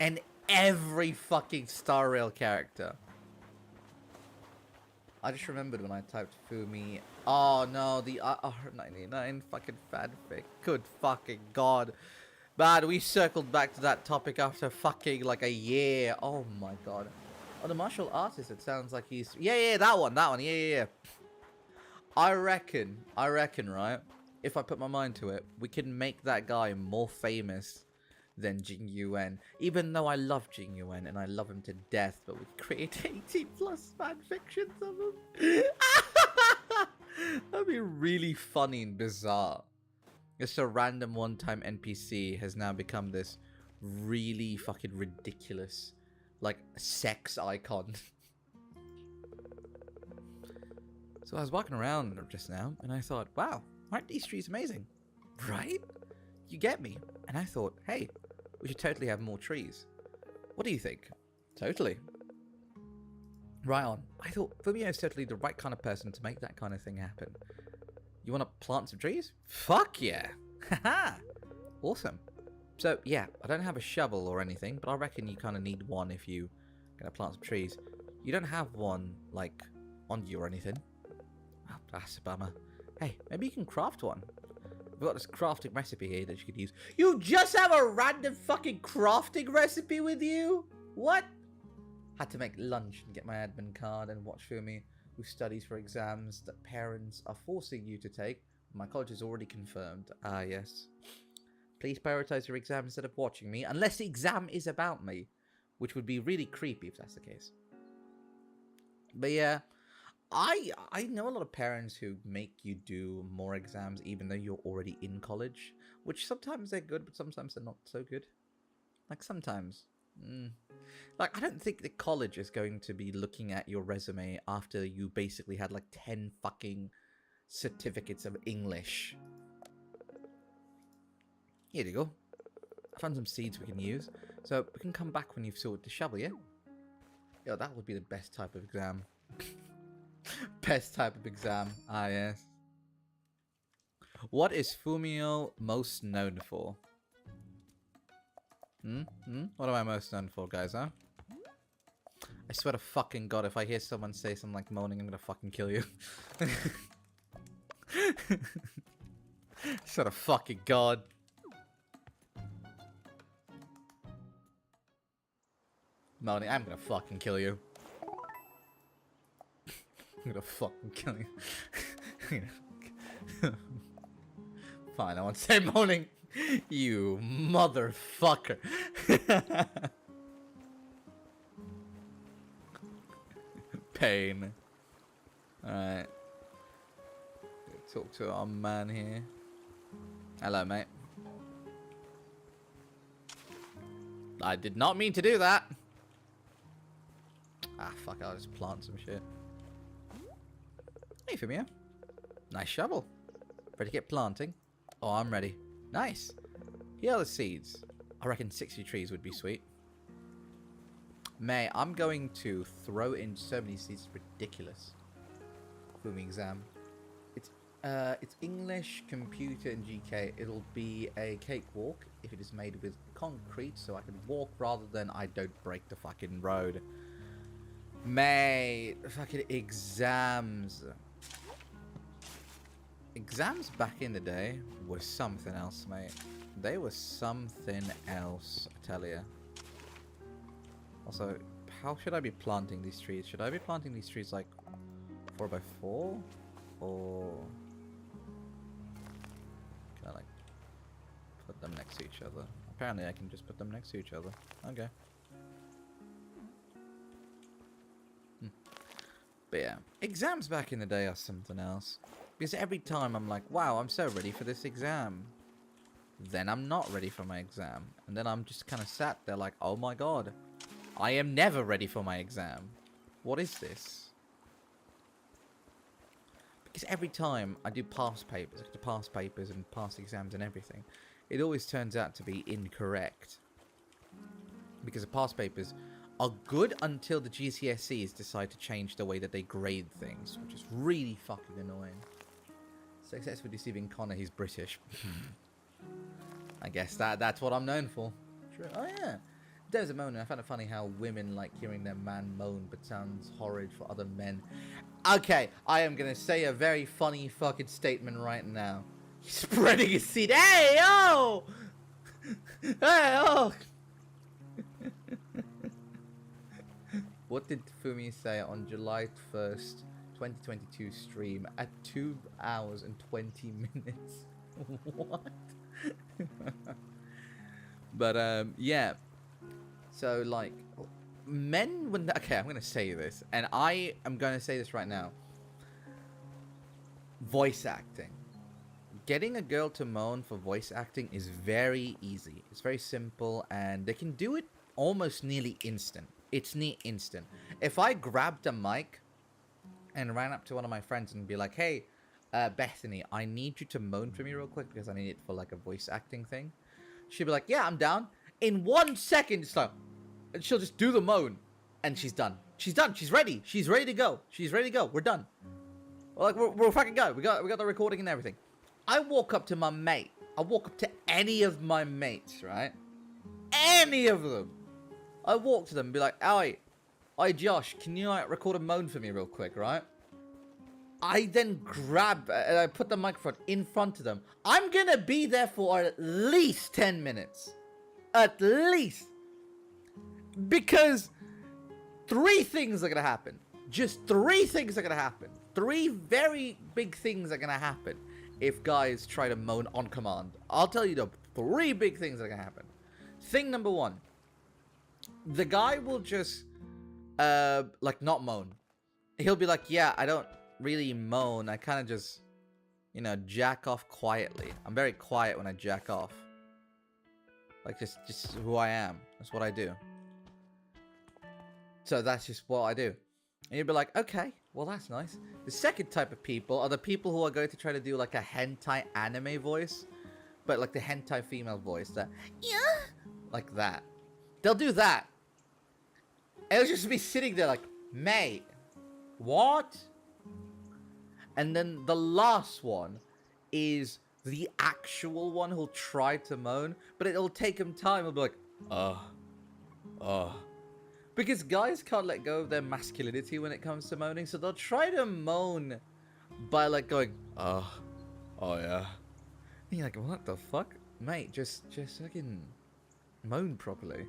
S1: and every fucking Star Rail character. I just remembered when I typed Fumi. Oh no, the R99 fucking fanfic. Good fucking god. Man, we circled back to that topic after fucking like a year. Oh my god. Oh, the martial artist, it sounds like he's... Yeah, that one, yeah. I reckon, right? If I put my mind to it, we can make that guy more famous than Jing Yuan. Even though I love Jing Yuan and I love him to death, but we create 18 plus fanfictions of him. That'd be really funny and bizarre. Just a random one-time NPC has now become this really fucking ridiculous, like, sex icon. So I was walking around just now, and I thought, wow, aren't these trees amazing? Right? You get me. And I thought, hey, we should totally have more trees. What do you think? Totally. Right on. I thought Fumiyo is totally the right kind of person to make that kind of thing happen. You want to plant some trees? Fuck yeah. Haha. Awesome. So, yeah, I don't have a shovel or anything, but I reckon you kind of need one if you're going to plant some trees. You don't have one, like, on you or anything. Oh, that's a bummer. Hey, maybe you can craft one. I've got this crafting recipe here that you could use. You just have a random fucking crafting recipe with you? What? Had to make lunch and get my admin card and watch Fumi, who studies for exams that parents are forcing you to take. My college is already confirmed. Ah, yes. Please prioritize your exam instead of watching me, unless the exam is about me, which would be really creepy if that's the case. But yeah, I know a lot of parents who make you do more exams even though you're already in college, which sometimes they're good, but sometimes they're not so good. Like sometimes. Like, I don't think the college is going to be looking at your resume after you basically had like 10 fucking certificates of English. Here you go. I found some seeds we can use. So we can come back when you've sorted the shovel, yeah? Yo, that would be the best type of exam. Best type of exam. Ah, yes. What is Fumiyo most known for? What am I most known for, guys, huh? I swear to fucking god, if I hear someone say something like moaning, I'm gonna fucking kill you. I swear to fucking god. Moaning, I'm gonna fucking kill you. I'm gonna fucking kill you. Fine, I won't say moaning. You motherfucker. Pain. Alright. Talk to our man here. Hello, mate. I did not mean to do that. Ah, fuck, I'll just plant some shit. Hey, Fumiyo. Nice shovel. Ready to get planting? Oh, I'm ready. Nice. Here are the seeds. I reckon 60 trees would be sweet. May, I'm going to throw in so many seeds, it's ridiculous. Fumi exam. It's English, computer, and GK. It'll be a cakewalk if it is made with concrete, so I can walk rather than I don't break the fucking road. Mate, fucking exams. Exams back in the day were something else, mate. They were something else, I tell ya. Also, how should I be planting these trees? Should I be planting these trees like 4x4? Or can I like put them next to each other? Apparently I can just put them next to each other. Okay. But yeah, exams back in the day are something else. Because every time I'm like, wow, I'm so ready for this exam. Then I'm not ready for my exam. And then I'm just kind of sat there like, oh my god. I am never ready for my exam. What is this? Because every time I do past papers, and past exams and everything, it always turns out to be incorrect. Because the past papers are good until the GCSEs decide to change the way that they grade things, which is really fucking annoying. Success for deceiving Connor, he's British. I guess that's what I'm known for. True. Oh yeah. There's a moaning. I found it funny how women like hearing their man moan, but sounds horrid for other men. Okay, I am gonna say a very funny fucking statement right now. He's spreading his seed. Hey, oh! Hey, oh! What did Fumiyo say on July 1st, 2022 stream at 2 hours and 20 minutes? What? But, yeah. So, like, men, when... Okay, I'm going to say this. And I am going to say this right now. Voice acting. Getting a girl to moan for voice acting is very easy. It's very simple. And they can do it almost nearly instant. It's near instant. If I grabbed a mic and ran up to one of my friends and be like, hey, Bethany, I need you to moan for me real quick because I need it for, like, a voice acting thing. She'd be like, yeah, I'm down. In 1 second, it's like... And she'll just do the moan, and she's done. She's done. She's ready. She's ready to go. She's ready to go. We're done. Like we're fucking go. We got the recording and everything. I walk up to my mate. I walk up to any of my mates, right? Any of them. I walk to them and be like, "Oi, Josh, can you like record a moan for me real quick, right?" I then grab and I put the microphone in front of them. I'm gonna be there for at least 10 minutes. At least. Because 3 things are going to happen. Just 3 things are going to happen. 3 very big things are going to happen if guys try to moan on command. I'll tell you the 3 big things that are going to happen. Thing number 1. The guy will just, like, not moan. He'll be like, yeah, I don't really moan. I kind of just, you know, jack off quietly. I'm very quiet when I jack off. Like, just who I am. That's what I do. So that's just what I do. And you'd be like, okay, well, that's nice. The second type of people are the people who are going to try to do like a hentai anime voice. But like the hentai female voice. That, yeah, like that. They'll do that. And it'll just be sitting there like, mate, what? And then the last one is the actual one who'll try to moan. But it'll take him time. He'll be like, Because guys can't let go of their masculinity when it comes to moaning, so they'll try to moan by like going, oh yeah. And you're like, what the fuck? Mate, just fucking moan properly.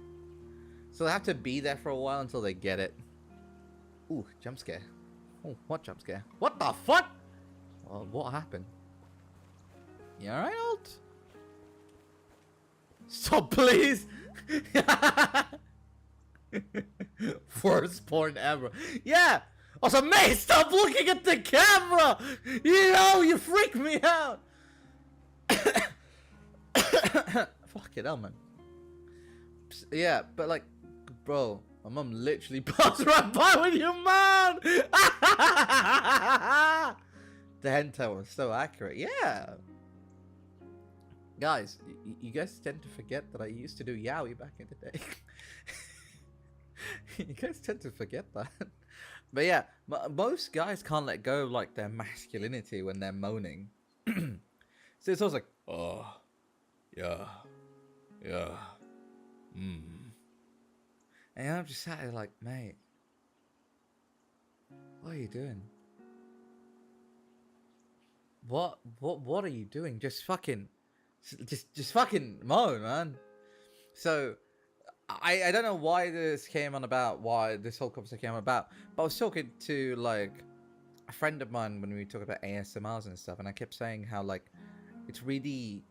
S1: So they have to be there for a while until they get it. Ooh, jump scare. Oh, what jump scare? What the fuck? Well, what happened? You alright, Alt? Stop, please! Worst porn ever. Yeah! Also, mate, stop looking at the camera! You know, you freak me out! Fuck it, man. Yeah, but like, bro, my mum literally passed right by with your mom! The hentai was so accurate. Yeah! Guys, you guys tend to forget that I used to do yaoi back in the day. You guys tend to forget that. But yeah, most guys can't let go of like their masculinity when they're moaning. So it's always like, oh, yeah, And I'm just sat there like, mate, what are you doing? What are you doing? Just fucking moan, man. So I don't know why this came on about, why this whole conversation came on about, but I was talking to like a friend of mine when we talk about ASMRs and stuff, and I kept saying how like it's really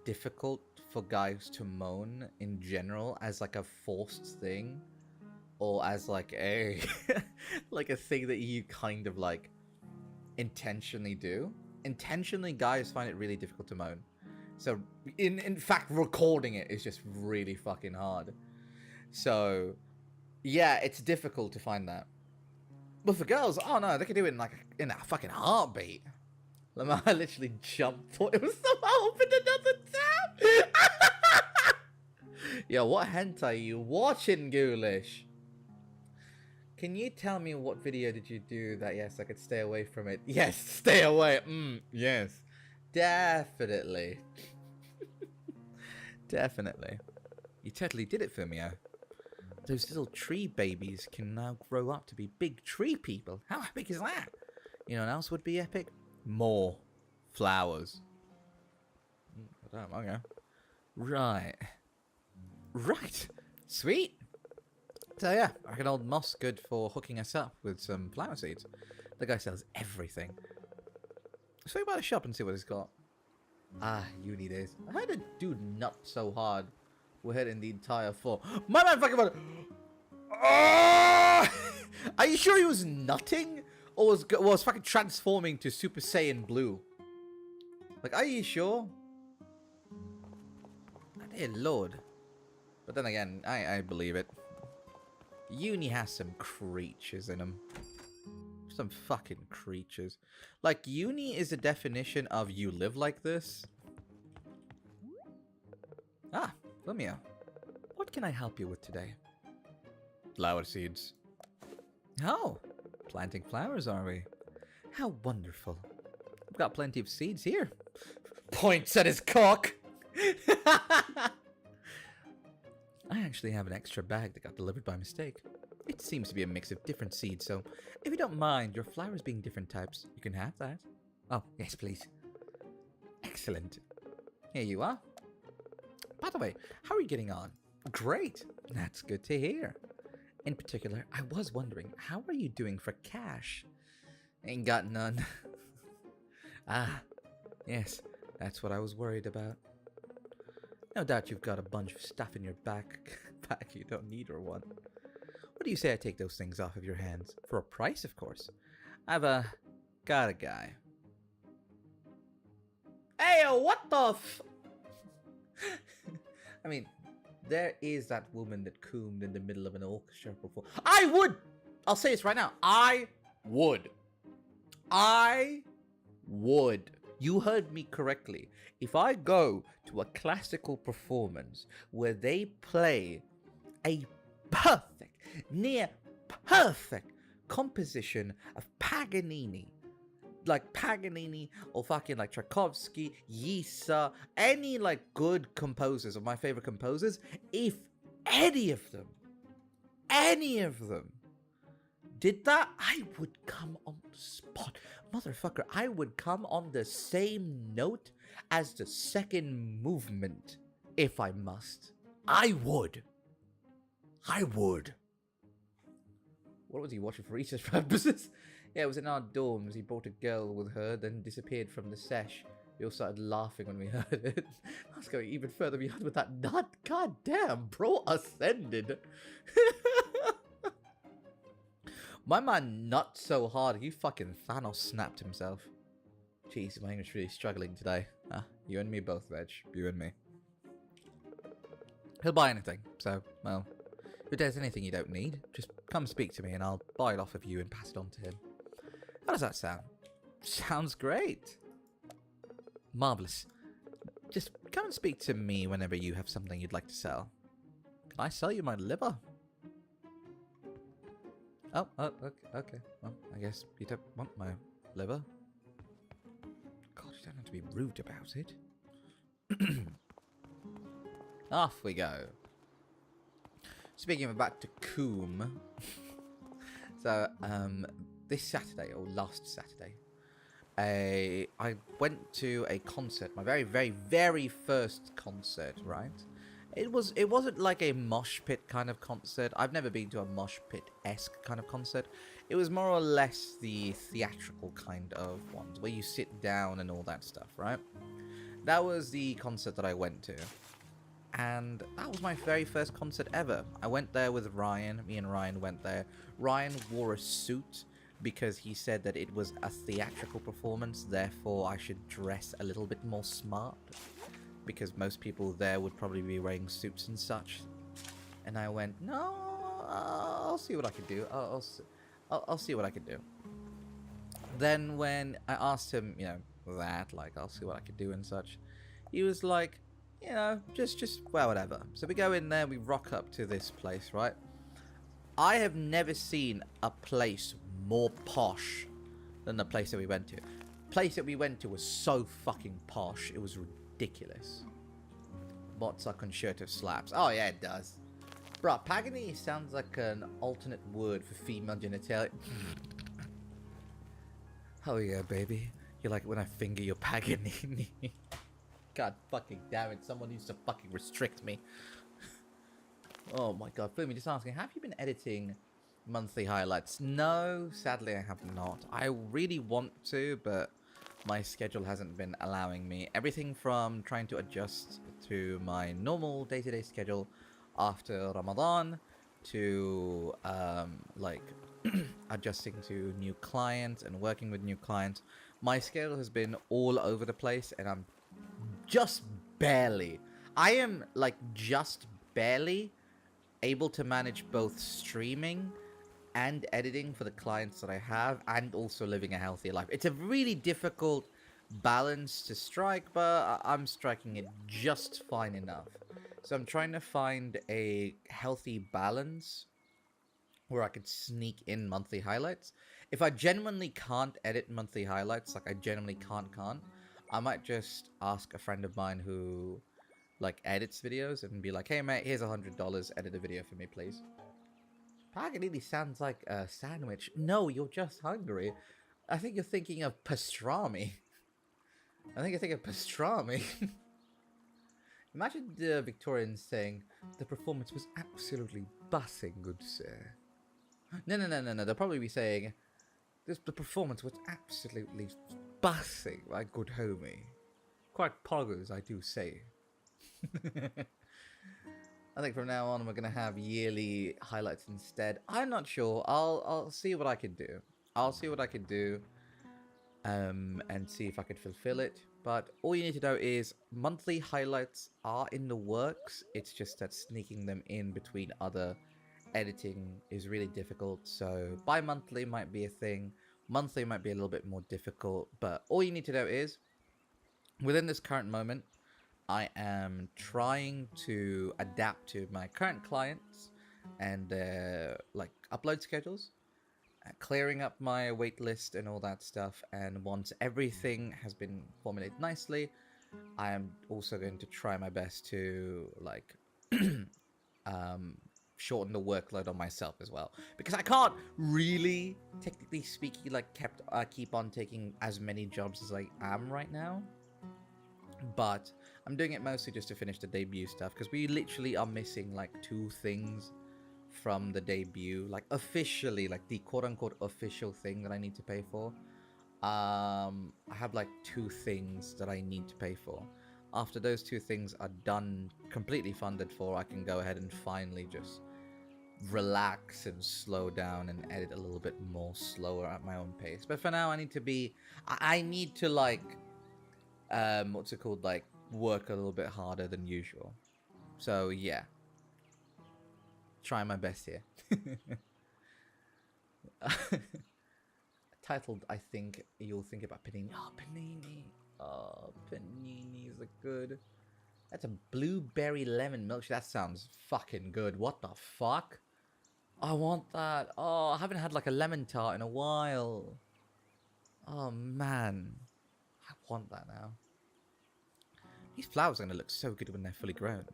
S1: difficult for guys to moan in general as like a forced thing, or as like a like a thing that you kind of like intentionally do. Intentionally, guys find it really difficult to moan. So, in fact, recording it is just really fucking hard. So, yeah, it's difficult to find that. But for girls, oh no, they can do it in a fucking heartbeat. Like, I literally jumped, thought it was somehow opened another tab. Yo, what hentai are you watching, Ghoulish? Can you tell me what video did you do that, yes, I could stay away from it? Yes, stay away. Yes. Definitely. Definitely. You totally did it, Fumiyo. Those little tree babies can now grow up to be big tree people. How epic is that? You know what else would be epic? More flowers. Damn, okay. Right. Right. Sweet. So yeah, I reckon old Moss good for hooking us up with some flower seeds. The guy sells everything. Let's think about the shop and see what he's got. Ah, uni days. I heard a dude nut so hard we're hitting the entire floor. My man fucking went. Oh! Are you sure he was nutting? Or was fucking transforming to Super Saiyan Blue? Like, are you sure? Dear Lord. But then again, I believe it. Uni has some creatures in them. Some fucking creatures. Like, uni is the definition of you live like this. Ah, Fumiyo. What can I help you with today? Flower seeds. Oh, planting flowers, are we? How wonderful. I've got plenty of seeds here. Points at his cock. I actually have an extra bag that got delivered by mistake. It seems to be a mix of different seeds, so if you don't mind your flowers being different types, you can have that. Oh, yes, please. Excellent. Here you are. By the way, how are you getting on? Great. That's good to hear. In particular, I was wondering, how are you doing for cash? Ain't got none. Ah, yes, that's what I was worried about. No doubt you've got a bunch of stuff in your back you don't need or want. What do you say I take those things off of your hands? For a price, of course. I've, got a guy. Hey, what the I mean, there is that woman that coomed in the middle of an orchestra before. I would! I'll say this right now. I would. You heard me correctly. If I go to a classical performance where they play a perfect, near perfect composition of Paganini, like Paganini or fucking like Tchaikovsky, Yisa, any like good composers of my favorite composers, if any of them did that, I would come on the spot. Motherfucker, I would come on the same note as the second movement, if I must. I would. What was he watching for research purposes? Yeah, it was in our dorms. He brought a girl with her, then disappeared from the sesh. We all started laughing when we heard it. I was going even further beyond with that nut. God damn, bro ascended. My man nut so hard, he fucking Thanos snapped himself. Jeez, my English really struggling today. Ah, you and me both, Veg. You and me. He'll buy anything, so, well, if there's anything you don't need, just come speak to me and I'll buy it off of you and pass it on to him. How does that sound? Sounds great. Marvellous. Just come and speak to me whenever you have something you'd like to sell. Can I sell you my liver? Oh, okay. Well, I guess you don't want my liver. God, you don't have to be rude about it. Off we go. Speaking of back to Coombe. So, this Saturday, or last Saturday, I went to a concert, my very, very, very first concert, right? It wasn't like a mosh pit kind of concert. I've never been to a mosh pit-esque kind of concert. It was more or less the theatrical kind of ones, where you sit down and all that stuff, right? That was the concert that I went to. and that was my very first concert ever. I went there with Ryan. Me and Ryan went there. Ryan wore a suit because he said that it was a theatrical performance, therefore I should dress a little bit more smart, because most people there would probably be wearing suits and such. And I went, no, I'll see what I can do. I'll see what I can do. Then when I asked him, like, I'll see what I could do and such, he was like, just well, whatever. So we go in there, we rock up to this place, right? I have never seen a place more posh than the place that we went to. The place that we went to was so fucking posh, it was ridiculous. Mozart concerto slaps. Oh yeah, it does. Bruh, Paganini sounds like an alternate word for female genitalia. Oh yeah, baby. You like it when I finger your Paganini. God fucking damn it, someone needs to fucking restrict me. Oh my god, Fumiyo just asking, have you been editing monthly highlights? No, sadly I have not. I really want to, but my schedule hasn't been allowing me. Everything from trying to adjust to my normal day-to-day schedule after Ramadan to like adjusting to new clients and working with new clients. My schedule has been all over the place, and I'm just barely, I am like just barely able to manage both streaming and editing for the clients that I have, and also living a healthy life. It's a really difficult balance to strike, but I'm striking it just fine enough. So I'm trying to find a healthy balance where I could sneak in monthly highlights. If I genuinely can't edit monthly highlights, like I genuinely can't, I might just ask a friend of mine who like edits videos and be like, hey mate, here's $100, edit a video for me please. Paganini sounds like a sandwich. No, you're just hungry. I think you're thinking of pastrami. I think you're thinking of pastrami. Imagine the Victorians saying, the performance was absolutely bussing, good sir. No. They'll probably be saying, the performance was absolutely bussing, my good homie. Quite poggers, I do say. I think from now on we're gonna have yearly highlights instead. I'm not sure. I'll see what I can do. I'll see what I can do, and see if I can fulfill it. But all you need to know is monthly highlights are in the works. It's just that sneaking them in between other editing is really difficult. So bi-monthly might be a thing. Monthly might be a little bit more difficult. But all you need to know is within this current moment, I am trying to adapt to my current clients and their like upload schedules, clearing up my wait list and all that stuff. And once everything has been formulated nicely, I am also going to try my best to like shorten the workload on myself as well, because I can't really, technically speaking, like keep on taking as many jobs as I am right now. But I'm doing it mostly just to finish the debut stuff, because we literally are missing like 2 things from the debut, like officially, like the quote-unquote official thing that I need to pay for. I have like 2 things that I need to pay for. After those 2 things are done, completely funded for, I can go ahead and finally just relax and slow down and edit a little bit more slower at my own pace. But for now, I need to like what's it called, like work a little bit harder than usual. So yeah, trying my best here. Titled, I think you'll think about panini. Oh, panini. Oh, paninis are good. That's a blueberry lemon milkshake. That sounds fucking good. What the fuck? I want that. Oh, I haven't had like a lemon tart in a while. Oh man, I want that now. These flowers are going to look so good when they're fully grown.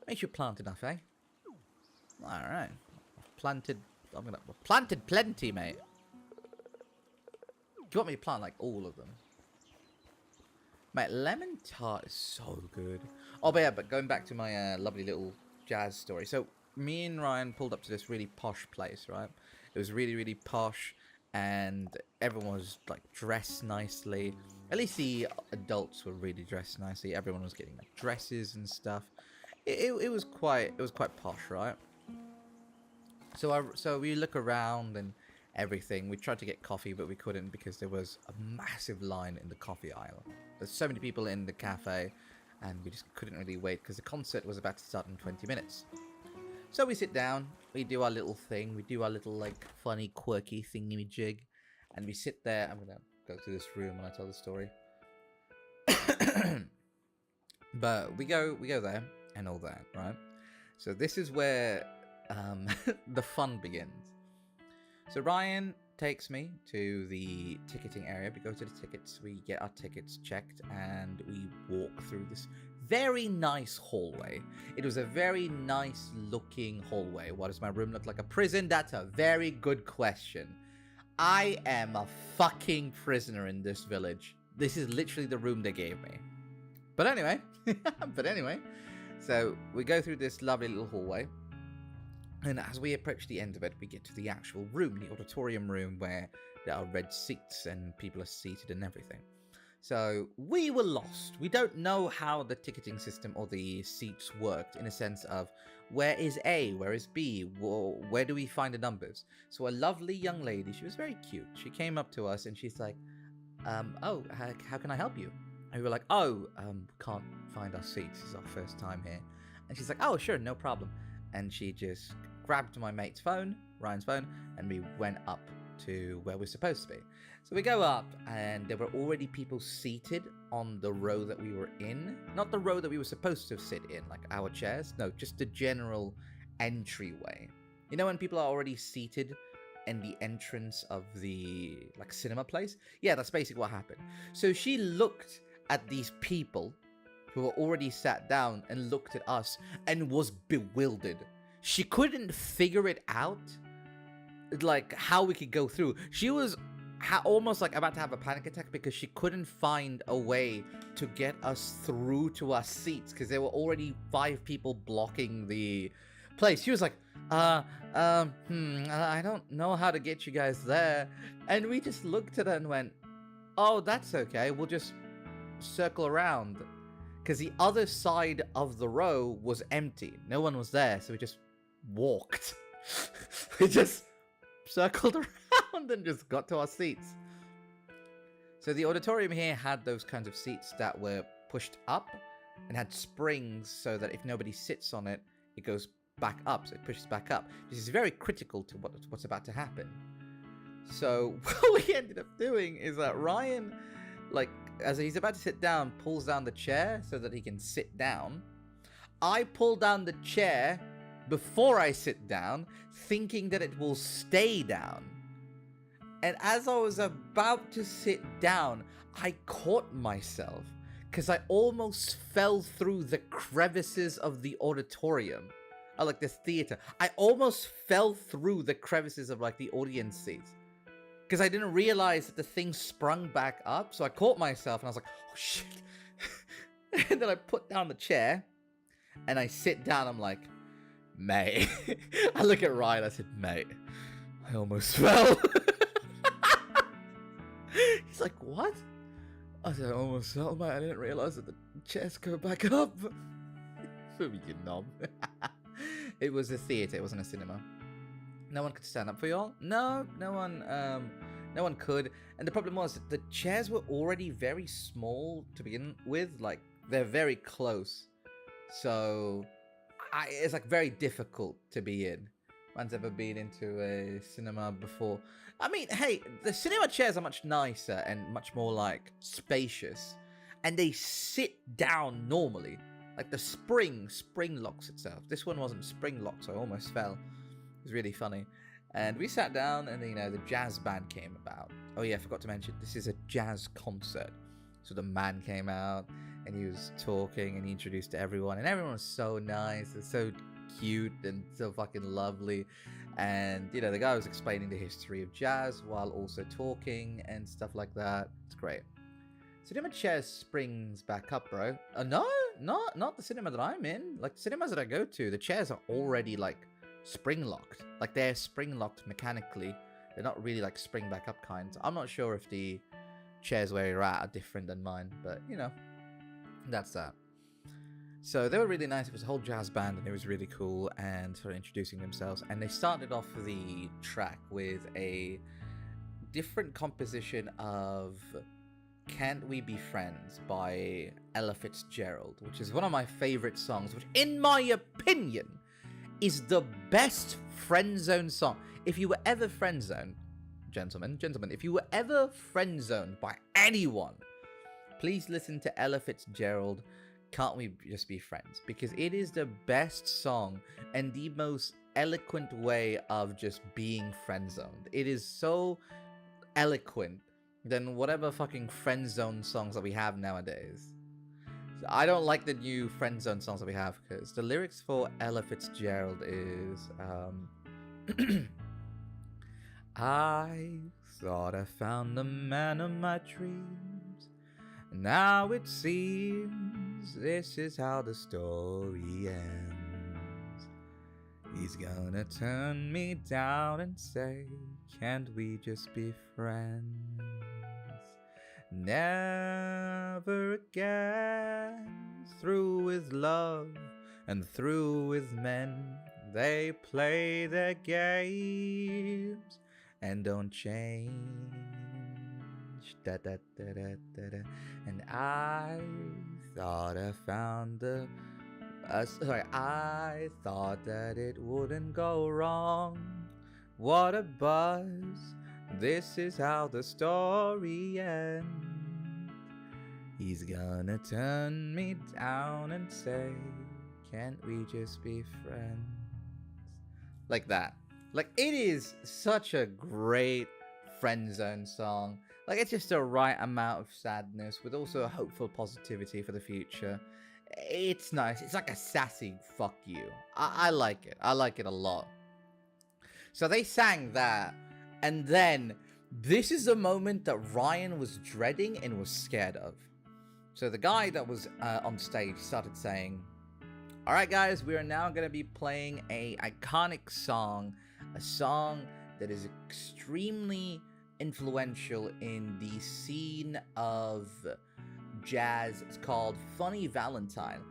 S1: Make sure you plant enough, eh? Alright. I've planted plenty, mate. Do you want me to plant like all of them? Mate, lemon tart is so good. Oh, but yeah, but going back to my lovely little jazz story. So, me and Ryan pulled up to this really posh place, right? It was really, really posh, and everyone was like dressed nicely. At least the adults were really dressed nicely. Everyone was getting like dresses and stuff. it was quite posh, right? So we look around and everything. We tried to get coffee, but we couldn't because there was a massive line in the coffee aisle. There's so many people in the cafe, and we just couldn't really wait because the concert was about to start in 20 minutes. So we sit down, we do our little thing, we do our little like funny, quirky thingy-jig, and we sit there. I'm gonna go to this room when I tell the story. But we go there and all that, right? So this is where the fun begins. So Ryan takes me to the ticketing area. We go to the tickets, we get our tickets checked, and we walk through this very nice hallway. It was a very nice looking hallway. What does my room look like? A prison? That's a very good question. I am a fucking prisoner in this village. This is literally the room they gave me. But anyway, so we go through this lovely little hallway. And as we approach the end of it, we get to the actual room, the auditorium room, where there are red seats and people are seated and everything. So we were lost. We don't know how the ticketing system or the seats worked, in a sense of where is A, where is B, where do we find the numbers? So a lovely young lady, she was very cute. She came up to us and she's like, oh, how can I help you? And we were like, oh, can't find our seats. This is our first time here. And she's like, oh, sure, no problem. And she just grabbed my mate's phone, Ryan's phone, and we went up to where we're supposed to be. So we go up, and there were already people seated on the row that we were in. Not the row that we were supposed to sit in, like our chairs. No, just the general entryway. You know when people are already seated in the entrance of the like cinema place? Yeah, that's basically what happened. So she looked at these people who were already sat down and looked at us and was bewildered. She couldn't figure it out, like how we could go through. She was almost like about to have a panic attack because she couldn't find a way to get us through to our seats because there were already 5 people blocking the place. She was like, I don't know how to get you guys there. And we just looked at her and went, oh, that's okay. We'll just circle around. Because the other side of the row was empty. No one was there, so we just walked. We just circled around and just got to our seats. So the auditorium here had those kinds of seats that were pushed up and had springs so that if nobody sits on it, it goes back up, so it pushes back up. This is very critical to what's about to happen. So what we ended up doing is that Ryan, like, as he's about to sit down, pulls down the chair so that he can sit down. I pull down the chair before I sit down, thinking that it will stay down. And as I was about to sit down, I caught myself because I almost fell through the crevices of the auditorium. Like the theater. I almost fell through the crevices of like the audience seats. Because I didn't realize that the thing sprung back up. So I caught myself and I was like, oh shit. And then I put down the chair and I sit down. I'm like, mate. I look at Ryan. I said, mate, I almost fell. He's like, what? I said, I almost fell, mate. I didn't realize that the chairs go back up. You knob. It was a theater. It wasn't a cinema. No one could stand up for y'all? No one could. And the problem was that the chairs were already very small to begin with. Like, they're very close. So, it's like very difficult to be in. Man's ever been into a cinema before. I mean, hey, the cinema chairs are much nicer and much more like spacious. And they sit down normally. Like the spring locks itself. This one wasn't spring locked, so I almost fell. It was really funny. And we sat down and, you know, the jazz band came about. Oh yeah, I forgot to mention, this is a jazz concert. So the man came out and he was talking and he introduced everyone. And everyone was so nice and so cute and so fucking lovely. And, you know, the guy was explaining the history of jazz while also talking and stuff like that. It's great. Cinema chairs springs back up, bro. No, not the cinema that I'm in. Like, the cinemas that I go to, the chairs are already, like, spring locked. Like, they're spring locked mechanically. They're not really, like, spring back up kinds. I'm not sure if the chairs where you're at are different than mine. But, you know, that's that. So they were really nice. It was a whole jazz band, and it was really cool. And sort of introducing themselves, and they started off the track with a different composition of "Can't We Be Friends" by Ella Fitzgerald, which is one of my favorite songs. Which, in my opinion, is the best friend zone song. If you were ever friend zoned, gentlemen, if you were ever friend zoned by anyone, please listen to Ella Fitzgerald, "Can't We Just Be Friends," because it is the best song and the most eloquent way of just being friend zoned. It is so eloquent than whatever fucking friend zone songs that we have nowadays. So I don't like the new friend zone songs that we have, because the lyrics for Ella Fitzgerald is I thought I found the man of my dreams. Now it seems this is how the story ends. He's gonna turn me down and say, can't we just be friends? Never again. Through with love and through with men, they play their games and don't change. Da, da, da, da, da, da. And I thought I found the I thought that it wouldn't go wrong. What a buzz. This is how the story ends. He's gonna turn me down and say, can't we just be friends? Like that. Like, it is such a great friend zone song. Like, it's just the right amount of sadness with also a hopeful positivity for the future. It's nice. It's like a sassy fuck you. I like it. I like it a lot. So they sang that, and then this is the moment that Ryan was dreading and was scared of. So the guy that was on stage started saying, alright guys, we are now going to be playing a iconic song, a song that is extremely influential in the scene of jazz. It's called Funny Valentine.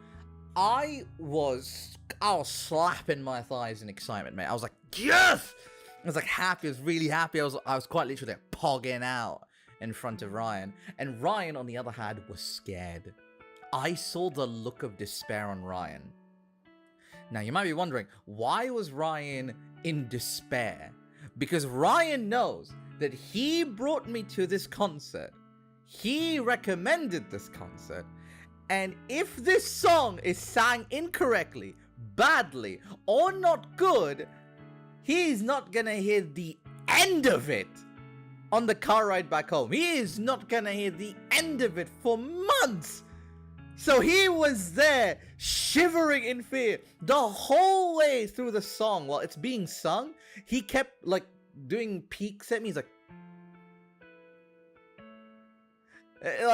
S1: I was slapping my thighs in excitement, mate. I was like, yes! I was like happy. I was really happy. I was quite literally like pogging out in front of Ryan. And Ryan, on the other hand, was scared. I saw the look of despair on Ryan. Now, you might be wondering, why was Ryan in despair? Because Ryan knows that he brought me to this concert. He recommended this concert. And if this song is sang incorrectly, badly, or not good, he's not gonna hear the end of it on the car ride back home. He is not gonna hear the end of it for months. So he was there, shivering in fear, the whole way through the song. While it's being sung, he kept, like, doing peeks at me. He's like,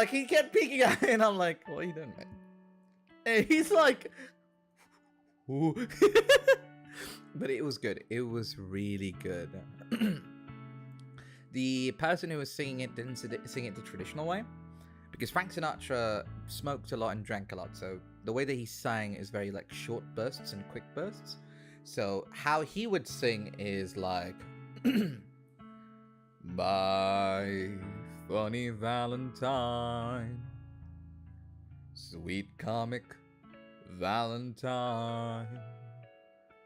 S1: he kept peeking at me, and I'm like, what are you doing, man? And he's like, ooh. But it was good. It was really good. The person who was singing it didn't sing it the traditional way, because Frank Sinatra smoked a lot and drank a lot. So the way that he sang is very like short bursts and quick bursts. So how he would sing is like, my funny Valentine, sweet comic Valentine,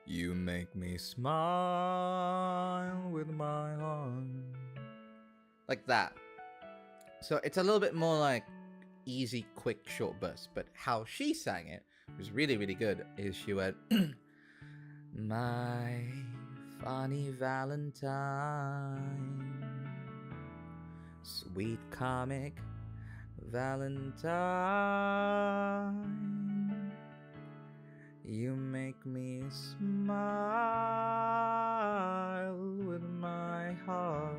S1: you make me smile with my heart. Like that. So it's a little bit more like easy, quick, short bursts. But how she sang it was really, really good. Is she went, my funny Valentine, sweet comic Valentine, you make me smile with my heart.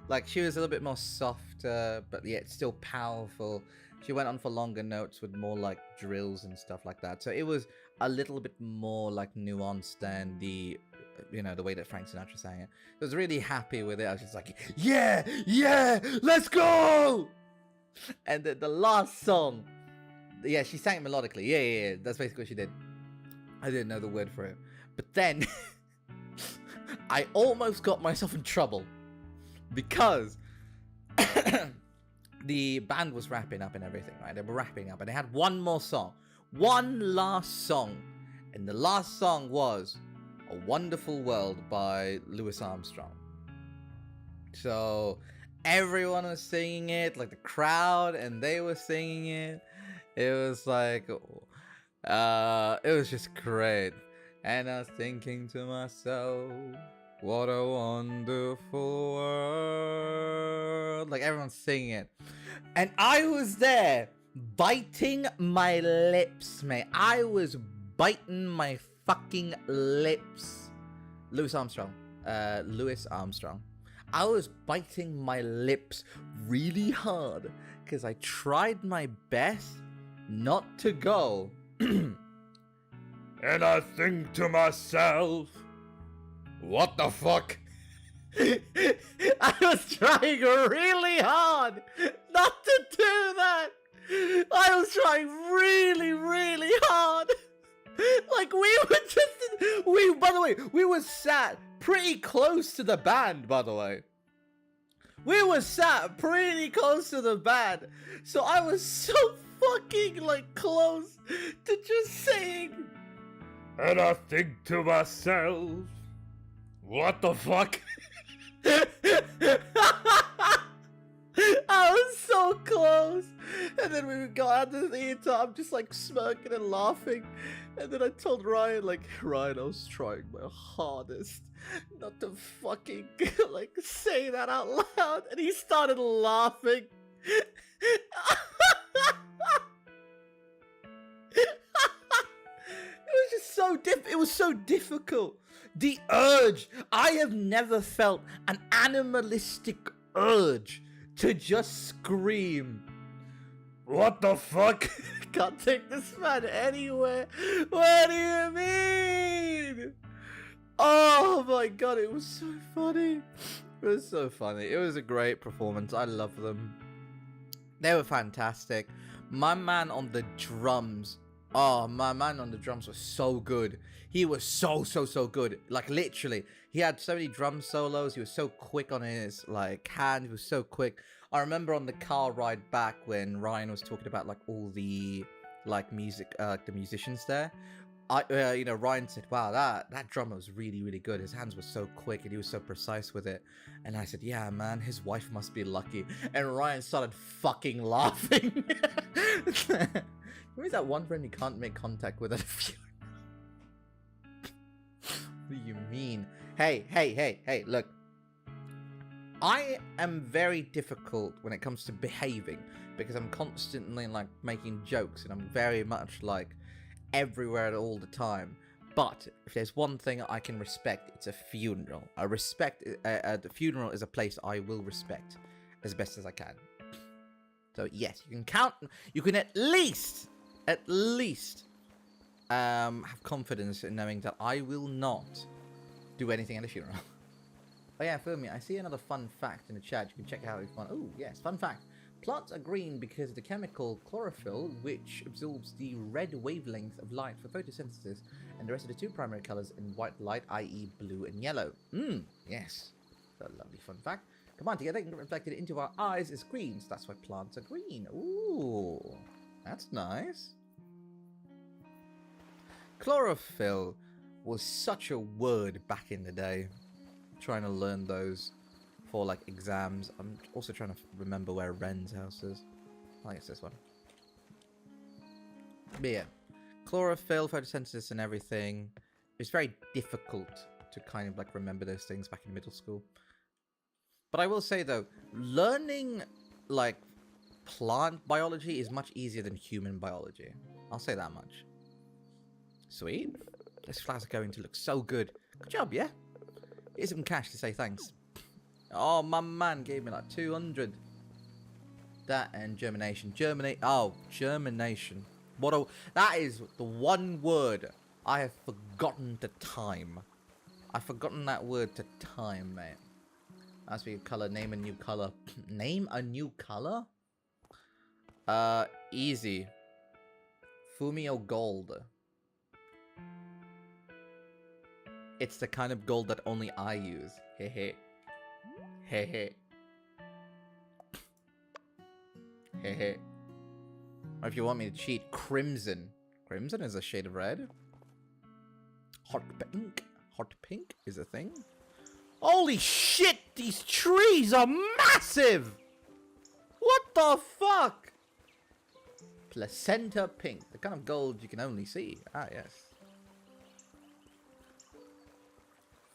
S1: Like, she was a little bit more softer, but yet still powerful. She went on for longer notes with more like drills and stuff like that. So it was a little bit more like nuanced than the, you know, the way that Frank Sinatra sang it. I was really happy with it. I was just like, yeah, let's go! And the last song, Yeah, she sang it melodically. Yeah. That's basically what she did. I didn't know the word for it. But then I almost got myself in trouble because the band was wrapping up and everything, right? They were wrapping up and they had one more song. One last song. And the last song was A Wonderful World by Louis Armstrong. So everyone was singing it, like the crowd, and they were singing it. It was like, it was just great. And I was thinking to myself, what a wonderful world. Like everyone's singing it. And I was there biting my lips, mate. I was biting my fucking lips. Louis Armstrong. I was biting my lips really hard because I tried my best not to go.
S2: And I think to myself, what the fuck?
S1: I was trying really hard not to do that. I was trying really, really hard. Like by the way, we were sat pretty close to the band, by the way. We were sat pretty close to the band. So I was so fucking, like, close to just saying.
S2: And I think to myself, what the fuck?
S1: I was so close. And then we got out of the theater. I'm just like smirking and laughing. And then I told Ryan, like, Ryan, I was trying my hardest not to fucking like say that out loud. And he started laughing. It was so difficult. The urge. I have never felt an animalistic urge to just scream.
S2: What the fuck?
S1: Can't take this man anywhere. What do you mean? Oh my god, it was so funny. It was so funny. It was a great performance. I love them. They were fantastic. My man on the drums. Oh, my man on the drums was so good. He was so good. Like, literally. He had so many drum solos. He was so quick on his, like, hand. He was so quick. I remember on the car ride back when Ryan was talking about, like, all the, like, music, the musicians there. You know, Ryan said, wow, that drummer was really, really good. His hands were so quick and he was so precise with it. And I said, yeah, man, his wife must be lucky. And Ryan started fucking laughing. Who is that one friend you can't make contact with at a funeral? What do you mean? Hey, look. I am very difficult when it comes to behaving because I'm constantly, like, making jokes and I'm very much, like, everywhere all the time. But if there's one thing I can respect, it's a funeral. I respect the funeral is a place I will respect as best as I can. So yes, you can count. You can at least have confidence in knowing that I will not do anything at a funeral. Oh yeah, Fumiyo, I see another fun fact in the chat. You can check out if you want. Oh yes, fun fact. Plants are green because of the chemical chlorophyll, which absorbs the red wavelength of light for photosynthesis, and the rest of the two primary colors in white light, i.e. blue and yellow. Yes. That's a lovely fun fact. Come on, together, reflected into our eyes is green, so that's why plants are green. Ooh, that's nice. Chlorophyll was such a word back in the day. Trying to learn those for, like, exams. I'm also trying to remember where Ren's house is. I think it's this one. But yeah, chlorophyll, photosynthesis and everything. It's very difficult to kind of, like, remember those things back in middle school. But I will say, though, learning, like, plant biology is much easier than human biology. I'll say that much. Sweet. This flowers are going to look so good. Good job, yeah? Here's some cash to say thanks. Oh, my man gave me like 200. That and germination. Germination. That is the one word I have forgotten to time. I've forgotten that word to time, mate. As for your color, name a new color. Name a new color? Easy. Fumiyo gold. It's the kind of gold that only I use. Hehe. Hehe. Hehe. Or if you want me to cheat, crimson. Crimson is a shade of red. Hot pink. Hot pink is a thing. Holy shit! These trees are massive! What the fuck? Placenta pink. The kind of gold you can only see. Ah, yes.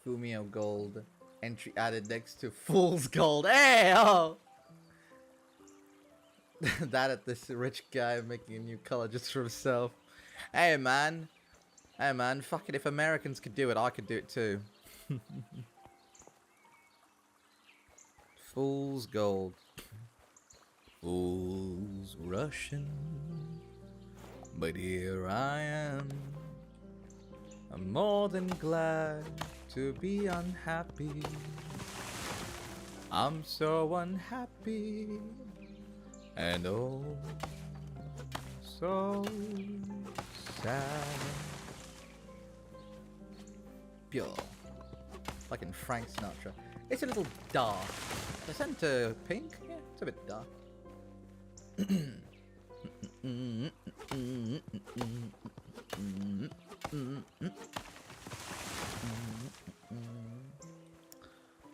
S1: Fumiyo gold. Entry added next to Fool's gold. Hey, oh! That at this rich guy making a new color just for himself. Hey, man. Hey, man. Fuck it. If Americans could do it, I could do it too. Fool's gold. Fools rushing. But here I am. I'm more than glad to be unhappy. I'm so unhappy. And oh, so sad. Pure. Fucking Frank Sinatra. It's a little dark. Placenta pink? Yeah, it's a bit dark.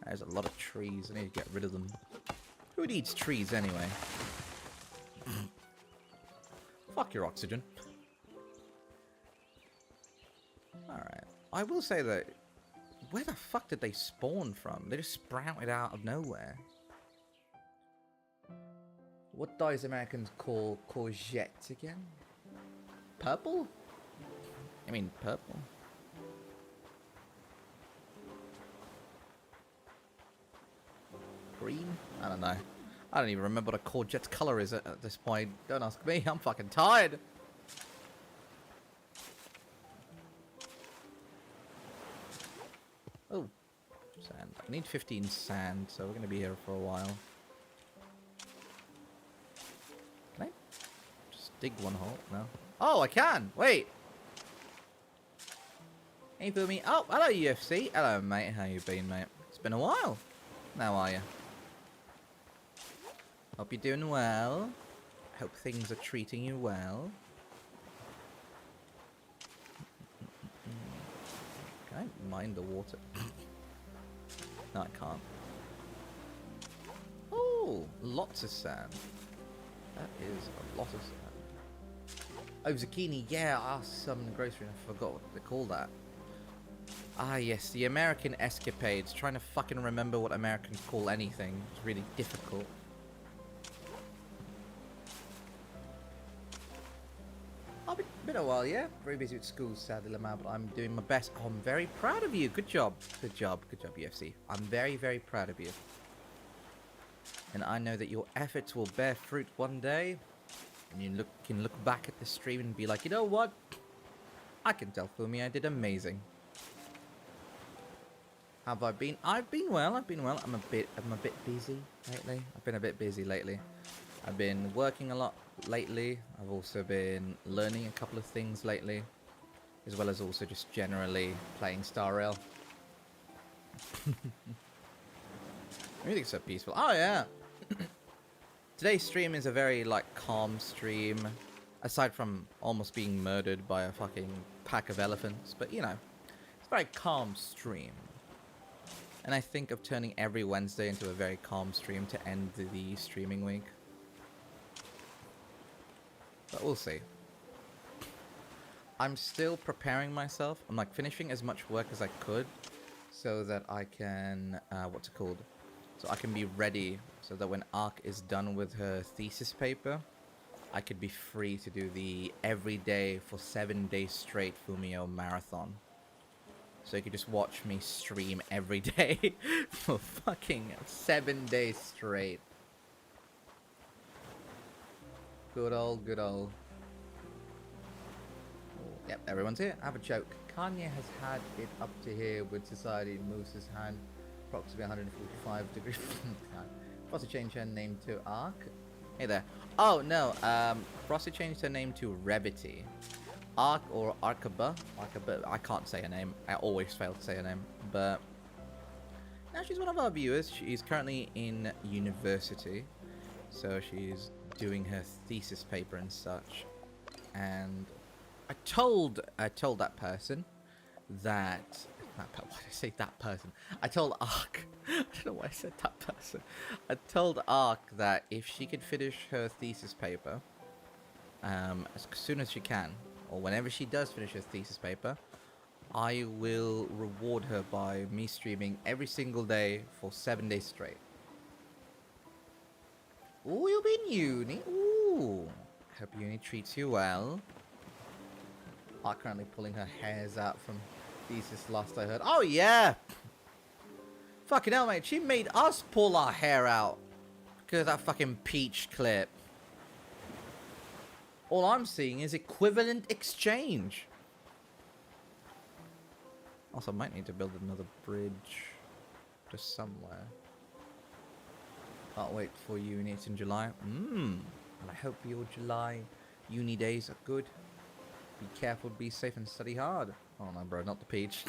S1: There's a lot of trees. I need to get rid of them. Who needs trees anyway? Fuck your oxygen. Alright. I will say that... Where the fuck did they spawn from? They just sprouted out of nowhere. What does Americans call courgette again? Purple? I mean purple. Green? I don't know. I don't even remember what a courgette's color is at this point. Don't ask me. I'm fucking tired. Oh. Sand. I need 15 sand, so we're going to be here for a while. Can I just dig one hole? No. Oh, I can! Wait! Hey, Fumi. Oh, hello, UFC. Hello, mate. How you been, mate? It's been a while. How are you? Hope you're doing well. Hope things are treating you well. Can I mine the water? No, I can't. Oh, lots of sand. That is a lot of sand. Oh, zucchini. Yeah, I asked some in the grocery and I forgot what they call that. Ah, yes, the American escapades. Trying to fucking remember what Americans call anything. It's really difficult. Oh, been a while, yeah. Very busy with school, sadly, Lamar, but I'm doing my best. Oh, I'm very proud of you. Good job. Good job. Good job, UFC. I'm very, very proud of you. And I know that your efforts will bear fruit one day. And you can look back at the stream and be like, you know what? I can tell Fumiyo I did amazing. How have I been? I've been well. I've been well. I'm a bit busy lately. I've been a bit busy lately. I've been working a lot lately. I've also been learning a couple of things lately, as well as also just generally playing Star Rail. Everything's so peaceful. Oh yeah. Today's stream is a very calm stream, aside from almost being murdered by a fucking pack of elephants. But you know, it's a very calm stream. And I think of turning every Wednesday into a very calm stream to end the streaming week. But we'll see. I'm still preparing myself. I'm finishing as much work as I could so that I can, what's it called? So I can be ready so that when Ark is done with her thesis paper, I could be free to do the everyday for 7 days straight Fumiyo marathon. So you could just watch me stream every day for fucking 7 days straight. Good old, good old. Oh, yep, everyone's here. I have a joke. Kanye has had it up to here with society moves his hand approximately 145 degrees from the time. What's to change her name to Ark? Hey there. Oh, no. Frosty changed her name to Revity. Ark or Arkaba. I can't say her name. I always fail to say her name. But now she's one of our viewers. She's currently in university. So she's doing her thesis paper and such. And I told that person that... Why did I say that person? I told Ark. I don't know why I said that person. I told Ark that if she could finish her thesis paper as soon as she can, or whenever she does finish her thesis paper, I will reward her by me streaming every single day for 7 days straight. Ooh, you'll be in uni. Ooh. Hope uni treats you well. Ark currently pulling her hairs out from thesis last I heard. Oh, yeah. Fucking hell, mate. She made us pull our hair out because of that fucking peach clip. All I'm seeing is equivalent exchange. Also, I might need to build another bridge to somewhere. Can't wait for uni. It's in July. And I hope your July uni days are good. Be careful, be safe, and study hard. Oh no, bro, not the peach.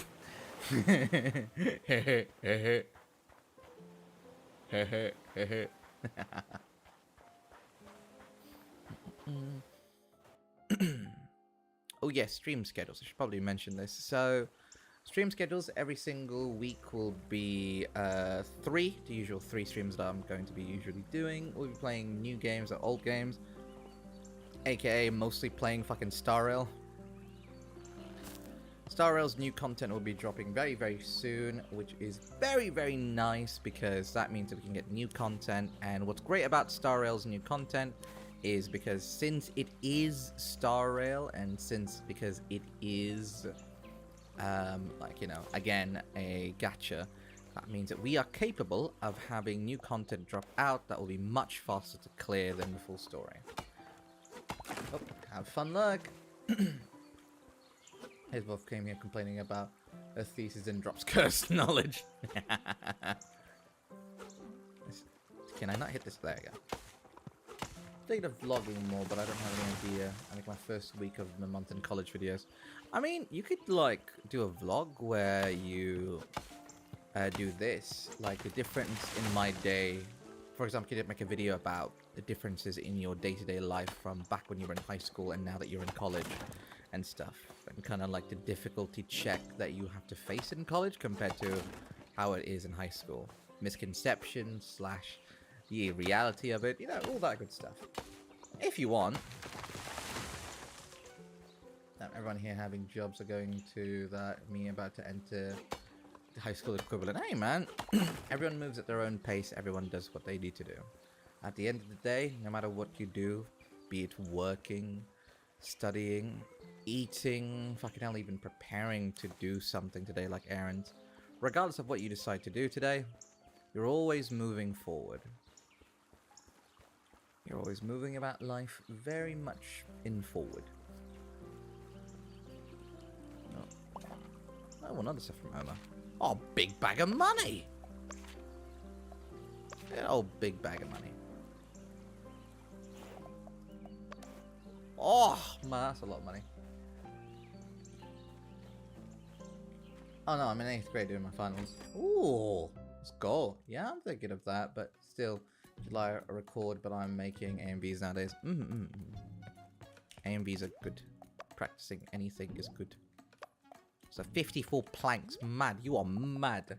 S1: Oh yes, stream schedules. I should probably mention this. So, stream schedules every single week will be 3. The usual 3 streams that I'm going to be usually doing. We'll be playing new games or old games. AKA mostly playing fucking Star Rail. Star Rail's new content will be dropping very, very soon, which is very, very nice because that means that we can get new content. And what's great about Star Rail's new content is because since it is Star Rail and because it is, like, you know, again, a gacha, that means that we are capable of having new content drop out that will be much faster to clear than the full story. Oh, have fun luck. His wolf came here complaining about her thesis and drops cursed knowledge. Can I not hit this? There we go. Thinking of vlogging more, but I don't have any idea. I think my first week of the month in college videos. I mean, you could like do a vlog where you do this, like the difference in my day. For example, you could make a video about the differences in your day-to-day life from back when you were in high school and now that you're in college and stuff, and kind of like the difficulty check that you have to face in college compared to how it is in high school, misconceptions / the reality of it, you know, all that good stuff. If you want. Now, everyone here having jobs are going to that, me about to enter the high school equivalent. Hey man, everyone moves at their own pace, everyone does what they need to do. At the end of the day, no matter what you do, be it working, studying, eating, fucking hell, even preparing to do something today like errands, regardless of what you decide to do today, you're always moving forward. You're always moving about life very much in forward. Oh, another stuff from Homer. Oh, big bag of money! Oh, big bag of money. Oh, man, that's a lot of money. Oh no, I'm in 8th grade doing my finals. Ooh, let's go. Yeah, I'm thinking of that, but still, July I record, but I'm making AMVs nowadays. AMVs are good. Practicing anything is good. So 54 planks, mad. You are mad.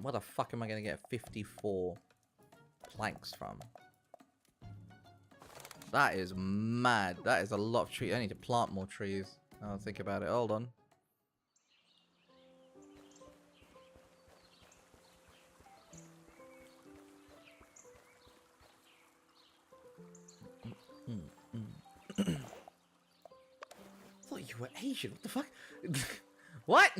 S1: Where the fuck am I gonna get 54 planks from? That is mad. That is a lot of trees. I need to plant more trees. I'll think about it. Hold on. I thought you were Asian. What the fuck? What?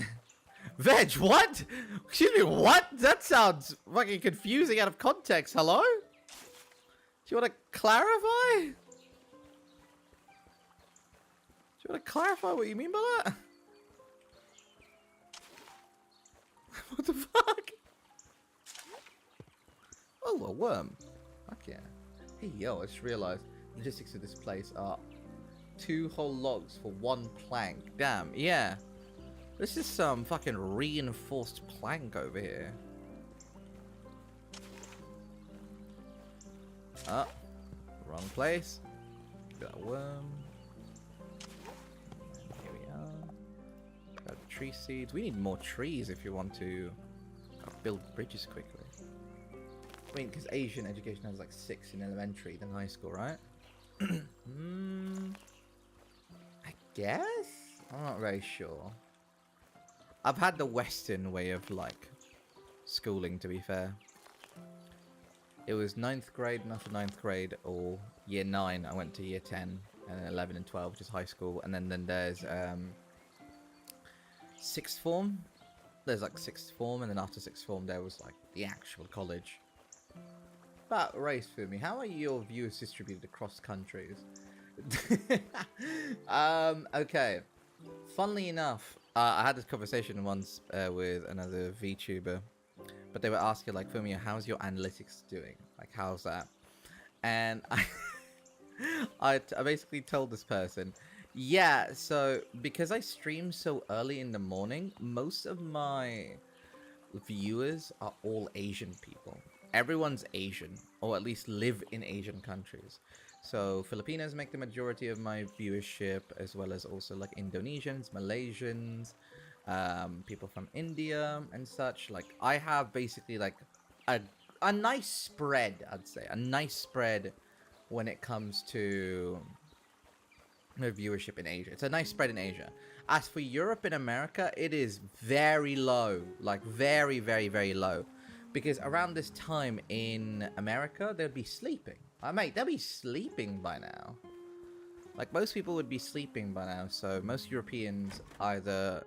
S1: Veg, what? Excuse me, what? That sounds fucking confusing out of context. Hello? Do you want to clarify? Do you want to clarify what you mean by that? What the fuck? Oh, a worm. Fuck yeah. Hey yo, I just realized logistics of this place are 2 whole logs for 1 plank. Damn, yeah. This is some fucking reinforced plank over here. Oh, wrong place. Got a worm. Here we are. Got tree seeds. We need more trees if you want to build bridges quickly. I mean, because Asian education has like 6 in elementary than high school, right? I guess? I'm not very sure. I've had the Western way of like schooling, to be fair. It was 9th grade, and after 9th grade, or year 9, I went to year 10, and then 11 and 12, which is high school, and then there's 6th form. There's like 6th form, and then after 6th form, there was like the actual college. But race for me, how are your viewers distributed across countries? Okay. Funnily enough, I had this conversation once with another VTuber. But they were asking, like, Fumiyo, how's your analytics doing? Like, how's that? And I basically told this person, yeah, so because I stream so early in the morning, most of my viewers are all Asian people. Everyone's Asian, or at least live in Asian countries. So Filipinos make the majority of my viewership, as well as also like Indonesians, Malaysians, people from India and such. Like, I have basically like a nice spread, I'd say, a nice spread when it comes to the viewership in Asia. It's a nice spread in Asia. As for Europe and America, it is very low, like very, very, very low, because around this time in America, they'd be sleeping. Mate, they'll be sleeping by now. Like, most people would be sleeping by now, so most Europeans either...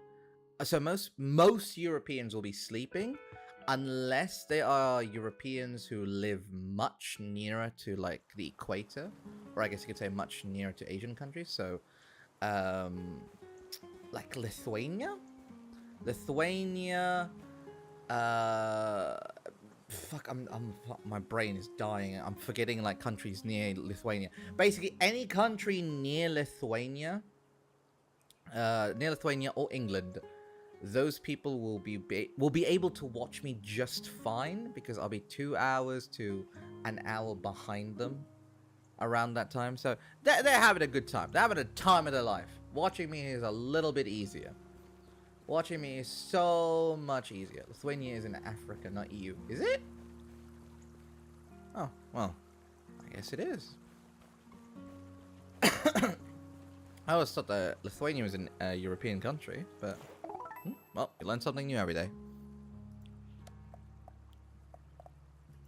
S1: So most Europeans will be sleeping, unless they are Europeans who live much nearer to, like, the equator, or I guess you could say much nearer to Asian countries, so, like Lithuania? Fuck, my brain is dying. I'm forgetting, like, countries near Lithuania. Basically, any country near Lithuania or England, those people will be able to watch me just fine, because I'll be 2 hours to an hour behind them around that time. So they're having a good time. They're having a time of their life. Watching me is a little bit easier. Watching me is so much easier. Lithuania is in Africa, not EU. Is it? Oh, well, I guess it is. I always thought that Lithuania was a European country, but... well, you learn something new every day.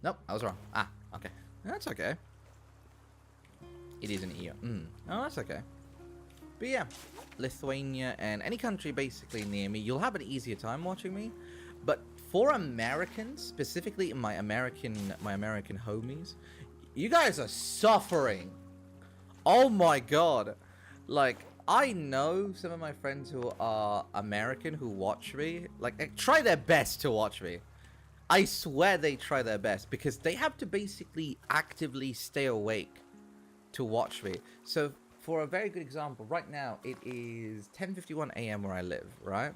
S1: Nope, I was wrong. Ah, okay. That's okay. It is an EU. Oh, that's okay. But yeah, Lithuania and any country basically near me, you'll have an easier time watching me. But for Americans, specifically my American homies, you guys are suffering. Oh my god. Like, I know some of my friends who are American who watch me, like try their best to watch me. I swear they try their best, because they have to basically actively stay awake to watch me. So for a very good example, right now it is 10:51 a.m. where I live, right?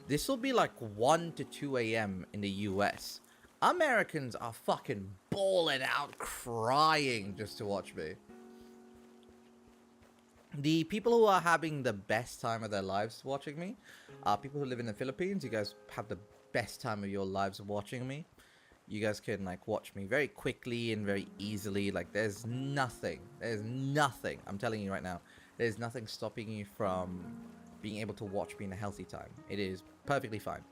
S1: This will be like 1 to 2 a.m. in the US. Americans are fucking bawling out, crying just to watch me. The people who are having the best time of their lives watching me are people who live in the Philippines. You guys have the best time of your lives watching me. You guys can, like, watch me very quickly and very easily. Like, there's nothing, I'm telling you right now, there's nothing stopping you from being able to watch me in a healthy time. It is perfectly fine.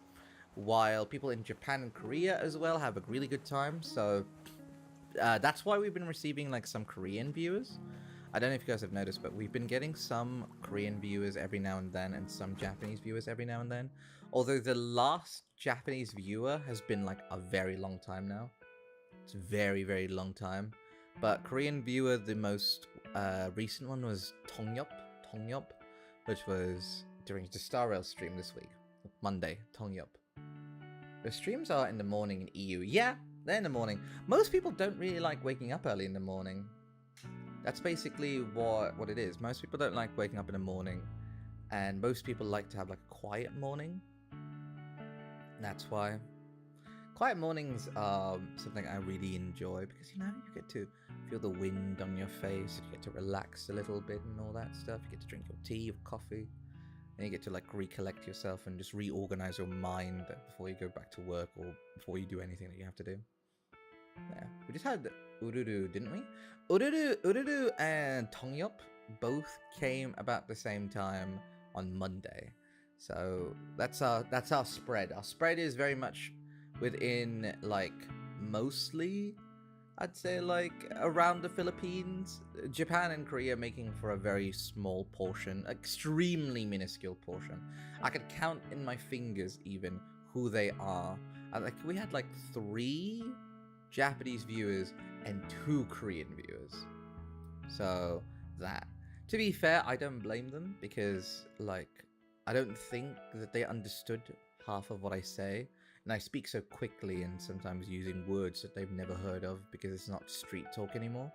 S1: While people in Japan and Korea as well have a really good time. So that's why we've been receiving, like, some Korean viewers. I don't know if you guys have noticed, but we've been getting some Korean viewers every now and then, and some Japanese viewers every now and then. Although the last Japanese viewer has been like a very long time now. It's a very, very long time. But Korean viewer, the most recent one was Tongyop, which was during the Star Rail stream this week. Monday, Tongyop. The streams are in the morning in EU. Yeah, they're in the morning. Most people don't really like waking up early in the morning. That's basically what it is. Most people don't like waking up in the morning, and most people like to have like a quiet morning. That's why quiet mornings are something I really enjoy, because you get to feel the wind on your face, you get to relax a little bit and all that stuff. You get to drink your tea or coffee, and you get to like recollect yourself and just reorganize your mind before you go back to work or before you do anything that you have to do. Yeah, we just had Ururu, didn't we? Ururu and Tongyop both came about the same time on Monday. So that's our spread. Our spread is very much within, like, mostly, I'd say, like, around the Philippines. Japan and Korea making for a very small portion, extremely minuscule portion. I could count in my fingers even who they are. Like, we had like 3 Japanese viewers and 2 Korean viewers. So that, to be fair, I don't blame them, because like, I don't think that they understood half of what I say, and I speak so quickly and sometimes using words that they've never heard of because it's not street talk anymore.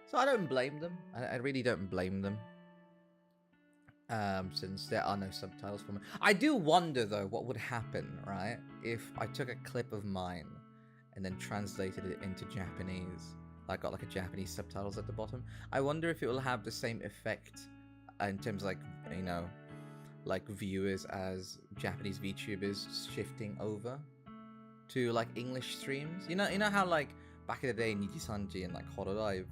S1: So I don't blame them. I really don't blame them. Since there are no subtitles for me. I do wonder though what would happen, right, if I took a clip of mine and then translated it into Japanese. Like, got like a Japanese subtitles at the bottom. I wonder if it will have the same effect in terms of, like, you know, like viewers as Japanese VTubers shifting over to like English streams. You know how like back in the day Nijisanji and like Hololive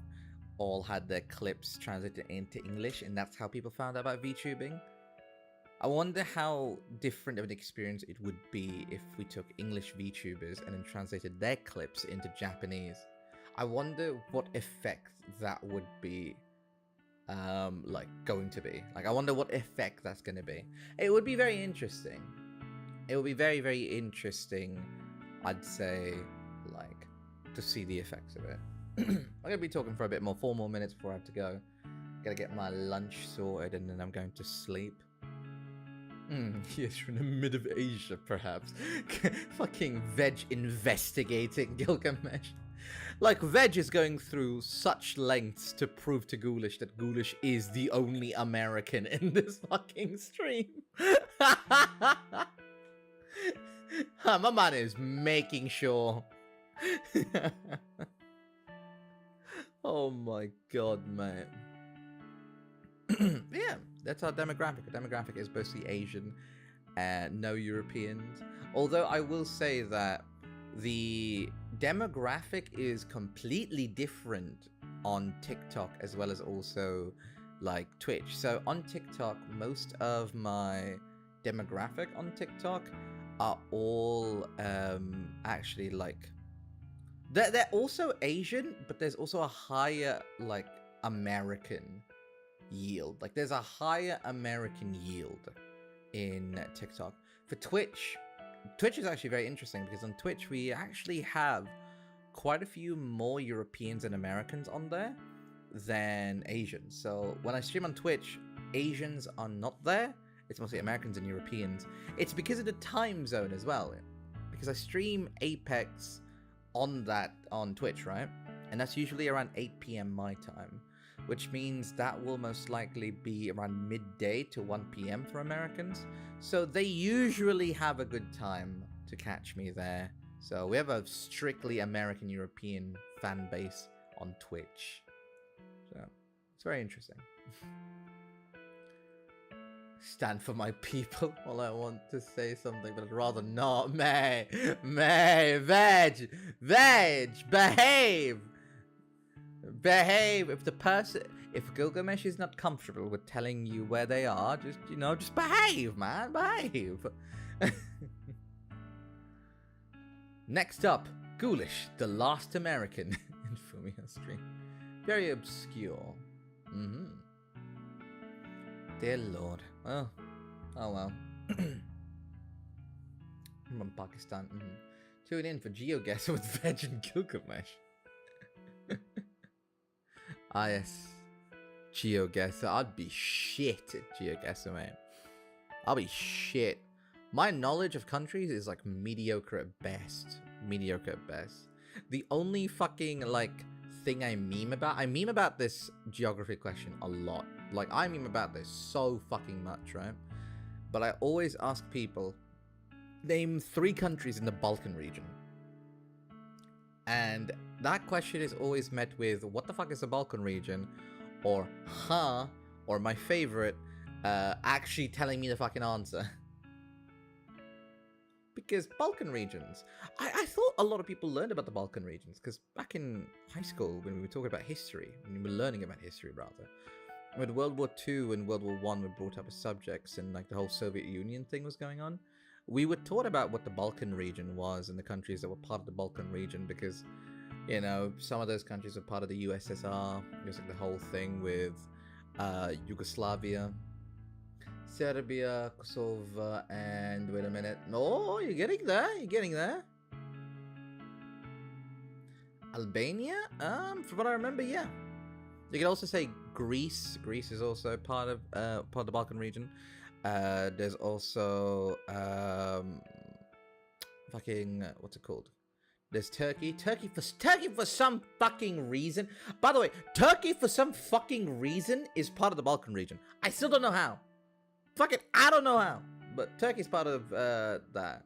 S1: all had their clips translated into English, and that's how people found out about VTubing. I wonder how different of an experience it would be if we took English VTubers and then translated their clips into Japanese. I wonder what effect that would be like going to be. Like, I wonder what effect that's going to be. It would be very interesting. It would be very, very interesting, I'd say, like, to see the effects of it. I'm going to be talking for a bit more, 4 more minutes before I have to go. Gotta get my lunch sorted and then I'm going to sleep. Yes, from the mid of Asia, perhaps. Fucking Veg investigating Gilgamesh. Like, Veg is going through such lengths to prove to Ghoulish that Ghoulish is the only American in this fucking stream. My man is making sure. Oh my god, mate. Yeah, that's our demographic. Our demographic is mostly Asian and no Europeans. Although I will say that the demographic is completely different on TikTok as well as also like Twitch. So on TikTok, most of my demographic on TikTok are all actually like they're also Asian, but there's also a higher like American yield. Like, there's a higher American yield in TikTok. For Twitch is actually very interesting, because on Twitch we actually have quite a few more Europeans and Americans on there than Asians. So when I stream on Twitch, Asians are not there. It's mostly Americans and Europeans. It's because of the time zone as well, because I stream Apex on Twitch, right? And that's usually around 8 p.m. my time, which means that will most likely be around midday to 1 p.m. for Americans. So they usually have a good time to catch me there. So we have a strictly American-European fan base on Twitch. So it's very interesting. Stand for my people. Well, I want to say something, but I'd rather not. May, Veg, behave. Behave. If Gilgamesh is not comfortable with telling you where they are, just behave, man. Behave. Next up, Ghoulish, the last American in Fumiyo stream. Very obscure. Dear Lord. Oh well. I'm from Pakistan. Tune in for GeoGuessr with Veg and Gilgamesh. Ah, yes. GeoGuessr. I'd be shit at GeoGuessr, mate. I'll be shit. My knowledge of countries is like mediocre at best. Mediocre at best. The only fucking, like, thing I meme about this geography question a lot. Like, I meme about this so fucking much, right? But I always ask people, name 3 countries in the Balkan region. And that question is always met with, what the fuck is the Balkan region? Or, huh? Or my favorite, actually telling me the fucking answer. Because Balkan regions, I thought a lot of people learned about the Balkan regions, because back in high school, when we were talking about history, when we were learning about history, rather, when World War II and World War I were brought up as subjects, and like the whole Soviet Union thing was going on, we were taught about what the Balkan region was and the countries that were part of the Balkan region, because, you know, some of those countries were part of the USSR. It was like the whole thing with Yugoslavia, Serbia, Kosovo, and wait a minute. No, you're getting there. You're getting there. Albania? From what I remember, yeah. You can also say Greece. Greece is also part of the Balkan region. There's also fucking what's it called? There's Turkey. Turkey for some fucking reason. By the way, Turkey for some fucking reason is part of the Balkan region. I still don't know how. Fuck it, I don't know how. But Turkey's part of that.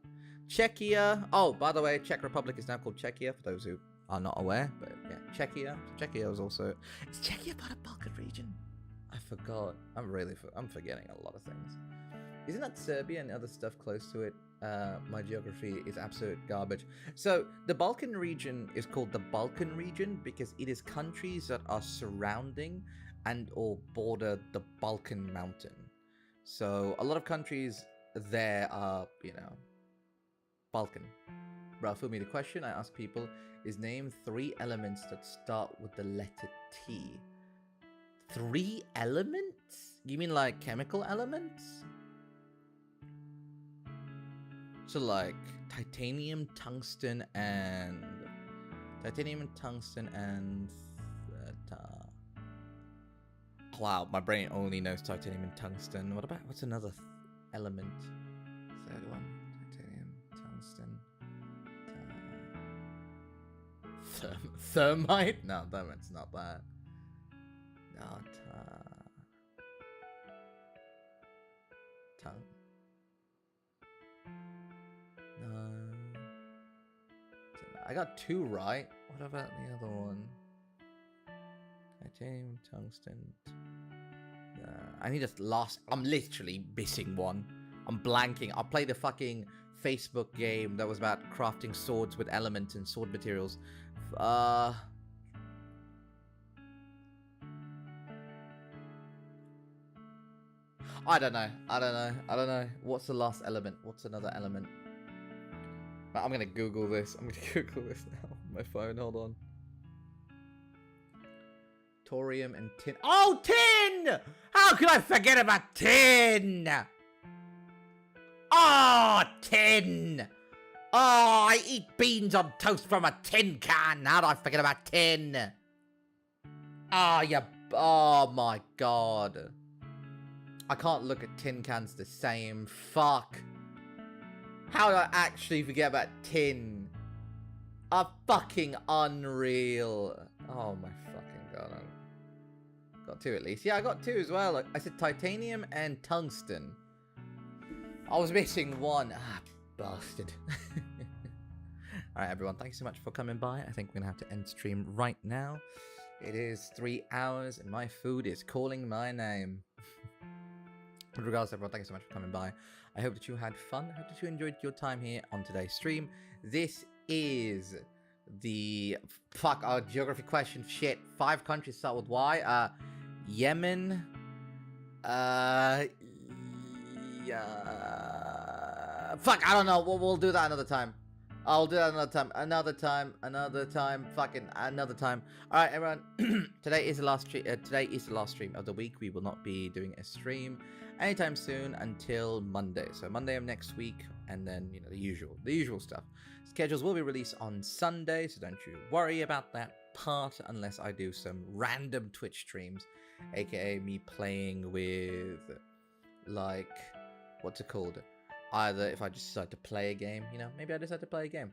S1: Czechia. Oh, by the way, Czech Republic is now called Czechia, for those who are not aware. But yeah, Czechia. Czechia is also... Is Czechia part of Balkan region? I forgot. I'm forgetting a lot of things. Isn't that Serbia and other stuff close to it? My geography is absolute garbage. So, the Balkan region is called the Balkan region because it is countries that are surrounding and or border the Balkan mountain. So, a lot of countries there are, you know, Balkan. Bro, Fumiyo, the question I ask people is name 3 elements that start with the letter T. 3 elements? You mean like chemical elements? So like titanium, tungsten, and wow, my brain only knows titanium and tungsten. What's another element? 3rd one, titanium, tungsten, thermite? No, thermite's not that. Not I got 2 right. What about the other one? Titanium, tungsten. I need a last. I'm literally missing one. I'm blanking. I'll play the fucking Facebook game that was about crafting swords with elements and sword materials. I don't know. What's the last element? What's another element? I'm gonna Google this. I'm gonna Google this now on my phone. Hold on. Thorium and tin. Oh, tin! How could I forget about tin? Oh, tin! Oh, I eat beans on toast from a tin can. How do I forget about tin? Oh, yeah. Oh, my God. I can't look at tin cans the same. Fuck. How do I actually forget about tin? Fucking unreal. Oh my fucking god. I got 2 at least. Yeah, I got 2 as well. I said titanium and tungsten. I was missing 1. Ah, bastard. Alright everyone, thank you so much for coming by. I think we're gonna have to end stream right now. It is 3 hours and my food is calling my name. With regards to everyone, thank you so much for coming by. I hope that you had fun. I hope that you enjoyed your time here on today's stream. This is the... Fuck, our geography question. Shit. 5 countries start with Y. Yemen. Yeah. Fuck, I don't know. We'll do that another time. I'll do that another time. Fucking another time. Alright, everyone. Today is the last stream of the week. We will not be doing a stream anytime soon until Monday. So Monday of next week, and then, you know, the usual stuff. Schedules will be released on Sunday, so don't you worry about that part unless I do some random Twitch streams, aka me playing with, like, what's it called? Either if I just decide to play a game, you know, maybe I decide to play a game.